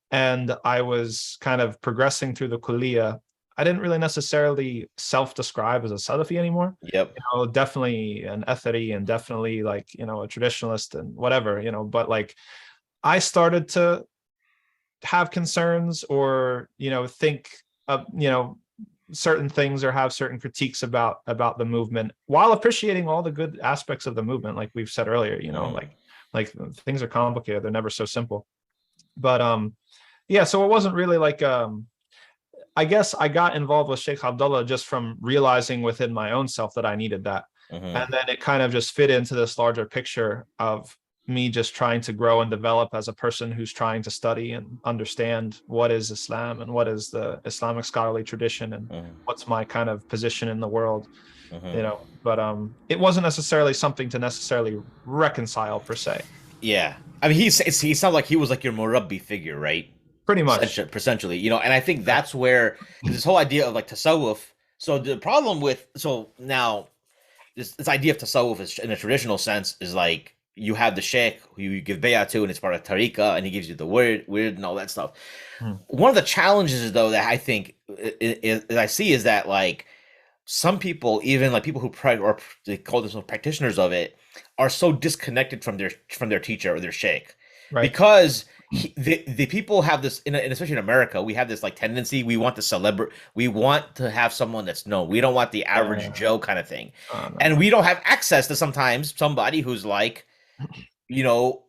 and I was kind of progressing through the kulliyah, I didn't really necessarily self-describe as a Salafi anymore.
Yep.
Definitely an Athari and definitely like, a traditionalist and whatever, but like I started to have concerns or think of certain things or have certain critiques about the movement, while appreciating all the good aspects of the movement, like we've said earlier. Like things are complicated, they're never so simple. But so it wasn't really like I guess I got involved with Sheikh Abdullah just from realizing within my own self that I needed that. And then it kind of just fit into this larger picture of me just trying to grow and develop as a person who's trying to study and understand what is Islam and what is the Islamic scholarly tradition and what's my kind of position in the world, you know. But it wasn't necessarily something to necessarily reconcile per se.
Yeah. I mean, he sounded like he was like your murabbi figure, right?
Pretty much.
Essentially, you know, and I think that's where this whole idea of like tasawwuf. So the problem with now this idea of tasawwuf is, in a traditional sense, is like you have the sheikh who you give bay'ah to, and it's part of tariqah, and he gives you the word and all that stuff. One of the challenges, though, that I think I see is that like some people, even like people who or they call themselves practitioners of it, are so disconnected from their teacher or their sheikh,
Right.
because the people have this, especially in America, we have this like tendency. We want the celebrity. We want to have someone that's known. We don't want the average Joe kind of thing, and we don't have access to sometimes somebody who's like, you know,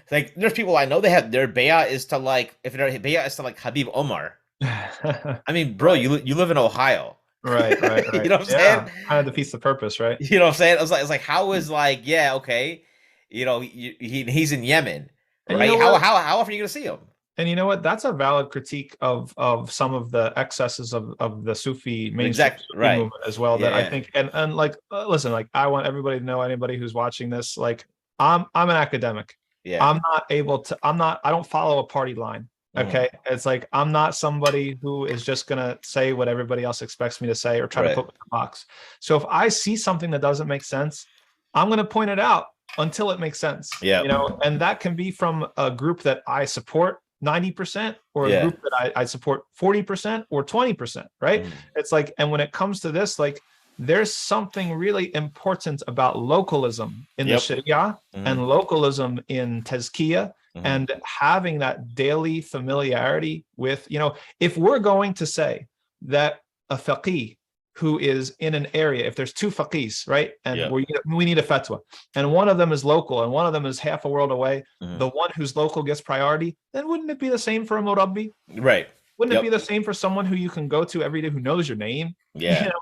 like there's people I know, they have their bay'ah is to like, if their bay'ah is to like Habib Omar. I mean, bro, you live in Ohio.
Right.
You know what I'm saying?
Kind of defeats the purpose, right?
You know what I'm saying? It's like how is like, yeah, okay, you know, he's in Yemen,
And
right?
you know
How often are you gonna see him?
And you know what? That's a valid critique of some of the excesses of the Sufi mainstream Sufi movement as well. That I think, and like, listen, like I want everybody to know, anybody who's watching this, like I'm an academic.
Yeah.
I'm not able to. I don't follow a party line. Okay, it's like I'm not somebody who is just gonna say what everybody else expects me to say or try to put me in a box. So if I see something that doesn't make sense, I'm gonna point it out until it makes sense.
Yeah.
You know, and that can be from a group that I support 90% or a group that I support 40% or 20%, right? It's like, and when it comes to this, like there's something really important about localism in the Sharia and localism in Tazkiyah and having that daily familiarity with, you know, if we're going to say that a faqih who is in an area, if there's two faqihs, right? And we need a fatwa, and one of them is local and one of them is half a world away, the one who's local gets priority, then wouldn't it be the same for a murabbi?
Right.
Wouldn't it be the same for someone who you can go to every day, who knows your name?
Yeah.
You know,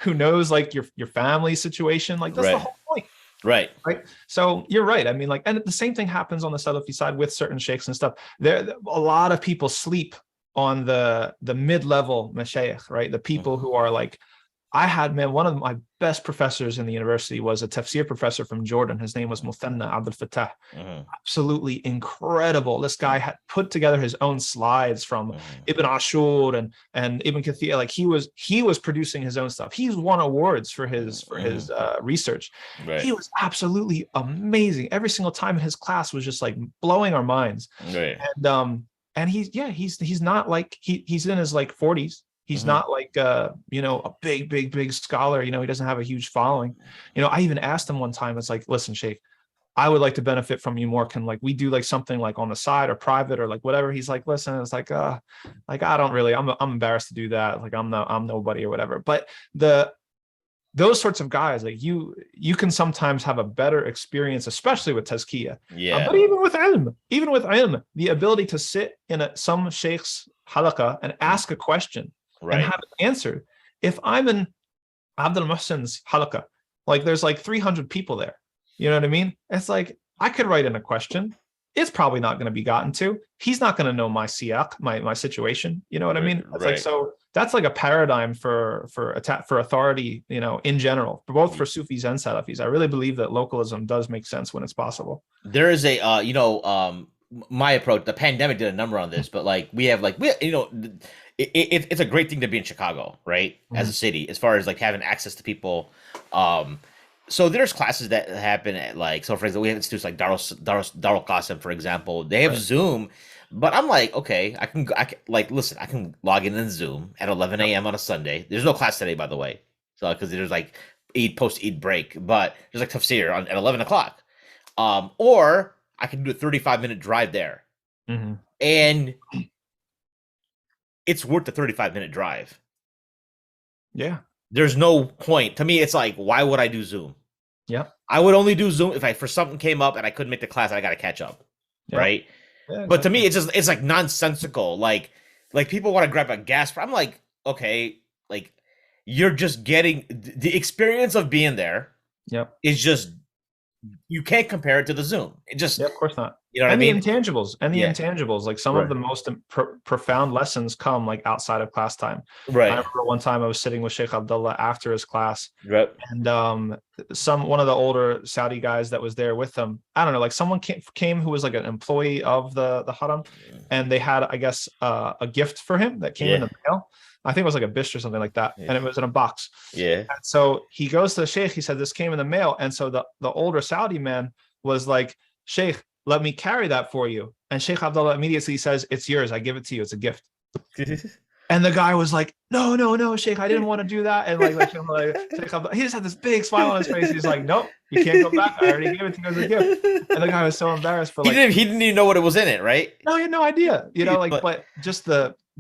who knows like your family situation? Like that's the whole point.
Right.
So you're right. I mean, like, and the same thing happens on the Salafi side with certain sheikhs and stuff. There, a lot of people sleep on the mid-level mashayikh, right? The people who are like, I had, man, one of my best professors in the university was a Tafseer professor from Jordan. His name was Muthanna Abdul Fattah. Absolutely incredible. This guy had put together his own slides from Ibn Ashur and Ibn Kathir. Like he was producing his own stuff. He's won awards for his research. Right. He was absolutely amazing. Every single time in his class was just like blowing our minds.
Right.
And he's not like he's in his like 40s. He's not like you know, a big scholar. You know, he doesn't have a huge following. You know, I even asked him one time, it's like, listen, Sheikh, I would like to benefit from you more. Can like we do like something like on the side or private or like whatever? He's like, listen, it's like I don't really, I'm embarrassed to do that. Like I'm nobody or whatever. But those sorts of guys, like you can sometimes have a better experience, especially with tazkiyah. But even with ilm, the ability to sit in some sheikh's halaqah and ask a question and have it answered. If I'm in Abdul Muhsin's halaqah, like there's like 300 people there. You know what I mean? It's like I could write in a question. It's probably not going to be gotten to. He's not going to know my siyaq, my situation. You know what I mean? It's like, so that's like a paradigm for authority, you know, in general, both for Sufis and Salafis. I really believe that localism does make sense when it's possible.
There is a my approach. The pandemic did a number on this, but like it's a great thing to be in Chicago, right? As a city, as far as like having access to people. So there's classes that happen at like, so for example, we have institutes like Darul Qasim, for example. They have Zoom, but I'm like, okay, I can listen, I can log in Zoom at 11 a.m. on a Sunday. There's no class today, by the way. So, because there's like post-Eid break, but there's like Tafseer at 11 o'clock. Or I can do a 35-minute drive there. And it's worth the 35-minute drive.
Yeah.
There's no point. To me, it's like, why would I do Zoom?
Yeah.
I would only do Zoom if for something came up and I couldn't make the class and I got to catch up. Right. Yeah, but to me, it's like nonsensical. Like people want to grab a gas. I'm like, okay, like you're just getting the experience of being there.
Yep.
Is just You can't compare it to the Zoom. It just,
Yeah, of course not.
you know what I
And the
mean?
intangibles,
Yeah.
like some of
Right.
the most profound lessons come like outside of class time. I
Right.
remember one time I was sitting with Sheikh Abdullah after his class,
Right.
and one of the older Saudi guys that was there with them, I don't know, like someone came who was like an employee of the haram, and they had, I guess, a gift for him that came in
Yeah.
the mail. I think it was like a bisht or something like that,
Yeah.
and it was in a box.
Yeah.
And so he goes to the sheikh. He said, "This came in the mail." And so the older Saudi man was like, "Sheikh, let me carry that for you." And Sheikh Abdullah immediately says, "It's yours. I give it to you. It's a gift." And the guy was like, "No, no, no, Sheikh, I didn't want to do that." And Sheikh Abdullah, he just had this big smile on his face. He's like, "Nope, you can't go back. I already gave it to you as a gift." And the guy was so embarrassed for like,
He didn't even know what it was in it, right?
no, he had no idea, like,
But
but just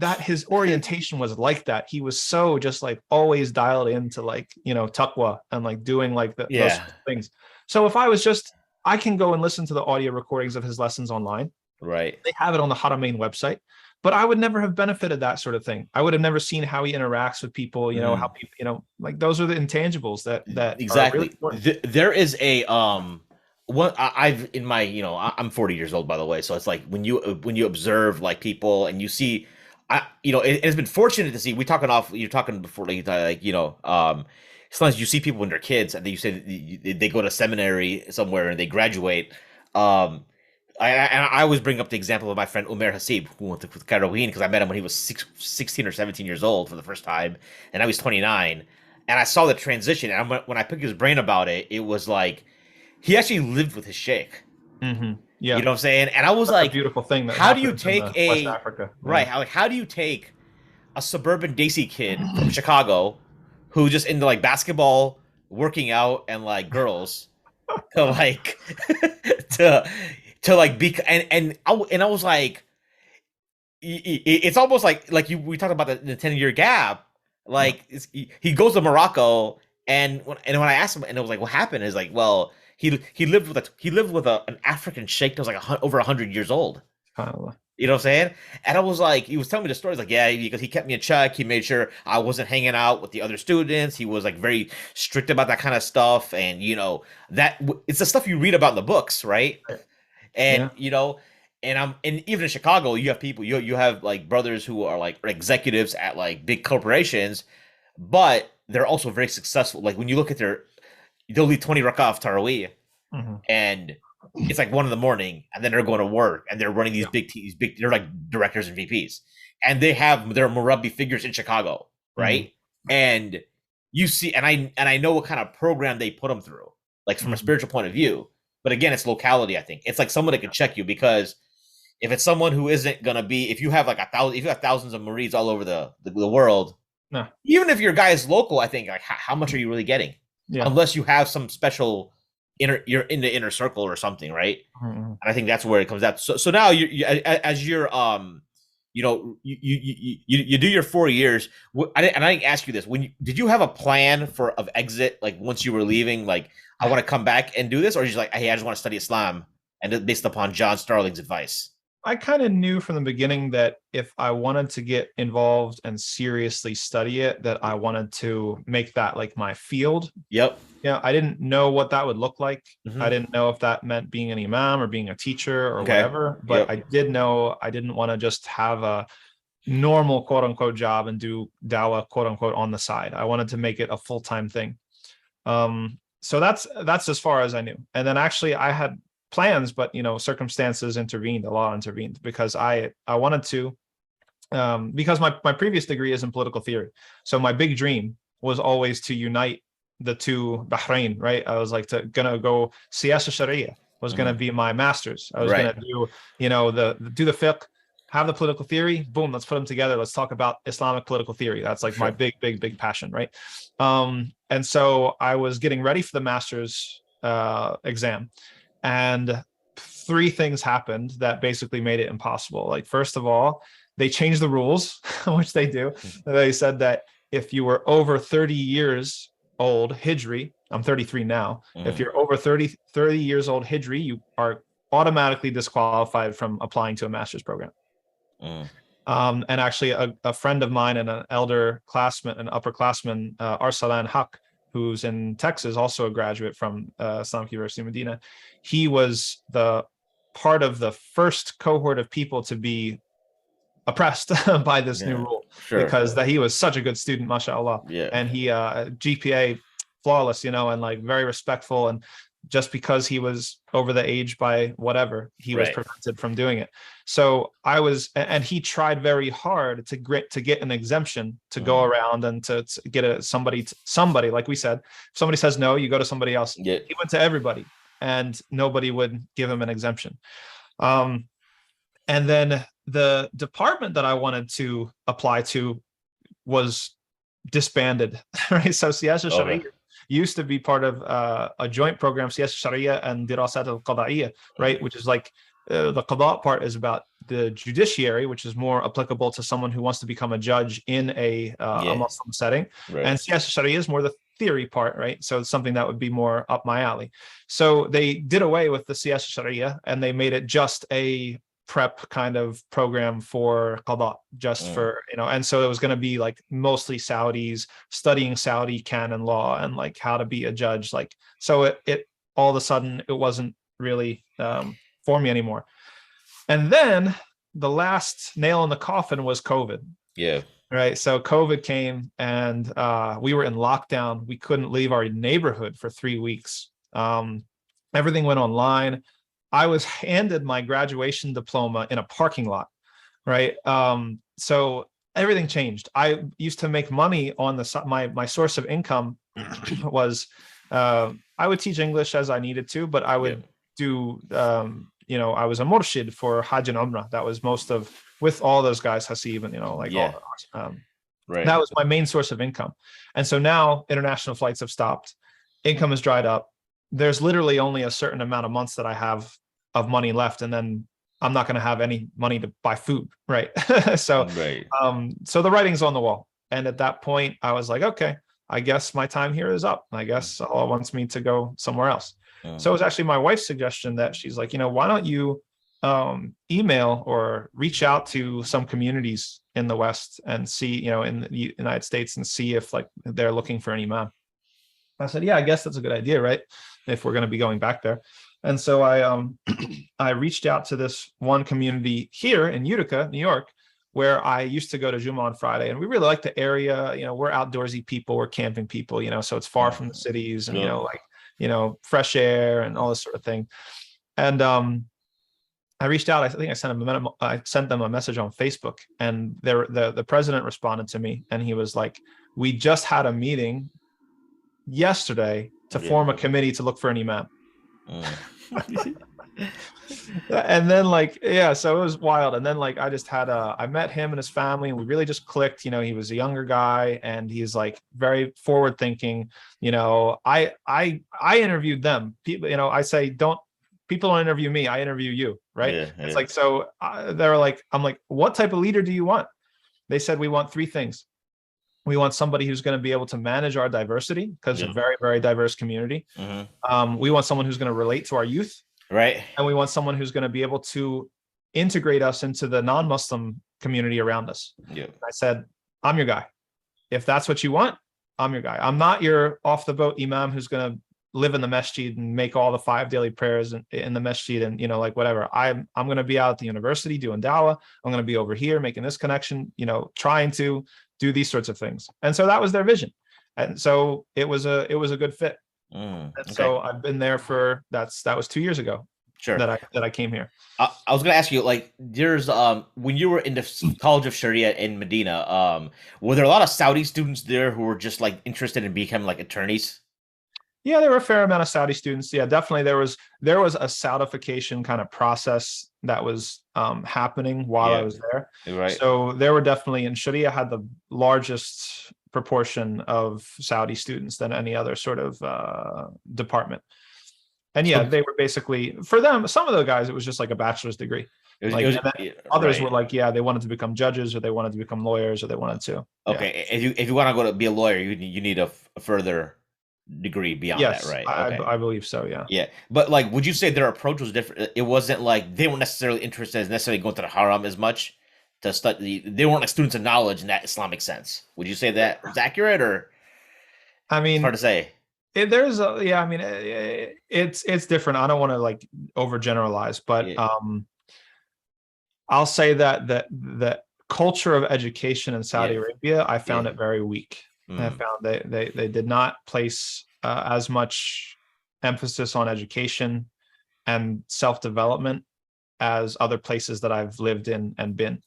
that his orientation was like that. He was so just like always dialed into like, taqwa and like doing like those
yeah.
things. So if I was just, I can go and listen to the audio recordings of his lessons online.
Right.
They have it on the Haramain website, but I would never have benefited that sort of thing. I would have never seen how he interacts with people, how people, like those are the intangibles that are really
Exactly.
important.
There is a one I've in my, I'm 40 years old, by the way, so it's like when you observe like people and you see, it's been fortunate to see. You're talking before, sometimes you see people when they're kids and you say they go to seminary somewhere and they graduate. um I always bring up the example of my friend Umer Hasib, who went to Caroline, because I met him when he was 16 or 17 years old for the first time, and now he's 29. And I saw the transition, and when I picked his brain about it, it was like he actually lived with his sheikh. You
Yeah,
know what I'm saying? And I was
that's a
like,
beautiful thing that
how do you
happens in
take
West
a
Africa.
right?
Yeah.
How do you take a suburban Desi kid from Chicago who just into like basketball, working out, and like girls to like to like be and I was like, it's almost like we talked about the 10-year gap.
Yeah.
Like he goes to Morocco, and when I asked him, and it was like, what happened? Is like, well, he lived with an African sheikh that was like over 100 years old.
SubhanAllah.
You know what I'm saying? And I was like, he was telling me the stories, like, yeah, because he kept me in check. He made sure I wasn't hanging out with the other students. He was like very strict about that kind of stuff, and it's the stuff you read about in the books, right? And
Yeah.
and even in Chicago, you have people, you have like brothers who are like executives at like big corporations, but they're also very successful. Like when you look at they'll lead 20 rak'ah of Taraweeh,
Mhm.
and it's like 1 in the morning, and then they're going to work, and they're running
Yeah.
they're like directors and VPs, and they have their Murabbi figures in Chicago,
Mhm.
right? And you see, and I know what kind of program they put them through, like from a
Mhm.
spiritual point of view. But again, it's locality. I think it's like someone that can check you, because if it's someone who isn't gonna be, if you have like if you have thousands of Marines all over the world,
No.
even if your guy is local, I think like how much are you really getting?
Yeah.
Unless you have some special you're in the inner circle or something, right?
Mhm.
And I think that's where it comes out. So now as you're you do your 4 years. And I didn't ask you this. Did you have a plan of exit, like once you were leaving, like I want to come back and do this, or just like, hey, I just want to study Islam, and based upon John Starling's advice?
I kind of knew from the beginning that if I wanted to get involved and seriously study it, that I wanted to make that like my field.
Yep.
Yeah, I didn't know what that would look like. I
Hmm.
didn't know if that meant being an imam or being a teacher or
Okay.
whatever, but
Yep.
I did know I didn't want to just have a normal quote unquote job and do dawah quote unquote on the side. I wanted to make it a full-time thing. So that's as far as I knew. And then actually I had plans, but circumstances intervened, the law intervened, because I wanted to, because my previous degree is in political theory. So my big dream was always to unite the two Bahrain, right? I was like gonna go Siyasa Sharia was gonna
Hmm.
be my master's. I was
Right.
gonna do, do the fiqh, have the political theory, boom, let's put them together. Let's talk about Islamic political theory. That's
For
like my
sure.
big passion, right? And so I was getting ready for the master's exam, and three things happened that basically made it impossible. Like, first of all, they changed the rules, which they do. They said that if you were over 30 years old, Hijri, I'm 33 now. If
Hmm.
you're over 30 years old, Hijri, you are automatically disqualified from applying to a master's program.
Hmm.
And actually, a friend of mine and an elder classman, an upperclassman, Arsalan Haq, who's in Texas, also a graduate from Islamic University of Madinah. He was the part of the first cohort of people to be oppressed by this new
Yeah.
rule,
Sure.
because that he was such a good student, mashallah,
Yeah.
and he GPA flawless, and like very respectful, and just because he was over the age by whatever, he was
Right.
prevented from doing it. So and he tried very hard to get an exemption to go around and to get somebody, like we said, if somebody says no, you go to somebody else.
Yeah.
He went to everybody, and nobody would give him an exemption. And then the department that I wanted to apply to was disbanded, right? So Siyasa Sharia used to be part of a joint program, Siyasa Sharia and Dirasat al-Qada'iyya, right? Which is like the Qada part is about the judiciary, which is more applicable to someone who wants to become a judge in a Muslim setting.
Right.
And Siyasa Sharia is more the theory part, right? So it's something that would be more up my alley. So they did away with the Siyasa Sharia and they made it just a prep kind of program for qada, just for, and so it was going to be like mostly Saudis studying Saudi canon law and like how to be a judge. Like, so it all of a sudden it wasn't really for me anymore. And then the last nail in the coffin was COVID.
Yeah.
Right. So COVID came and we were in lockdown. We couldn't leave our neighborhood for 3 weeks. Everything went online. I was handed my graduation diploma in a parking lot, right? So everything changed. I used to make money on my source of income was I would teach English as I needed to, but I would do I was a murshid for Hajj and Umrah. That was most of, with all those guys, Hasib and
right.
That was my main source of income. And so now international flights have stopped. Income has dried up. There's literally only a certain amount of months that I have of money left, and then I'm not going to have any money to buy food, right? So the writing's on the wall. And at that point, I was like, okay, I guess my time here is up. I guess Allah wants me to go somewhere else. So it was actually my wife's suggestion that she's like, why don't you email or reach out to some communities in the West and see, in the United States, and see if like they're looking for an imam. I said, yeah, I guess that's a good idea, right? If we're going to be going back there. And so I reached out to this one community here in Utica, New York, where I used to go to Juma on Friday. And we really like the area. We're outdoorsy people, we're camping people, so it's far from the cities and, fresh air and all this sort of thing. And I reached out. I think I sent them a message on Facebook, and the president responded to me, and he was like, we just had a meeting yesterday to form a committee to look for an imam. And then so it was wild. And then I just had I met him and his family, and we really just clicked. He was a younger guy, and he's like very forward thinking. I interviewed them. People, I say, people don't interview me, I interview you, right? It's like, so they were like, I'm like, what type of leader do you want? They said, we want 3 things. We want somebody who's going to be able to manage our diversity, because it's a very, very diverse community. We want someone who's going to relate to our youth.
Right.
And we want someone who's going to be able to integrate us into the non-Muslim community around us.
Yeah.
I said, I'm your guy. If that's what you want, I'm your guy. I'm not your off the boat imam who's going to live in the masjid and make all the 5 daily prayers in the masjid and whatever. I'm going to be out at the university doing dawah. I'm going to be over here making this connection, trying to do these sorts of things. And so that was their vision. And so it was a good fit. So I've been there for that was 2 years ago.
Sure.
That I came here.
I was going to ask you, there's when you were in the College of Sharia in Medina, were there a lot of Saudi students there who were just interested in becoming attorneys?
Yeah, there were a fair amount of Saudi students. Yeah, definitely there was a Saudification kind of process that was happening while I was there.
Right.
So there were definitely, and Sharia had the largest proportion of Saudi students than any other sort of department. And they were basically, for them, some of the guys, it was just like a bachelor's degree. Others were they wanted to become judges, or they wanted to become lawyers, or they wanted to.
Okay, if you want to go to be a lawyer, you need a further degree beyond that, right?
Okay. I believe so.
Yeah, but would you say their approach was different? It wasn't they weren't necessarily interested in necessarily going to the haram as much to study. They weren't students of knowledge in that Islamic sense. Would you say that is accurate, or?
I
It's hard
mean,
to say.
there's a, yeah, I mean, it's different. I don't want to like overgeneralize, but
Yeah,
I'll say that the culture of education in Saudi
yeah,
Arabia, I found
yeah.
it very weak. I
Mm,
found they did not place as much emphasis on education and self-development as other places that I've lived in and been.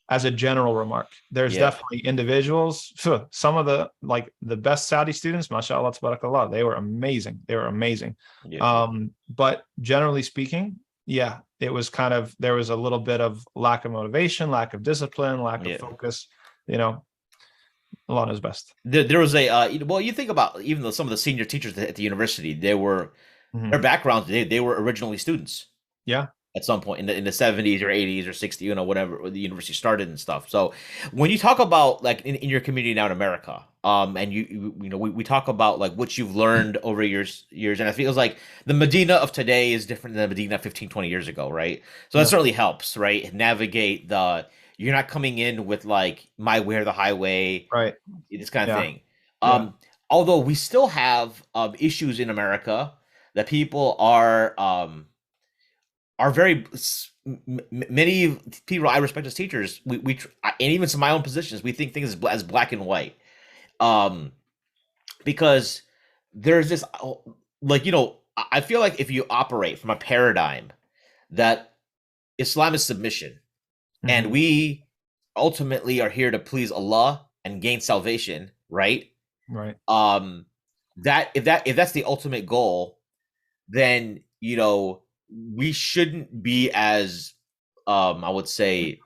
As a general remark, there's
yeah,
definitely individuals. Some of the like the best Saudi students, mashallah, tabarakallah, they were amazing. They were amazing.
yeah,
But generally speaking, yeah, it was kind of there was a little bit of lack of motivation, lack of discipline, lack of
yeah.
focus. You know, Allah knows best.
There was a well, you think about even though some of the senior teachers at the university,
Mhm.
their backgrounds, they were originally students
Yeah,
at some point in the 70s or 80s or 60s, whatever the university started and stuff. So when you talk about like in your community now in America, and we talk about like what you've learned over years, and it feels like the Medina of today is different than the Medina 15, 20 years ago, right? So that
yeah,
certainly helps, right? Navigate you're not coming in with like my way or the highway,
right.
this kind of
Yeah,
thing.
yeah.
Although we still have issues in America that people are very many people I respect as teachers. And even to my own positions, we think things as black and white. Um, because there's this like I feel like if you operate from a paradigm that Islam is submission and
Hmm.
we ultimately are here to please Allah and gain salvation, right?
Right.
um that if that's the ultimate goal, then we shouldn't be as I would say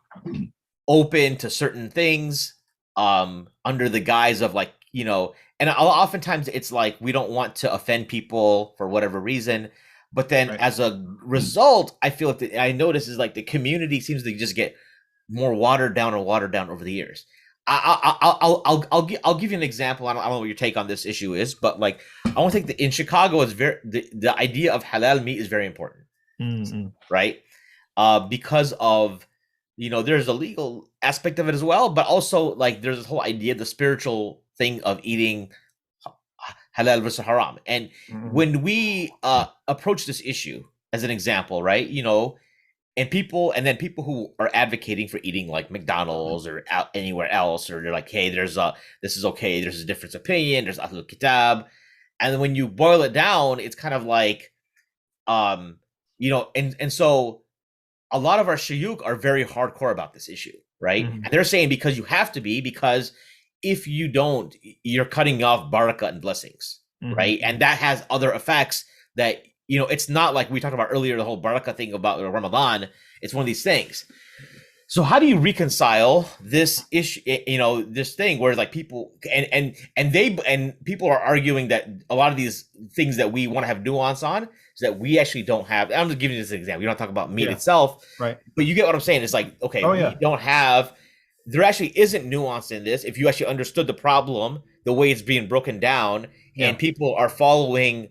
open to certain things under the guise of like and oftentimes it's like we don't want to offend people for whatever reason, but then
Right.
as a result I feel like I notice is like the community seems to just get more watered down and watered down over the years. I'll give you an example. I don't know what your take on this issue is, but like I want to take in Chicago is the idea of halal meat is very important,
Mm-hmm.
right? Because of there's a legal aspect of it as well, but also like there's this whole idea, the spiritual thing of eating halal versus haram. And
Hmm.
when we approach this issue as an example, right? And then people who are advocating for eating like McDonald's or anywhere else, or they're like, hey, this is okay, there's a difference opinion, there's Ahlul Kitab. And then when you boil it down, it's kind of like um and so a lot of our shayuk are very hardcore about this issue, right?
Hmm.
And they're saying because you have to be, because if you don't, you're cutting off barakah and blessings, right? And
Hmm.
that has other effects that it's not like we talked about earlier, the whole barakah thing about Ramadan. It's one of these things. So how do you reconcile this issue, this thing where like people and people are arguing that a lot of these things that we want to have nuance on is that we actually don't have. I'm just giving you this example. You don't talk about meat
Yeah.
itself,
Right.
but you get what I'm saying. It's like, okay,
Oh
we
yeah.
don't have. There actually isn't nuance in this. If you actually understood the problem, the way it's being broken down, and
Yeah.
people are following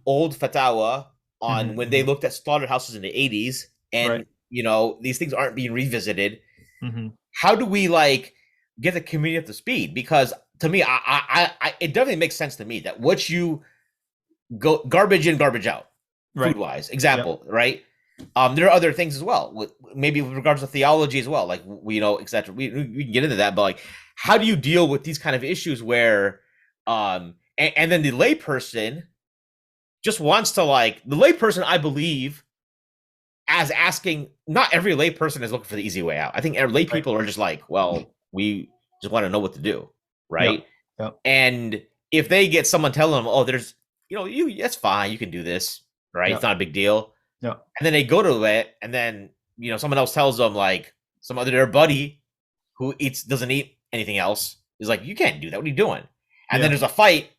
old fatawa
Hmm.
on when they
Hmm.
looked at slaughterhouses in the 80s,
Right.
and these things aren't being revisited.
Hmm.
How do we like get the community up to speed? Because to me, it definitely makes sense to me that what you go garbage in, garbage out,
Right.
food wise.
Yeah.
Example, right? There are other things as well, maybe with regards to theology as well, like etc. We can get into that, but like, how do you deal with these kind of issues where, and then the layperson just wants to like the layperson, I believe, as asking. Not every layperson is looking for the easy way out. I think lay
Right.
people are just like, well, we just want to know what to do,
Yeah.
right?
Yeah.
And if they get someone telling them, oh, there's, you that's fine, you can do this, right?
Yeah.
It's not a big deal.
Yeah.
And then they go to it, and then someone else tells them like some other their buddy who doesn't eat anything else is like, you can't do that. What are you doing? And then
Yeah.
there's a fight,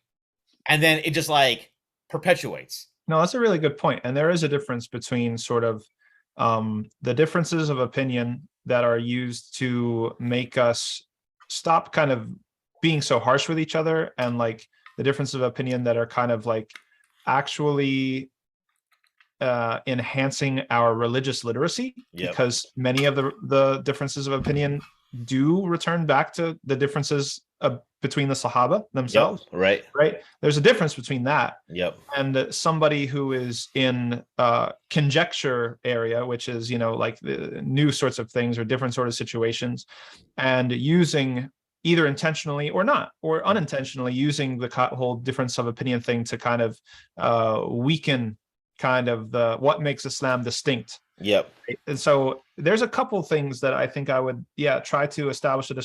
and then it just like perpetuates.
No, that's a really good point. And there is a difference between sort of the differences of opinion that are used to make us stop kind of being so harsh with each other, and like the differences of opinion that are kind of like actually enhancing our religious literacy,
Yep.
because many of the differences of opinion do return back to the differences between the Sahaba
Yep.
themselves,
Right.
right? There's a difference between that
Yep.
and somebody who is in conjecture area, which is, like the new sorts of things or different sort of situations, and using either intentionally or not, or unintentionally using the whole difference of opinion thing to kind of weaken kind of what makes Islam distinct.
Yep.
And so there's a couple things that I think I would, try to establish a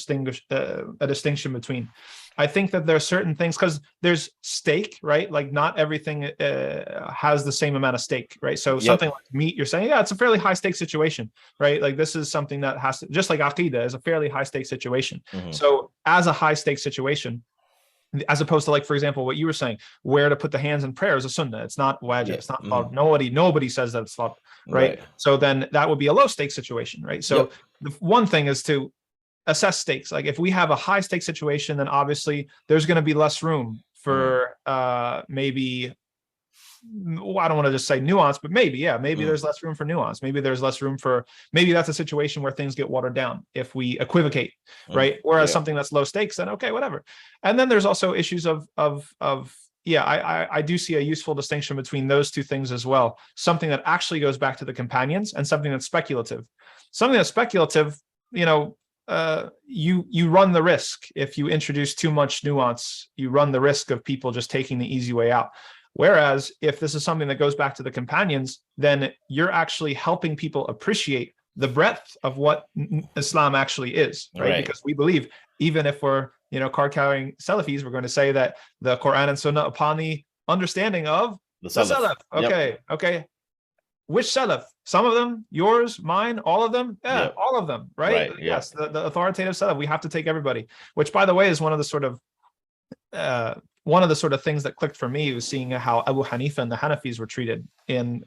distinction between. I think that there are certain things, because there's stake, right? Like not everything has the same amount of stake, right? So something like meat, you're saying, it's a fairly high stake situation, right? Like this is something that has to, just like Aqidah is a fairly high stake situation. So as a high stake situation, as opposed to, like, for example, what you were saying, where to put the hands in prayer is a sunnah. It's not wajib. It's not nobody says that it's fard, right? So then that would be a low stake situation, right? So the one thing is to assess stakes. Like if we have a high stake situation, then obviously there's going to be less room for maybe, I don't want to just say nuance, but maybe there's less room for nuance. Maybe there's less room for, maybe that's a situation where things get watered down if we equivocate, right? Whereas something that's low stakes, then okay, whatever. And then there's also issues of I do see a useful distinction between those two things as well. Something that actually goes back to the companions and something that's speculative. Something that's speculative, you run the risk. If you introduce too much nuance, you run the risk of people just taking the easy way out. Whereas if this is something that goes back to the companions, then you're actually helping people appreciate the breadth of what Islam actually is, right? Because we believe, even if we're, card-carrying Salafis, we're going to say that the Quran and Sunnah upon the understanding of the Salaf. Okay. Which Salaf? Some of them, yours, mine, all of them? Yeah, all of them, right? Yes, the authoritative Salaf. We have to take everybody, which, by the way, is one of the sort of things that clicked for me, was seeing how Abu Hanifa and the Hanafis were treated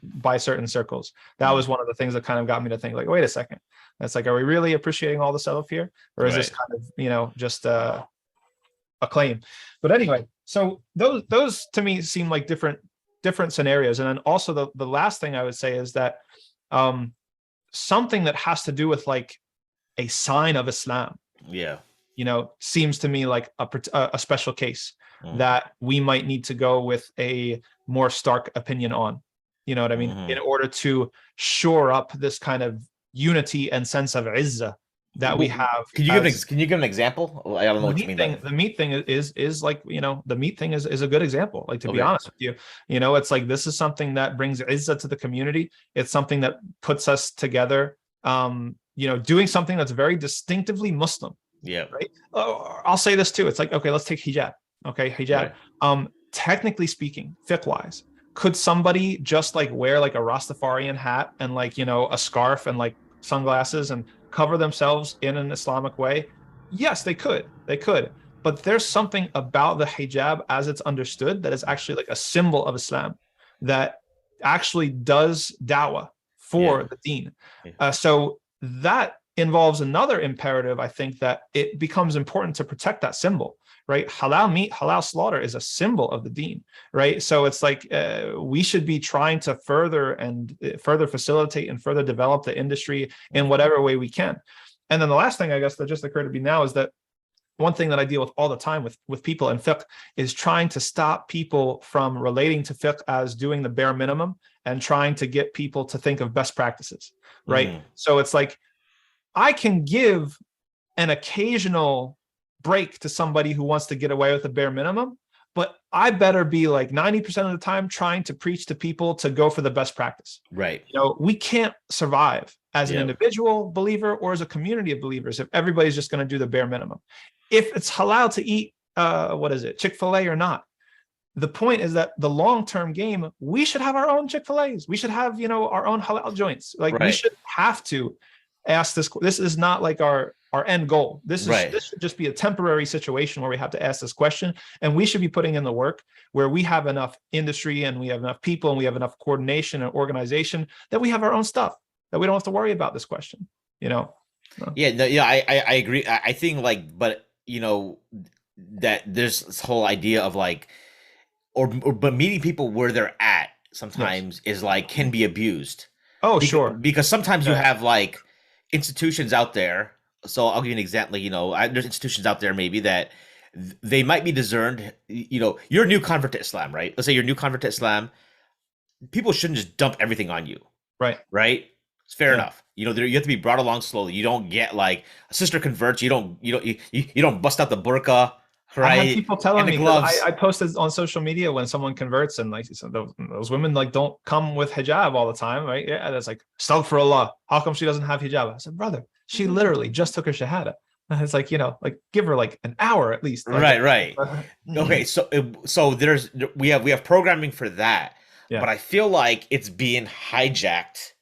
by certain circles. That was one of the things that kind of got me to think, like, wait a second, that's like, are we really appreciating all the Salaf here, or is this kind of just a claim? But anyway, so those to me seem like different scenarios. And then also the last thing I would say is that something that has to do with like a sign of Islam, seems to me like a special case that we might need to go with a more stark opinion on, you know what I mean? In order to shore up this kind of unity and sense of izzah that we have. Can you
give an example? I don't know what you mean.
The meat thing is like, the meat thing is a good example. Like, to be honest with you, it's like, this is something that brings izzah to the community. It's something that puts us together, doing something that's very distinctively Muslim.
Yeah.
Right. I'll say this too. It's like, okay, let's take hijab. Okay, hijab. Right. Technically speaking, fiqh-wise, could somebody just like wear like a Rastafarian hat and like, a scarf and like sunglasses and cover themselves in an Islamic way? Yes, they could. But there's something about the hijab as it's understood that is actually like a symbol of Islam that actually does da'wah for the deen. So that involves another imperative, I think, that it becomes important to protect that symbol, right? Halal meat, halal slaughter is a symbol of the deen, right? So it's like we should be trying to further facilitate and further develop the industry in whatever way we can. And then the last thing, I guess, that just occurred to me now is that one thing that I deal with all the time with people in fiqh is trying to stop people from relating to fiqh as doing the bare minimum and trying to get people to think of best practices, right? So it's like, I can give an occasional break to somebody who wants to get away with the bare minimum, but I better be like 90% of the time trying to preach to people to go for the best practice.
Right.
We can't survive as an individual believer or as a community of believers if everybody's just going to do the bare minimum. If it's halal to eat, Chick-fil-A or not, the point is that the long-term game, we should have our own Chick-fil-A's. We should have, our own halal joints. Like we should have to ask this. This is not like our end goal. This should just be a temporary situation where we have to ask this question, and we should be putting in the work where we have enough industry and we have enough people and we have enough coordination and organization that we have our own stuff, that we don't have to worry about this question. I agree. I think but that there's this whole idea of like, but meeting people where they're at sometimes is like, can be abused. Sure.
Because sometimes you have like institutions out there so I'll give you an example. Like, there's institutions out there maybe that they might be discerned. You're a new convert to Islam, right? Let's say you're a new convert to Islam. People shouldn't just dump everything on you,
Right.
right? It's fair
Yeah.
enough. You have to be brought along slowly. You don't get like a sister converts. You don't bust out the burqa,
I had
right?
people
And
telling
the
me, because
gloves.
I posted on social media when someone converts, and like so those women like don't come with hijab all the time, right? Yeah, that's like, astaghfirullah. How come she doesn't have hijab? I said, brother, she literally just took her shahada. And it's like, like give her like an hour at least. Like,
Right, right. Okay, so we have programming for that,
yeah,
but I feel like it's being hijacked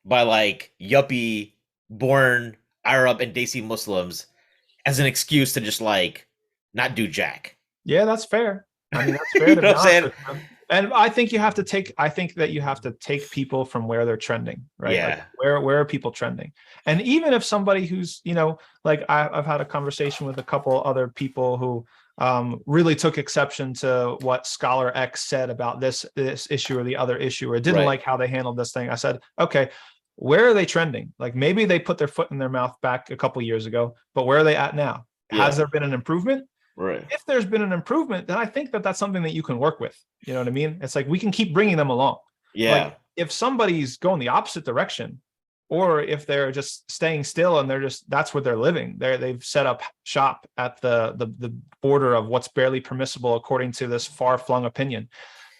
by like yuppie born Arab and Desi Muslims as an excuse to just like not do jack.
yeah, that's fair. I mean, that's fair
You
to
know
be
what I'm
honest
saying?
with you. And I think that you have to take people from where they're trending, right? Like
Yeah.
where are people trending? And even if somebody who's, like I've had a conversation with a couple other people who really took exception to what Scholar X said about this issue or the other issue, or didn't
Right.
like how they handled this thing. I said, okay, where are they trending? Like maybe they put their foot in their mouth back a couple years ago, but where are they at now? Has
Yeah.
there been an improvement?
Right.
If there's been an improvement, then I think that that's something that you can work with. You know what I mean? It's like we can keep bringing them along. Like
Yeah.
if somebody's going the opposite direction, or if they're just staying still and that's where they're living, they've set up shop at the border of what's barely permissible according to this far-flung opinion,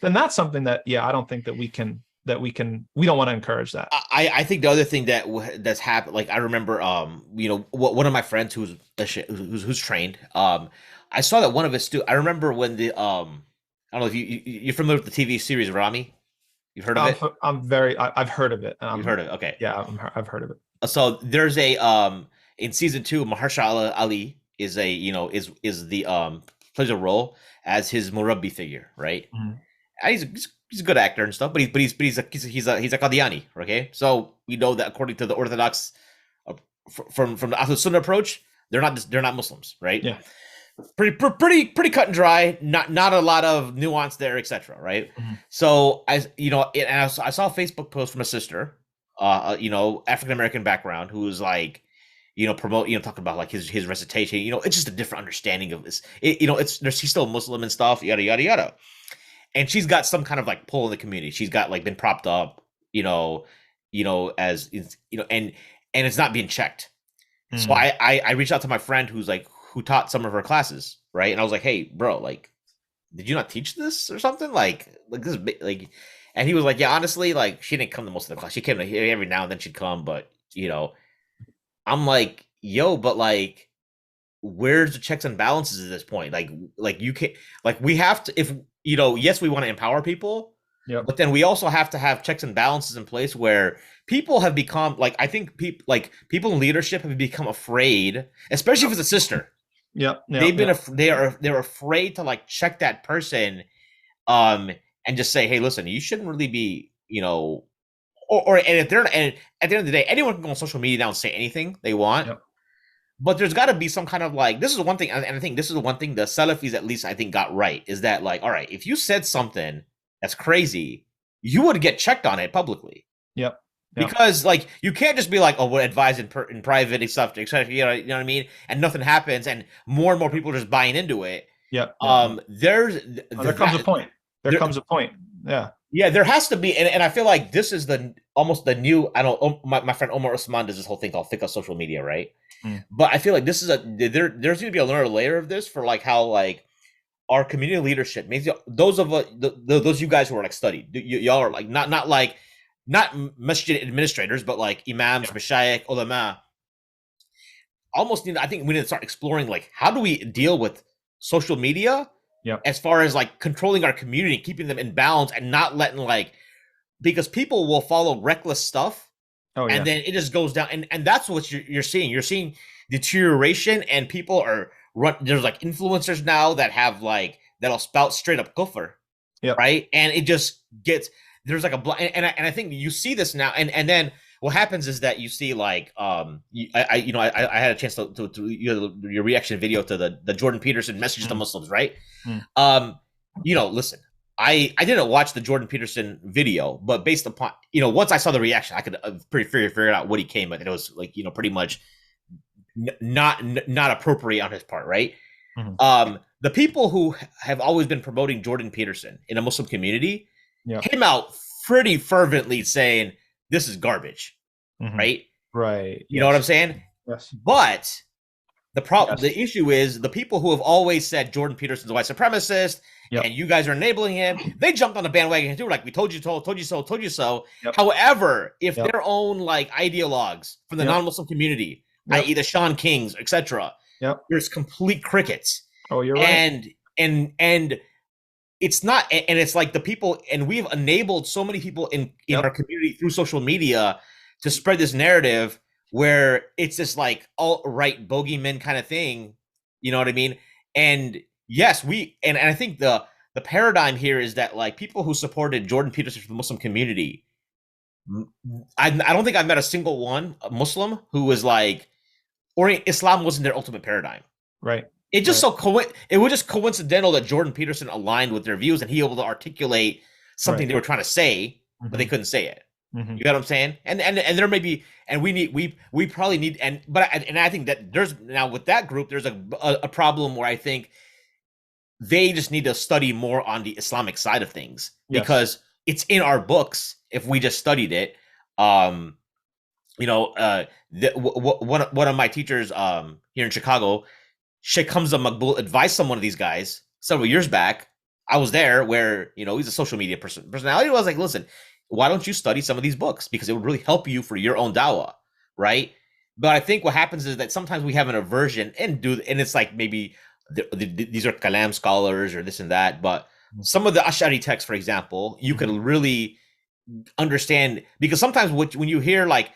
then that's something that, yeah, I don't think that we don't want to encourage that.
I think the other thing that's happened, like I remember, one of my friends who's trained, I saw that one of his students. I remember when I don't know if you're familiar with the TV series Rami. You've heard of it.
I've heard of it.
You've heard of it. Okay.
Yeah, I've heard of it.
So there's a in season 2, Mahershala Ali is a is the plays a role as his Murabbi figure, right?
Mhm.
And he's a good actor and stuff, but he's a Qadiani, okay? So we know that according to the Orthodox, from the Ahlus Sunnah approach, they're not Muslims, right?
Yeah.
Pretty cut and dry. Not a lot of nuance there, etc. Right?
Mhm.
So I saw a Facebook post from a sister, African American background, who was like, talking about like his recitation. It's just a different understanding of this. He's still Muslim and stuff, yada yada yada. And she's got some kind of like pull in the community. She's got like been propped up, as and it's not being checked. So
Mhm.
I reached out to my friend who taught some of her classes, right? And I was like, hey, bro, like, did you not teach this or something? Like this is like, and he was like, yeah, honestly, like she didn't come to most of the class. She came to here every now and then she'd come, but I'm like, yo, but like, where's the checks and balances at this point? Like you can't, like we have to, if yes, we want to empower people,
Yep.
but then we also have to have checks and balances in place where people have become like, I think people in leadership have become afraid, especially if it's a sister.
Yep.
They've been
Yep.
they're afraid to like check that person, and just say, hey, listen, you shouldn't really be, and if they're and at the end of the day, anyone can go on social media now and say anything they want.
Yep.
But there's got to be some kind of like, this is one thing, and I think this is the one thing the Salafis at least I think got right, is that like, all right, if you said something that's crazy, you would get checked on it publicly.
Yep.
Because like you can't just be like, oh, we'll advise in private and stuff, etc. You know what I mean? And nothing happens, and more people are just buying into it.
Yep.
There
comes a point. There comes a point. Yeah.
Yeah, there has to be, and I feel like this is almost the new. I don't. My friend Omar Usman does this whole thing called fiqh social media, right?
Mm.
But I feel like this is there's going to be another layer of this for like how like our community leadership makes those of those you guys who are like studied, y'all are like not masjid administrators, but like imams, mashayikh, ulama. Almost I think we need to start exploring like, how do we deal with social media, as far as like controlling our community, keeping them in balance, and not letting like, because people will follow reckless stuff. And then it just goes down, and that's what you're seeing. You're seeing deterioration, and people are there's like influencers now that have like that'll spout straight up kufr, right? And it just gets, there's like and I think you see this now, and then what happens is that you see like I had a chance to your reaction video to the Jordan Peterson message to Muslims, right? Listen, I didn't watch the Jordan Peterson video, but based upon, once I saw the reaction, I could pretty figure out what he came with. And it was like, pretty much not appropriate on his part, right?
Mhm.
The people who have always been promoting Jordan Peterson in a Muslim community
Yeah.
came out pretty fervently saying this is garbage,
Mhm.
right?
Right.
You know what I'm
Yes.
saying?
Yes.
But the
Yes.
issue is the people who have always said Jordan Peterson's a white supremacist
Yep.
and you guys are enabling him, they jumped on the bandwagon too, like we told you so, told you so, told you so.
Yep.
However, if
Yep.
their own like ideologues from the
Yep.
non-Muslim community,
Yep.
i.e. the Sean Kings, etc.,
Yep.
there's complete crickets.
Oh, you're right.
And it's not, and it's like the people, and we've enabled so many people in our
Yep.
community through social media to spread this narrative where it's this like alt-right bogeyman kind of thing, you know what I mean? And yes, and I think the paradigm here is that like people who supported Jordan Peterson from the Muslim community, I don't think I've met a single one, a Muslim, who was like, or Islam wasn't their ultimate paradigm.
Right.
It just
Right.
it was just coincidental that Jordan Peterson aligned with their views and he able to articulate something
Right.
they were trying to say, but they
Mhm.
couldn't say it.
Mhm.
You know what I'm saying? And there may be, and we probably need, and I think that there's now with that group there's a problem where I think they just need to study more on the Islamic side of things
Yes.
because it's in our books if we just studied it. Um, you know, one of my teachers here in Chicago, Sheikh Hamza Makbul advised some one of these guys several years back. I was there where, he's a social media personality. I was like, listen, why don't you study some of these books? Because it would really help you for your own dawah, right? But I think what happens is that sometimes we have an aversion and it's like maybe these are Kalam scholars or this and that. But some of the Ash'ari texts, for example, you could really understand because sometimes when you hear like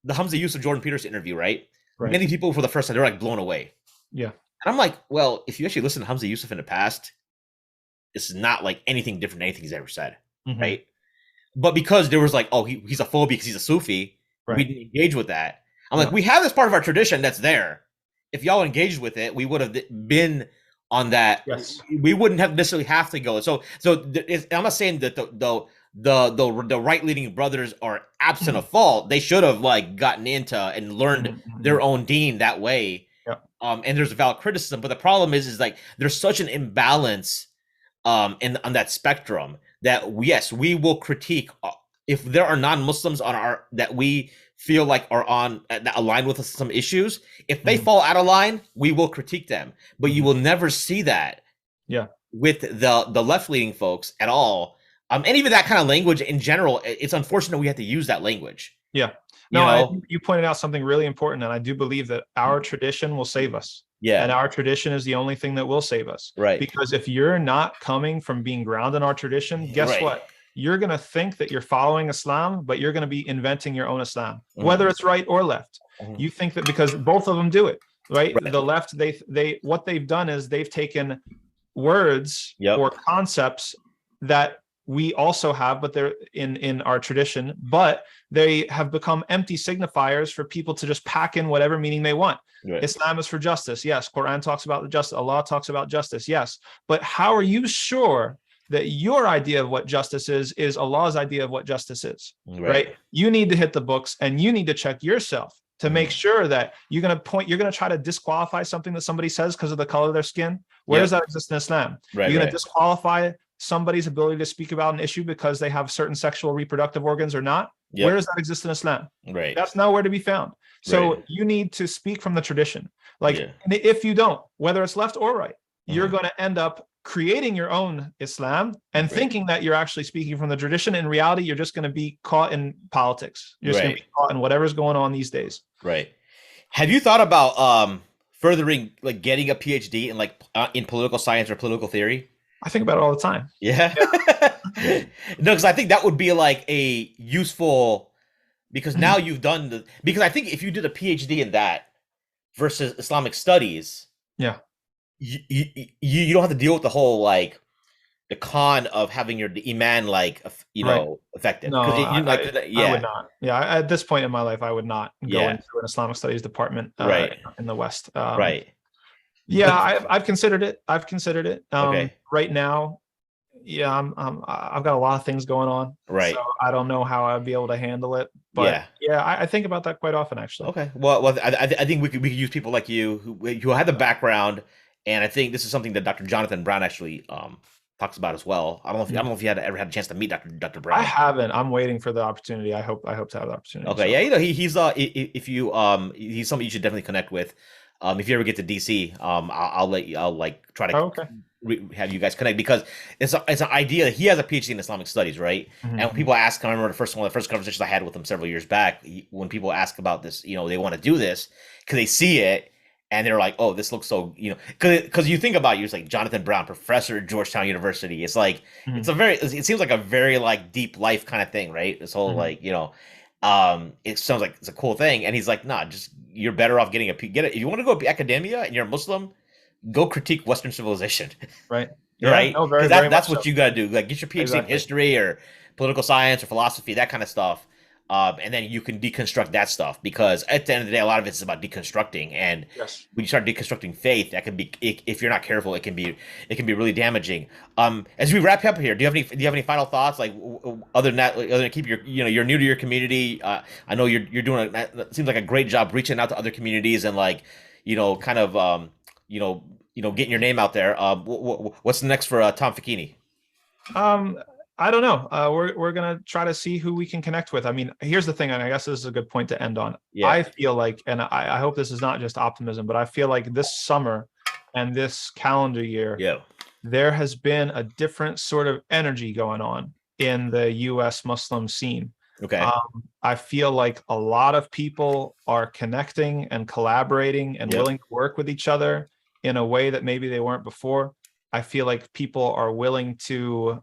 the Hamza Yusuf Jordan Peterson interview, right?
Right.
Many people for the first time, they're like blown away.
Yeah.
And I'm like, well, if you actually listen to Hamza Yusuf in the past, this is not like anything different than anything he's ever said,
Mhm.
right? But because there was like, oh, he's a Phobe because he's a Sufi, we
Right.
didn't engage with that. I'm like,
Yeah.
we have this part of our tradition that's there. If y'all engaged with it, we would have been on that.
Yes.
We wouldn't have necessarily have to go. So I'm not saying that the right leading brothers are absent of fault. They should have like gotten into and learned
Mhm.
their
Mhm.
own deen that way.
Yeah.
And there's a valid criticism, but the problem is like there's such an imbalance in on that spectrum that yes, we will critique if there are non-Muslims on our that we feel like are on that align with us some issues. If they
Mhm.
fall out of line, we will critique them, but you
Mhm.
will never see that
Yeah.
with the left leaning folks at all. And even that kind of language in general, it's unfortunate we have to use that language.
Yeah.
You
No,
know,
you pointed out something really important, and I do believe that our tradition will save us.
yeah,
And our tradition is the only thing that will save us.
right,
Because if you're not coming from being grounded in our tradition, guess
right,
what? You're going to think that you're following Islam, but you're going to be inventing your own Islam,
Mhm.
whether it's right or left.
Mhm.
You think that because both of them do it, right?
Right.
The left, they what they've done is they've taken words
Yep,
or concepts that we also have, but they're in our tradition, but they have become empty signifiers for people to just pack in whatever meaning they want.
right,
Islam is for justice. Yes. Quran talks about the justice. Allah talks about justice. Yes. But how are you sure that your idea of what justice is Allah's idea of what justice is? Right. You need to hit the books and you need to check yourself to make sure that you're going to try to disqualify something that somebody says because of the color of their skin. Where does that exist in Islam?
right,
You're going to disqualify somebody's ability to speak about an issue because they have certain sexual reproductive organs or not.
Yep.
Where does that exist in Islam?
Right.
That's nowhere to be found. So
Right.
you need to speak from the tradition. Like,
Yeah.
if you don't, whether it's left or right, you're going to end up creating your own Islam and thinking that you're actually speaking from the tradition. In reality, you're just going to be caught in politics. You're just going to be caught in whatever's going on these days.
Right. Have you thought about furthering, like getting a PhD in like in political science or political theory?
I think about it all the time.
Yeah. No, because I think that would be like a useful, because now you've done because I think if you did a PhD in that versus Islamic studies,
yeah,
you don't have to deal with the whole like the con of having your iman like affected.
No,
I
would not. Yeah, at this point in my life, I would not go into an Islamic studies department in the West.
Right.
Yeah, I've considered it. Okay. Right now, yeah, I've got a lot of things going on, so
Right.
I don't know how I'd be able to handle it. But
Yeah.
yeah, I think about that quite often, actually.
Okay. Well, I think we could use people like you who have the background, and I think this is something that Dr. Jonathan Brown actually talks about as well. I don't know if you had ever had a chance to meet Dr.
I
Brown.
haven't. I'm waiting for the opportunity. I hope to have the opportunity.
Okay,
So
yeah, he's if you he's somebody you should definitely connect with. If you ever get to DC, I'll let you, I'll like try to
oh, okay.
have you guys connect because it's an idea. He has a PhD in Islamic studies, right? And when
Mhm.
people ask, I remember one of the first conversations I had with him several years back. When people ask about this, they want to do this because they see it and they're like, oh, this looks so, because you think about it, you're like Jonathan Brown, professor at Georgetown University. It's like
Mhm.
it seems like a very like deep life kind of thing, right? This whole
Mhm.
like it sounds like it's a cool thing, and he's like, nah, just you're better off getting get it if you want to go academia and you're a Muslim, go critique Western civilization,
Right. Yeah.
right?
No.
Because
Very
that's
much so.
what you got to do. Like, get your PhD in
Exactly.
history or political science or philosophy, that kind of stuff, and then you can deconstruct that stuff. Because at the end of the day, a lot of it's about deconstructing, and
Yes.
when you start deconstructing faith, that can be if you're not careful, it can be really damaging. As we wrap up here, do you have any final thoughts? Like other than that, like, other than keep your you're new to your community. I know you're doing it seems like a great job reaching out to other communities and like kind of getting your name out there. What's next for Tom Facchine?
Um, I don't know. We're gonna try to see who we can connect with. I mean, here's the thing, and I guess this is a good point to end on.
Yeah,
I feel like, and I hope this is not just optimism, but I feel like this summer and this calendar year,
yeah,
there has been a different sort of energy going on in the US Muslim scene.
okay,
I feel like a lot of people are connecting and collaborating and
yep,
willing to work with each other in a way that maybe they weren't before. I feel like people are willing to,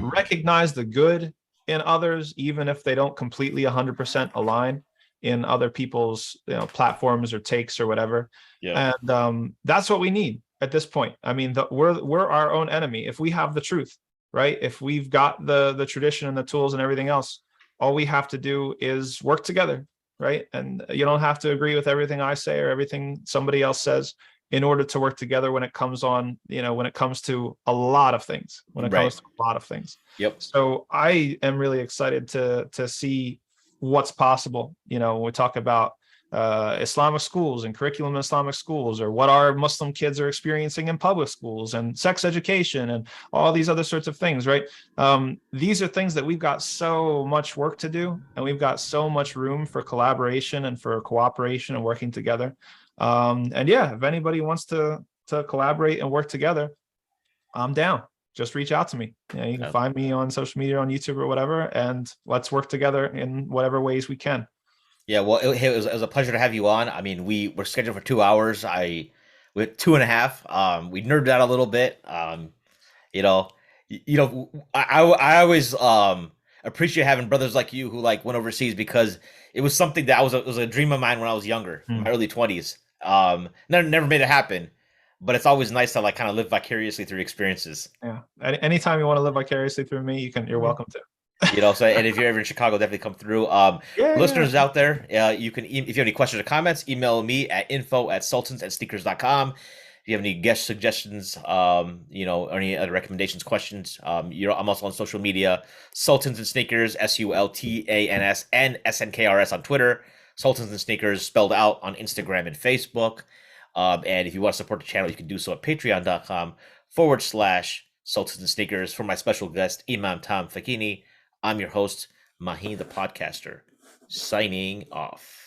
recognize the good in others, even if they don't completely 100% align in other people's, platforms or takes or whatever.
yep,
And that's what we need at this point. I mean, we're our own enemy. If we have the truth, right? If we've got the tradition and the tools and everything else, all we have to do is work together, right? And you don't have to agree with everything I say or everything somebody else says in order to work together when it comes on, when it comes to a lot of things, when it
right,
comes to a lot of things.
yep,
So I am really excited to see what's possible. When we talk about Islamic schools and curriculum in Islamic schools, or what our Muslim kids are experiencing in public schools, and sex education, and all these other sorts of things, right? These are things that we've got so much work to do, and we've got so much room for collaboration and for cooperation and working together. And yeah, if anybody wants to collaborate and work together, I'm down. Just reach out to me. You can
yeah.
find me on social media, on YouTube or whatever, and let's work together in whatever ways we can.
Yeah, well, it was a pleasure to have you on. I mean, we were scheduled for 2 hours. We had 2.5. We nerded out a little bit. You know, I always appreciate having brothers like you who like went overseas because it was something that it was a dream of mine when I was younger, in
Hmm.
my early 20s. Never made it happen, but it's always nice to like kind of live vicariously through experiences.
Yeah. Anytime you want to live vicariously through me, you're
Mhm.
welcome to.
So and if you're ever in Chicago, definitely come through.
Yeah, yeah.
Listeners out there, you can if you have any questions or comments, email me at info@sultansandsneakers.com. If you have any guest suggestions, or any other recommendations, questions, I'm also on social media, Sultans and Sneakers, SULTANS and SNKRS on Twitter, Sultans and Sneakers spelled out on Instagram and Facebook. And if you want to support the channel, you can do so at patreon.com/Sultans and Sneakers. For my special guest, Imam Tom Facchine, I'm your host, Maheen the Podcaster, signing off.